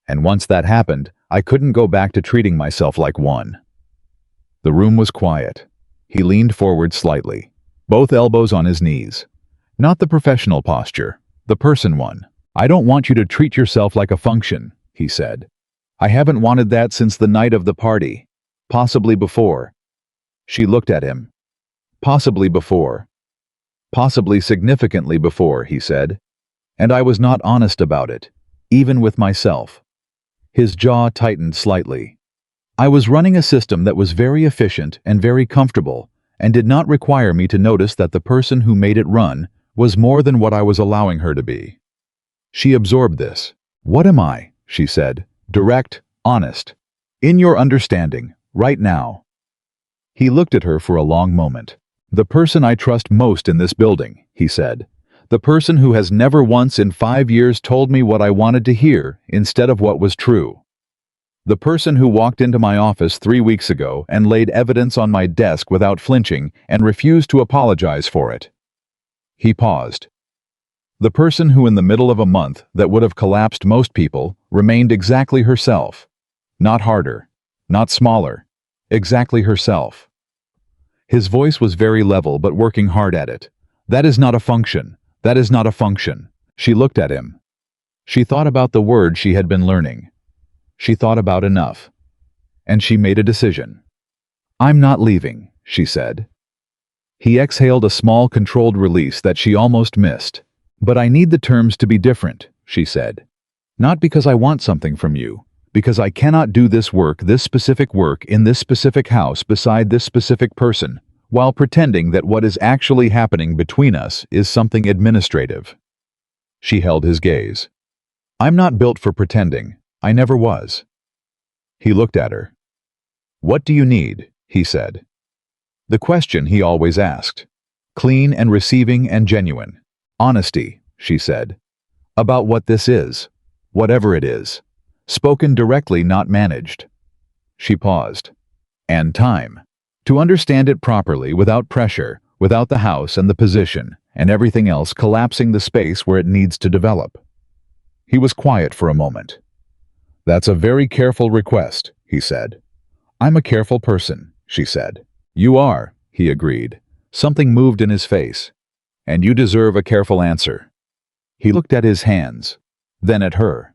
And once that happened, I couldn't go back to treating myself like one. The room was quiet. He leaned forward slightly, both elbows on his knees. Not the professional posture, the person one. I don't want you to treat yourself like a function, he said. I haven't wanted that since the night of the party. Possibly before. She looked at him. Possibly before. Possibly significantly before, he said. And I was not honest about it, even with myself. His jaw tightened slightly. I was running a system that was very efficient and very comfortable, and did not require me to notice that the person who made it run was more than what I was allowing her to be. She absorbed this. What am I? She said. Direct, honest. In your understanding, right now. He looked at her for a long moment. The person I trust most in this building, he said. The person who has never once in 5 years told me what I wanted to hear instead of what was true. The person who walked into my office 3 weeks ago and laid evidence on my desk without flinching and refused to apologize for it. He paused. The person who in the middle of a month that would have collapsed most people remained exactly herself. Not harder, not smaller, exactly herself. His voice was very level but working hard at it. That is not a function. That is not a function. She looked at him. She thought about the word she had been learning. She thought about enough. And she made a decision. I'm not leaving, she said. He exhaled a small controlled release that she almost missed. But I need the terms to be different, she said. Not because I want something from you, because I cannot do this specific work in this specific house beside this specific person, while pretending that what is actually happening between us is something administrative. She held his gaze. I'm not built for pretending. I never was. He looked at her. What do you need? He said. The question he always asked. Clean and receiving and genuine. Honesty, she said. About what this is. Whatever it is. Spoken directly, not managed. She paused. And time. To understand it properly, without pressure, without the house and the position, and everything else collapsing the space where it needs to develop. He was quiet for a moment. That's a very careful request, he said. I'm a careful person, she said. You are, he agreed. Something moved in his face. And you deserve a careful answer. He looked at his hands, then at her.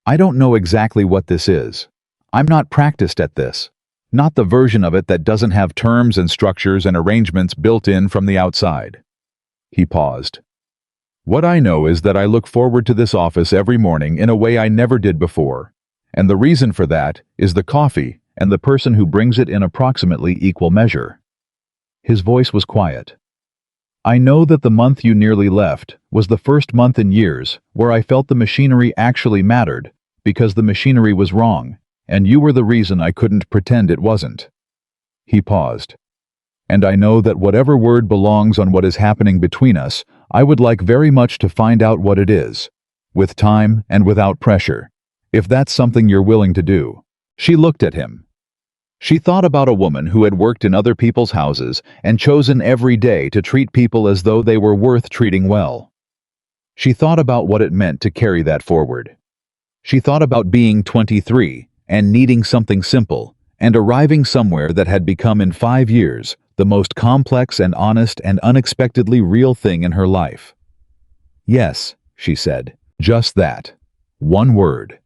I don't know exactly what this is. I'm not practiced at this. Not the version of it that doesn't have terms and structures and arrangements built in from the outside. He paused. What I know is that I look forward to this office every morning in a way I never did before. And the reason for that is the coffee and the person who brings it in approximately equal measure. His voice was quiet. I know that the month you nearly left was the first month in years where I felt the machinery actually mattered, because the machinery was wrong, and you were the reason I couldn't pretend it wasn't. He paused. And I know that whatever word belongs on what is happening between us, I would like very much to find out what it is, with time and without pressure, if that's something you're willing to do. She looked at him. She thought about a woman who had worked in other people's houses and chosen every day to treat people as though they were worth treating well. She thought about what it meant to carry that forward. She thought about being 23 and needing something simple and arriving somewhere that had become in 5 years the most complex and honest and unexpectedly real thing in her life. Yes, she said, just that. One word.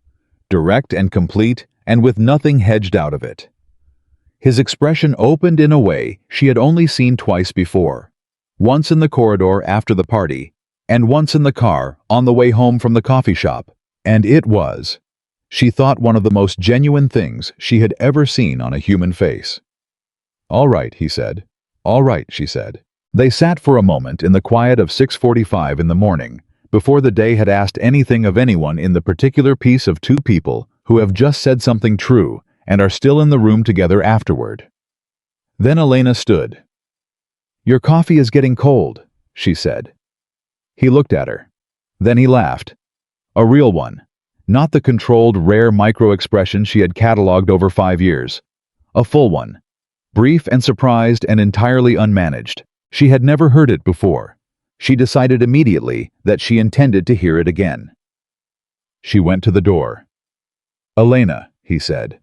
Direct and complete and with nothing hedged out of it. His expression opened in a way she had only seen twice before. Once in the corridor after the party, and once in the car on the way home from the coffee shop. And it was, she thought, one of the most genuine things she had ever seen on a human face. All right, he said. All right, she said. They sat for a moment in the quiet of 6:45 in the morning, before the day had asked anything of anyone in the particular piece of two people who have just said something true and are still in the room together afterward. Then Elena stood. Your coffee is getting cold, she said. He looked at her. Then he laughed. A real one. Not the controlled, rare micro-expression she had catalogued over 5 years. A full one. Brief and surprised and entirely unmanaged. She had never heard it before. She decided immediately that she intended to hear it again. She went to the door. "Elena," he said.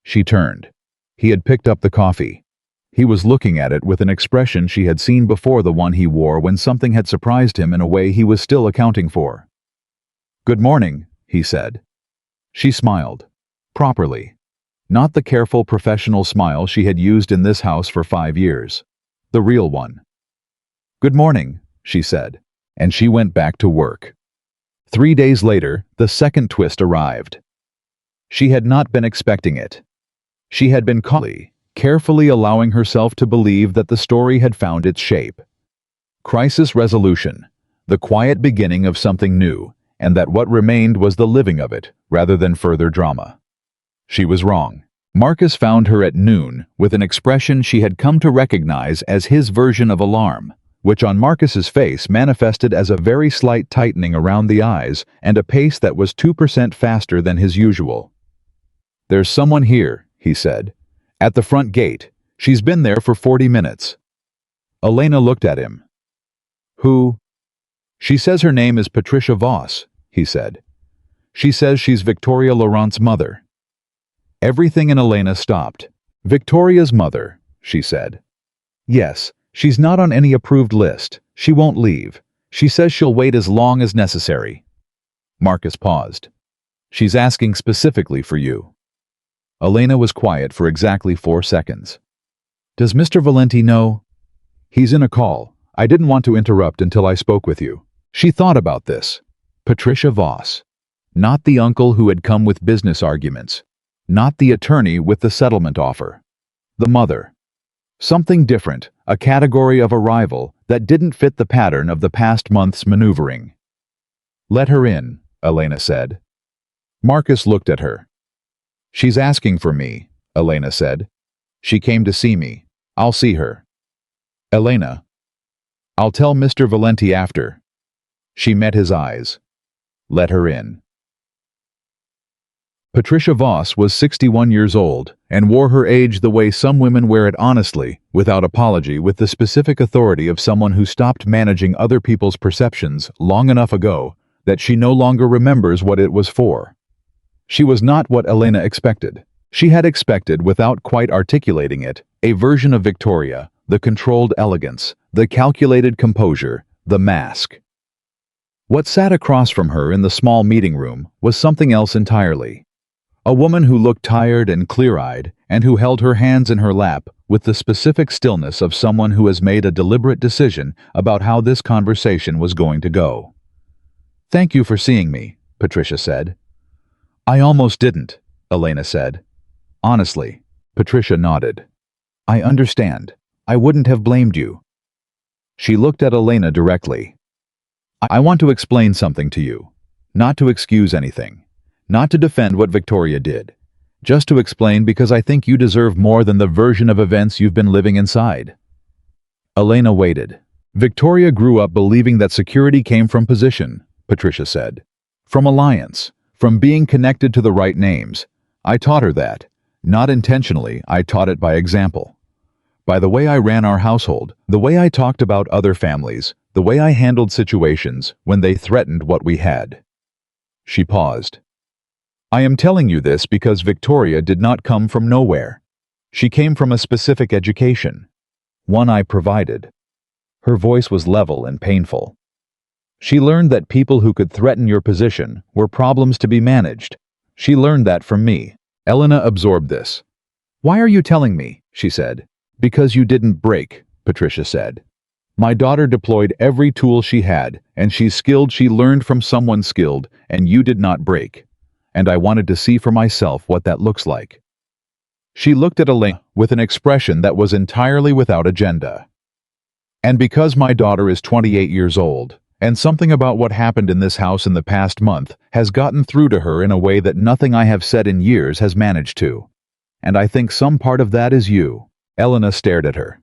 She turned. He had picked up the coffee. He was looking at it with an expression she had seen before, the one he wore when something had surprised him in a way he was still accounting for. "Good morning," he said. She smiled. Properly. Not the careful professional smile she had used in this house for 5 years. The real one. "Good morning," she said, and she went back to work. 3 days later, the second twist arrived. She had not been expecting it. She had been carefully allowing herself to believe that the story had found its shape. Crisis resolution, the quiet beginning of something new, and that what remained was the living of it, rather than further drama. She was wrong. Marcus found her at noon with an expression she had come to recognize as his version of alarm, which on Marcus's face manifested as a very slight tightening around the eyes and a pace that was 2% faster than his usual. "There's someone here," he said. "At the front gate. She's been there for 40 minutes. Elena looked at him. "Who?" "She says her name is Patricia Voss," he said. "She says she's Victoria Laurent's mother." Everything in Elena stopped. "Victoria's mother," she said. "Yes, she's not on any approved list. She won't leave. She says she'll wait as long as necessary." Marcus paused. "She's asking specifically for you." Elena was quiet for exactly 4 seconds. "Does Mr. Valenti know?" "He's in a call. I didn't want to interrupt until I spoke with you." She thought about this. Patricia Voss. Not the uncle who had come with business arguments. Not the attorney with the settlement offer. The mother. Something different, a category of arrival that didn't fit the pattern of the past month's maneuvering. "Let her in," Elena said. Marcus looked at her. "She's asking for me," Elena said. "She came to see me. I'll see her." "Elena." "I'll tell Mr. Valenti after." She met his eyes. "Let her in." Patricia Voss was 61 years old and wore her age the way some women wear it, honestly, without apology, with the specific authority of someone who stopped managing other people's perceptions long enough ago that she no longer remembers what it was for. She was not what Elena expected. She had expected, without quite articulating it, a version of Victoria, the controlled elegance, the calculated composure, the mask. What sat across from her in the small meeting room was something else entirely. A woman who looked tired and clear-eyed, and who held her hands in her lap with the specific stillness of someone who has made a deliberate decision about how this conversation was going to go. "Thank you for seeing me," Patricia said. "I almost didn't," Elena said. "Honestly." Patricia nodded. "I understand. I wouldn't have blamed you." She looked at Elena directly. "I want to explain something to you. Not to excuse anything. Not to defend what Victoria did. Just to explain, because I think you deserve more than the version of events you've been living inside." Elena waited. "Victoria grew up believing that security came from position," Patricia said. "From alliance. From being connected to the right names. I taught her that. Not intentionally, I taught it by example. By the way I ran our household, the way I talked about other families, the way I handled situations when they threatened what we had." She paused. "I am telling you this because Victoria did not come from nowhere. She came from a specific education. One I provided." Her voice was level and painful. "She learned that people who could threaten your position were problems to be managed. She learned that from me." Elena absorbed this. "Why are you telling me?" she said. "Because you didn't break," Patricia said. "My daughter deployed every tool she had, and she's skilled. She learned from someone skilled, and you did not break. And I wanted to see for myself what that looks like." She looked at Elena with an expression that was entirely without agenda. "And because my daughter is 28 years old, and something about what happened in this house in the past month has gotten through to her in a way that nothing I have said in years has managed to. And I think some part of that is you." Elena stared at her.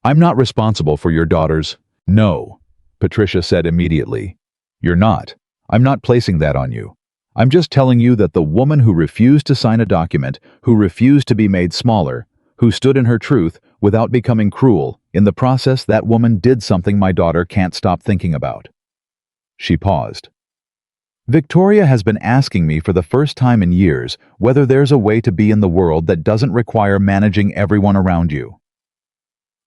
"I'm not responsible for your daughters." "No," Patricia said immediately. "You're not. I'm not placing that on you. I'm just telling you that the woman who refused to sign a document, who refused to be made smaller, who stood in her truth without becoming cruel, In the process, that woman did something my daughter can't stop thinking about. She paused. Victoria has been asking me for the first time in years whether there's a way to be in the world that doesn't require managing everyone around you.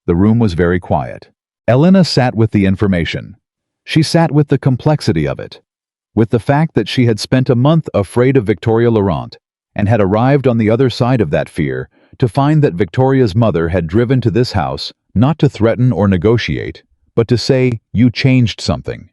The room was very quiet. Elena sat with the information. She sat with the complexity of it, with the fact that she had spent a month afraid of Victoria Laurent and had arrived on the other side of that fear to find that Victoria's mother had driven to this house not to threaten or negotiate, but to say, "You changed something."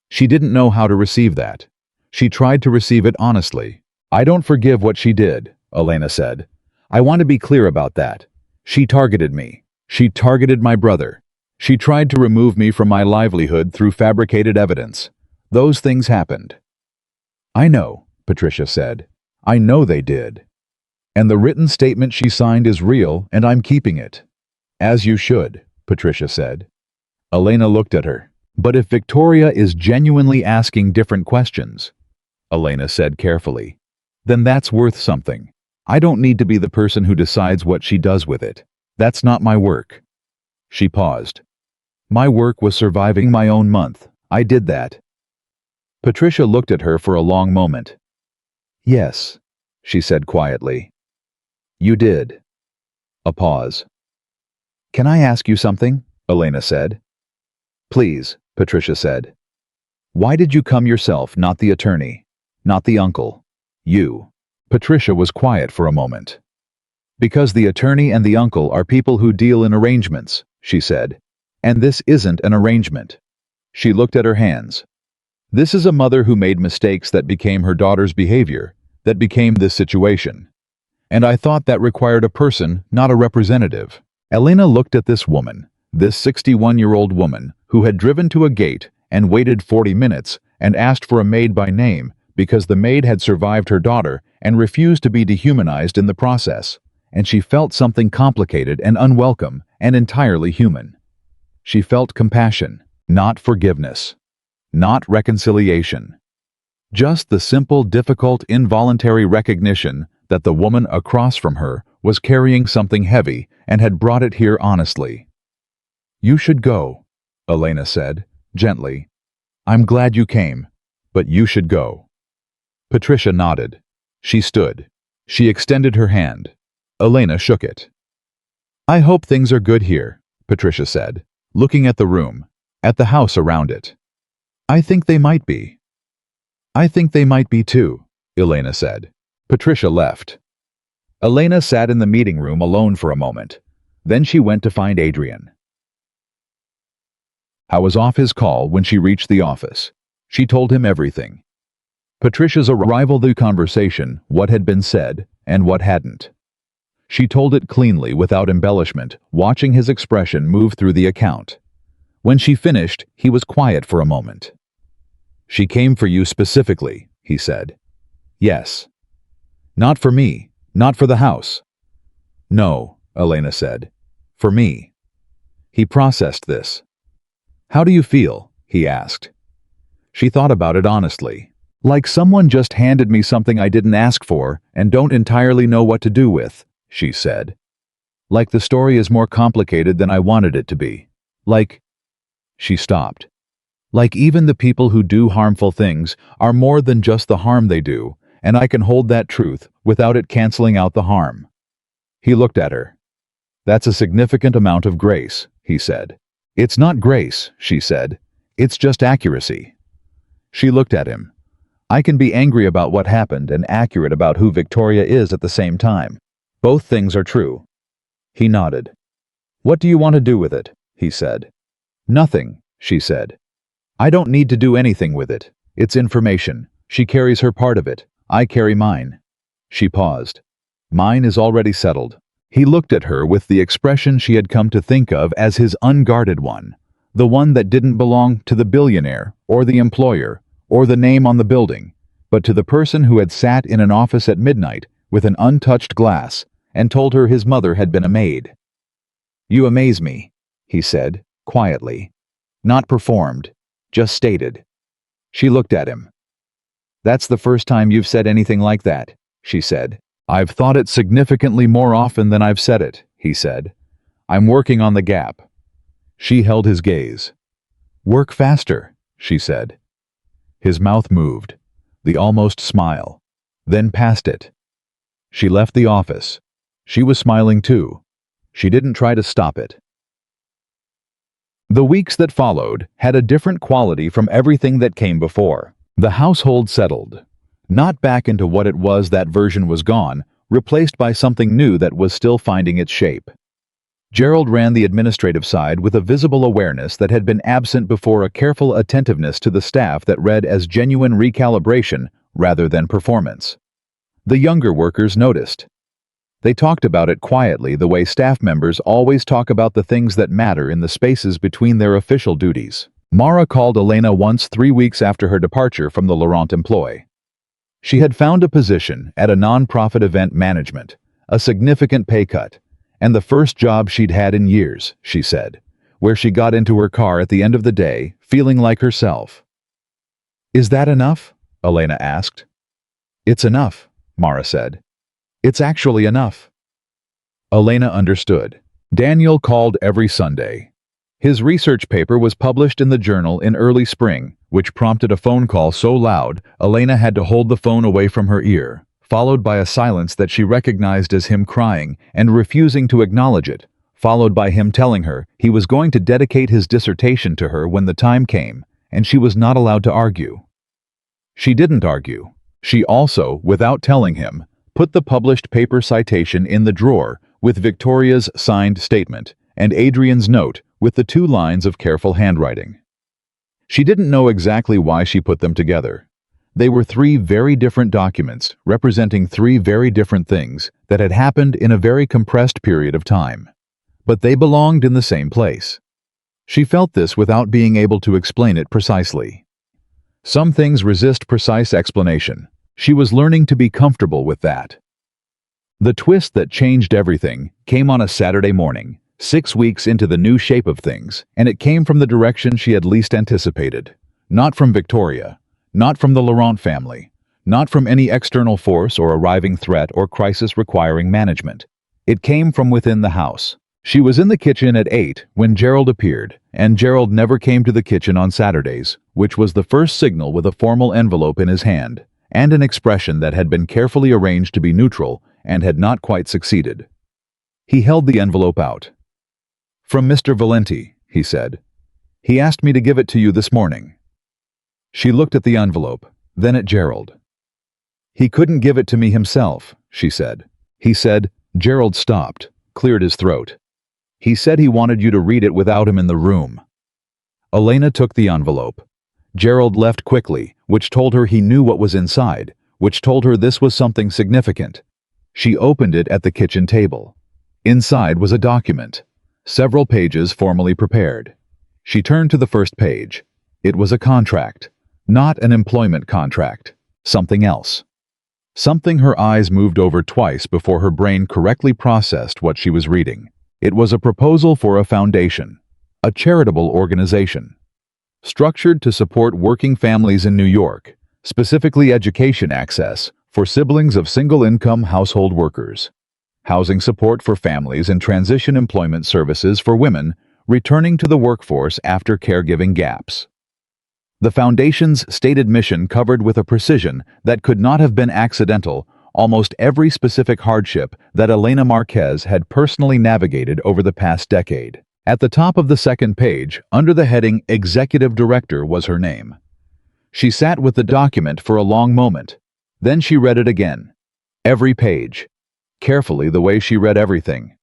She didn't know how to receive that. She tried to receive it honestly. "I don't forgive what she did," Elena said. "I want to be clear about that. She targeted me. She targeted my brother. She tried to remove me from my livelihood through fabricated evidence. Those things happened." "I know," Patricia said. "I know they did. And the written statement she signed is real, and I'm keeping it." "As you should," Patricia said. Elena looked at her. "But if Victoria is genuinely asking different questions," Elena said carefully, "then that's worth something. I don't need to be the person who decides what she does with it. That's not my work." She paused. "My work was surviving my own month. I did that." Patricia looked at her for a long moment. "Yes," she said quietly. "You did." A pause. "Can I ask you something?" Elena said. "Please," Patricia said. "Why did you come yourself, not the attorney? Not the uncle? You?" Patricia was quiet for a moment. "Because the attorney and the uncle are people who deal in arrangements," she said. "And this isn't an arrangement." She looked at her hands. "This is a mother who made mistakes that became her daughter's behavior, that became this situation. And I thought that required a person, not a representative." Elena looked at this woman, this 61-year-old woman, who had driven to a gate and waited 40 minutes and asked for a maid by name because the maid had survived her daughter and refused to be dehumanized in the process, and she felt something complicated and unwelcome and entirely human. She felt compassion, not forgiveness, not reconciliation. Just the simple, difficult, involuntary recognition that the woman across from her was carrying something heavy and had brought it here honestly. "You should go," Elena said, gently. "I'm glad you came, but you should go." Patricia nodded. She stood. She extended her hand. Elena shook it. "I hope things are good here," Patricia said, looking at the room, at the house around it. "I think they might be." "I think they might be too," Elena said. Patricia left. Elena sat in the meeting room alone for a moment. Then she went to find Adrian. I was off his call when she reached the office. She told him everything. Patricia's arrival, the conversation, what had been said, and what hadn't. She told it cleanly, without embellishment, watching his expression move through the account. When she finished, he was quiet for a moment. "She came for you specifically," he said. "Yes." "Not for me, not for the house." "No," Elena said. "For me." He processed this. "How do you feel?" he asked. She thought about it honestly. "Like someone just handed me something I didn't ask for and don't entirely know what to do with," she said. "Like the story is more complicated than I wanted it to be. Like..." She stopped. "Like even the people who do harmful things are more than just the harm they do, and I can hold that truth without it canceling out the harm." He looked at her. "That's a significant amount of grace," he said. "It's not grace," she said. "It's just accuracy." She looked at him. "I can be angry about what happened and accurate about who Victoria is at the same time. Both things are true." He nodded. "What do you want to do with it?" he said. "Nothing," she said. "I don't need to do anything with it. It's information. She carries her part of it. I carry mine." She paused. "Mine is already settled." He looked at her with the expression she had come to think of as his unguarded one, the one that didn't belong to the billionaire or the employer or the name on the building, but to the person who had sat in an office at midnight with an untouched glass and told her his mother had been a maid. "You amaze me," he said, quietly. Not performed, just stated. She looked at him. "That's the first time you've said anything like that," she said. "I've thought it significantly more often than I've said it," he said. "I'm working on the gap. She held his gaze. "Work faster," she said. His mouth moved, the almost smile, then past it. She left the office. She was smiling too. She didn't try to stop it. The weeks that followed had a different quality from everything that came before. The household settled. Not back into what it was. That version was gone, replaced by something new that was still finding its shape. Gerald ran the administrative side with a visible awareness that had been absent before, a careful attentiveness to the staff that read as genuine recalibration rather than performance. The younger workers noticed. They talked about it quietly, the way staff members always talk about the things that matter in the spaces between their official duties. Mara called Elena once 3 weeks after her departure from the Laurent employ. She had found a position at a non-profit event management, a significant pay cut, and the first job she'd had in years, she said, where she got into her car at the end of the day, feeling like herself. "Is that enough?" Elena asked. "It's enough," Mara said. "It's actually enough." Elena understood. Daniel called every Sunday. His research paper was published in the journal in early spring, which prompted a phone call so loud Elena had to hold the phone away from her ear, followed by a silence that she recognized as him crying and refusing to acknowledge it, followed by him telling her he was going to dedicate his dissertation to her when the time came, and she was not allowed to argue. She didn't argue. She also, without telling him, put the published paper citation in the drawer with Victoria's signed statement and Adrian's note with the 2 lines of careful handwriting. She didn't know exactly why she put them together. They were 3 very different documents representing 3 very different things that had happened in a very compressed period of time. But they belonged in the same place. She felt this without being able to explain it precisely. Some things resist precise explanation. She was learning to be comfortable with that. The twist that changed everything came on a Saturday morning, 6 weeks into the new shape of things, and it came from the direction she had least anticipated. Not from Victoria, not from the Laurent family, not from any external force or arriving threat or crisis requiring management. It came from within the house. She was in the kitchen at 8 when Gerald appeared, and Gerald never came to the kitchen on Saturdays, which was the first signal, with a formal envelope in his hand, and an expression that had been carefully arranged to be neutral and had not quite succeeded. He held the envelope out. "From Mr. Valenti," he said. "He asked me to give it to you this morning." She looked at the envelope, then at Gerald. "He couldn't give it to me himself," she said. "He said—" Gerald stopped, cleared his throat. "He said he wanted you to read it without him in the room." Elena took the envelope. Gerald left quickly, which told her he knew what was inside, which told her this was something significant. She opened it at the kitchen table. Inside was a document, several pages formally prepared. She turned to the first page. It was a contract, not an employment contract, something else. Something her eyes moved over twice before her brain correctly processed what she was reading. It was a proposal for a foundation, a charitable organization, structured to support working families in New York, specifically education access for siblings of single-income household workers, housing support for families, and transition employment services for women returning to the workforce after caregiving gaps. The foundation's stated mission covered with a precision that could not have been accidental almost every specific hardship that Elena Marquez had personally navigated over the past decade. At the top of the second page, under the heading Executive Director, was her name. She sat with the document for a long moment. Then she read it again. Every page. Carefully, the way she read everything.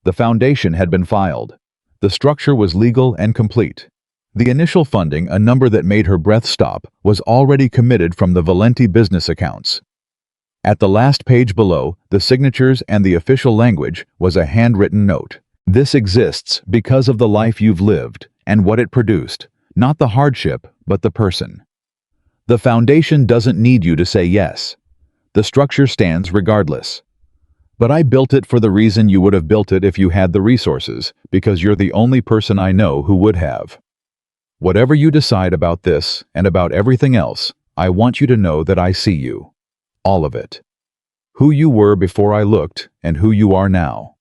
The foundation had been filed. The structure was legal and complete. The initial funding, a number that made her breath stop, was already committed from the Valenti business accounts. At the last page below, the signatures and the official language, was a handwritten note. "This exists because of the life you've lived and what it produced, not the hardship, but the person. The foundation doesn't need you to say yes. The structure stands regardless. But I built it for the reason you would have built it if you had the resources, because you're the only person I know who would have. Whatever you decide about this and about everything else, I want you to know that I see you. All of it. Who you were before I looked and who you are now.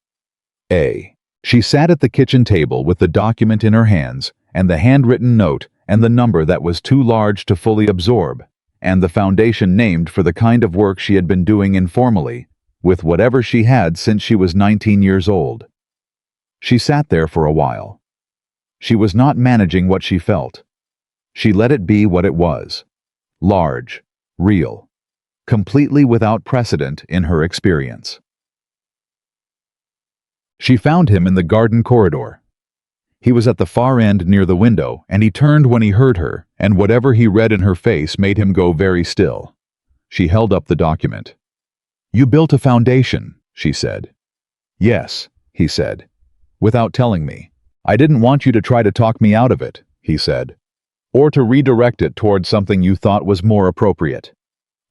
A." She sat at the kitchen table with the document in her hands, and the handwritten note, and the number that was too large to fully absorb, and the foundation named for the kind of work she had been doing informally, with whatever she had since she was 19 years old. She sat there for a while. She was not managing what she felt. She let it be what it was. Large, real, completely without precedent in her experience. She found him in the garden corridor. He was at the far end near the window, and he turned when he heard her, and whatever he read in her face made him go very still. She held up the document. "You built a foundation," she said. "Yes," he said, "without telling me. I didn't want you to try to talk me out of it," he said, "or to redirect it toward something you thought was more appropriate,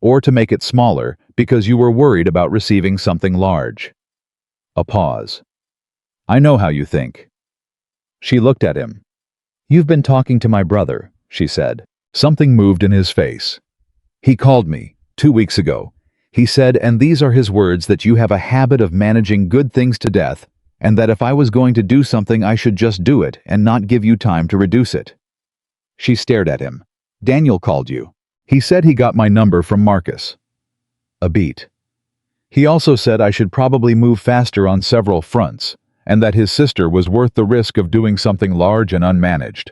or to make it smaller because you were worried about receiving something large." A pause. "I know how you think." She looked at him. "You've been talking to my brother," she said. Something moved in his face. "He called me 2 weeks ago. He said, and these are his words, that you have a habit of managing good things to death, and that if I was going to do something I should just do it and not give you time to reduce it." She stared at him. "Daniel called you. He said he got my number from Marcus." A beat. "He also said I should probably move faster on several fronts, and that his sister was worth the risk of doing something large and unmanaged."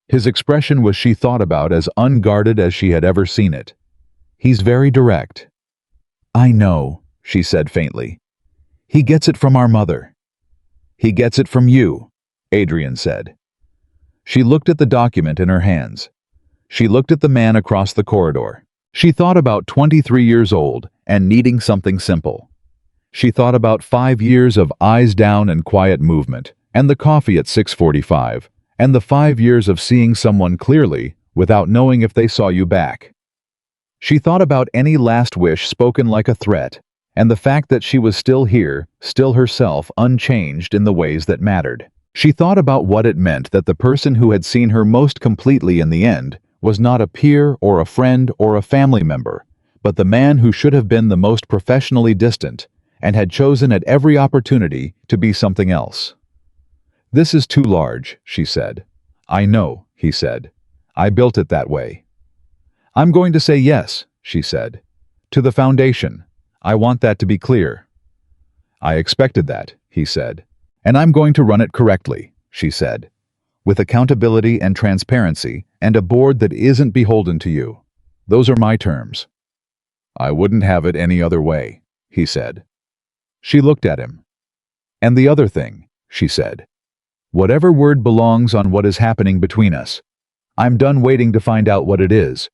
His expression was, she thought, about as unguarded as she had ever seen it. "He's very direct." "I know," she said faintly. "He gets it from our mother." "He gets it from you," Adrian said. She looked at the document in her hands. She looked at the man across the corridor. She thought about 23 years old and needing something simple. She thought about 5 years of eyes down and quiet movement, and the coffee at 6:45, and the 5 years of seeing someone clearly without knowing if they saw you back. She thought about any last wish spoken like a threat, and the fact that she was still here, still herself, unchanged in the ways that mattered. She thought about what it meant that the person who had seen her most completely in the end was not a peer or a friend or a family member, but the man who should have been the most professionally distant and had chosen at every opportunity to be something else. "This is too large," she said. "I know," he said. "I built it that way." "I'm going to say yes," she said. "To the foundation. I want that to be clear." "I expected that," he said. "And I'm going to run it correctly," she said. "With accountability and transparency and a board that isn't beholden to you. Those are my terms." "I wouldn't have it any other way," he said. She looked at him. "And the other thing," she said. "Whatever word belongs on what is happening between us. I'm done waiting to find out what it is."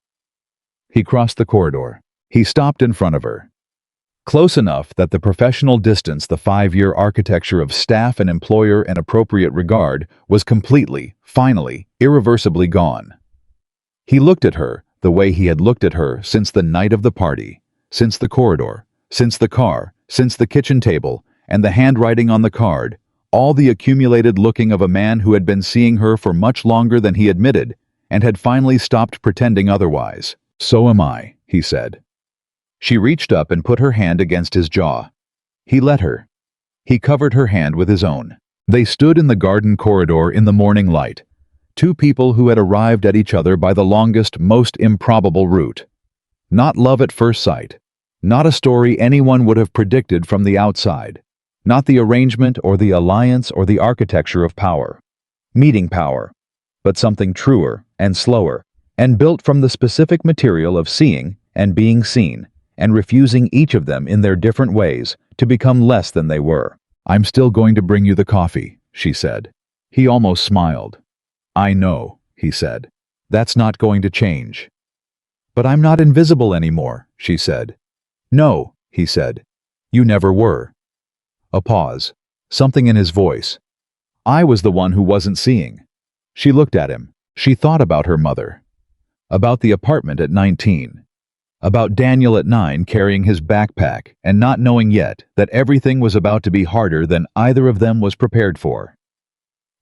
He crossed the corridor. He stopped in front of her. Close enough that the professional distance, the 5-year architecture of staff and employer and appropriate regard, was completely, finally, irreversibly gone. He looked at her the way he had looked at her since the night of the party, since the corridor, since the car, since the kitchen table, and the handwriting on the card, all the accumulated looking of a man who had been seeing her for much longer than he admitted, and had finally stopped pretending otherwise. "So am I," he said. She reached up and put her hand against his jaw. He let her. He covered her hand with his own. They stood in the garden corridor in the morning light, two people who had arrived at each other by the longest, most improbable route. Not love at first sight. Not a story anyone would have predicted from the outside. Not the arrangement or the alliance or the architecture of power. Meeting power. But something truer and slower, and built from the specific material of seeing and being seen, and refusing each of them in their different ways to become less than they were. "I'm still going to bring you the coffee," she said. He almost smiled. "I know," he said. "That's not going to change." "But I'm not invisible anymore," she said. "No," he said. "You never were." A pause. Something in his voice. "I was the one who wasn't seeing." She looked at him. She thought about her mother. About the apartment at 19. About Daniel at 9 carrying his backpack and not knowing yet that everything was about to be harder than either of them was prepared for.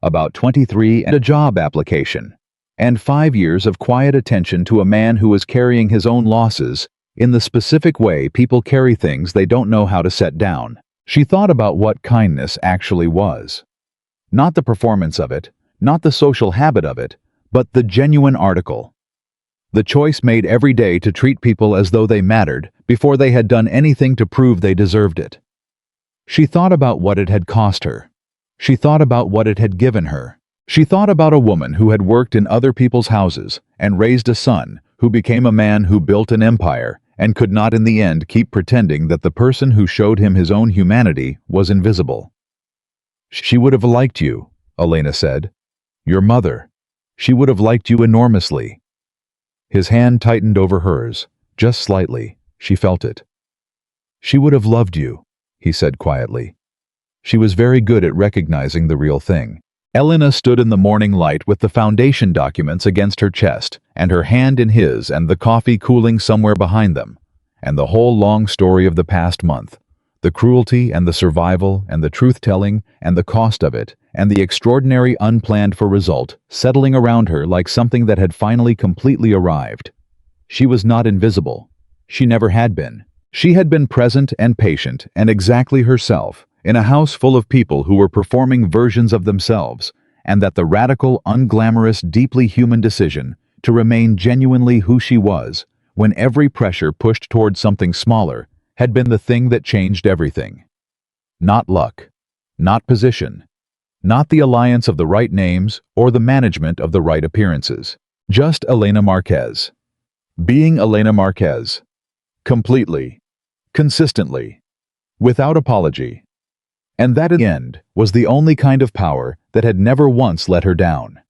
About 23 and a job application. And 5 years of quiet attention to a man who was carrying his own losses in the specific way people carry things they don't know how to set down. She thought about what kindness actually was. Not the performance of it, not the social habit of it, but the genuine article. The choice made every day to treat people as though they mattered before they had done anything to prove they deserved it. She thought about what it had cost her. She thought about what it had given her. She thought about a woman who had worked in other people's houses and raised a son who became a man who built an empire and could not in the end keep pretending that the person who showed him his own humanity was invisible. She would have liked you, Elena said. Your mother. She would have liked you enormously. His hand tightened over hers, just slightly. She felt it. She would have loved you, he said quietly. She was very good at recognizing the real thing. Elena stood in the morning light with the foundation documents against her chest, and her hand in his and the coffee cooling somewhere behind them, and the whole long story of the past month, the cruelty and the survival and the truth-telling and the cost of it, and the extraordinary unplanned-for result settling around her like something that had finally completely arrived. She was not invisible. She never had been. She had been present and patient and exactly herself, in a house full of people who were performing versions of themselves, and that the radical, unglamorous, deeply human decision to remain genuinely who she was, when every pressure pushed toward something smaller, had been the thing that changed everything. Not luck, not position, not the alliance of the right names or the management of the right appearances. Just Elena Marquez. Being Elena Marquez. Completely. Consistently. Without apology. And that in the end was the only kind of power that had never once let her down.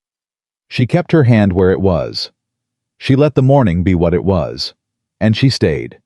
She kept her hand where it was. She let the morning be what it was. And she stayed.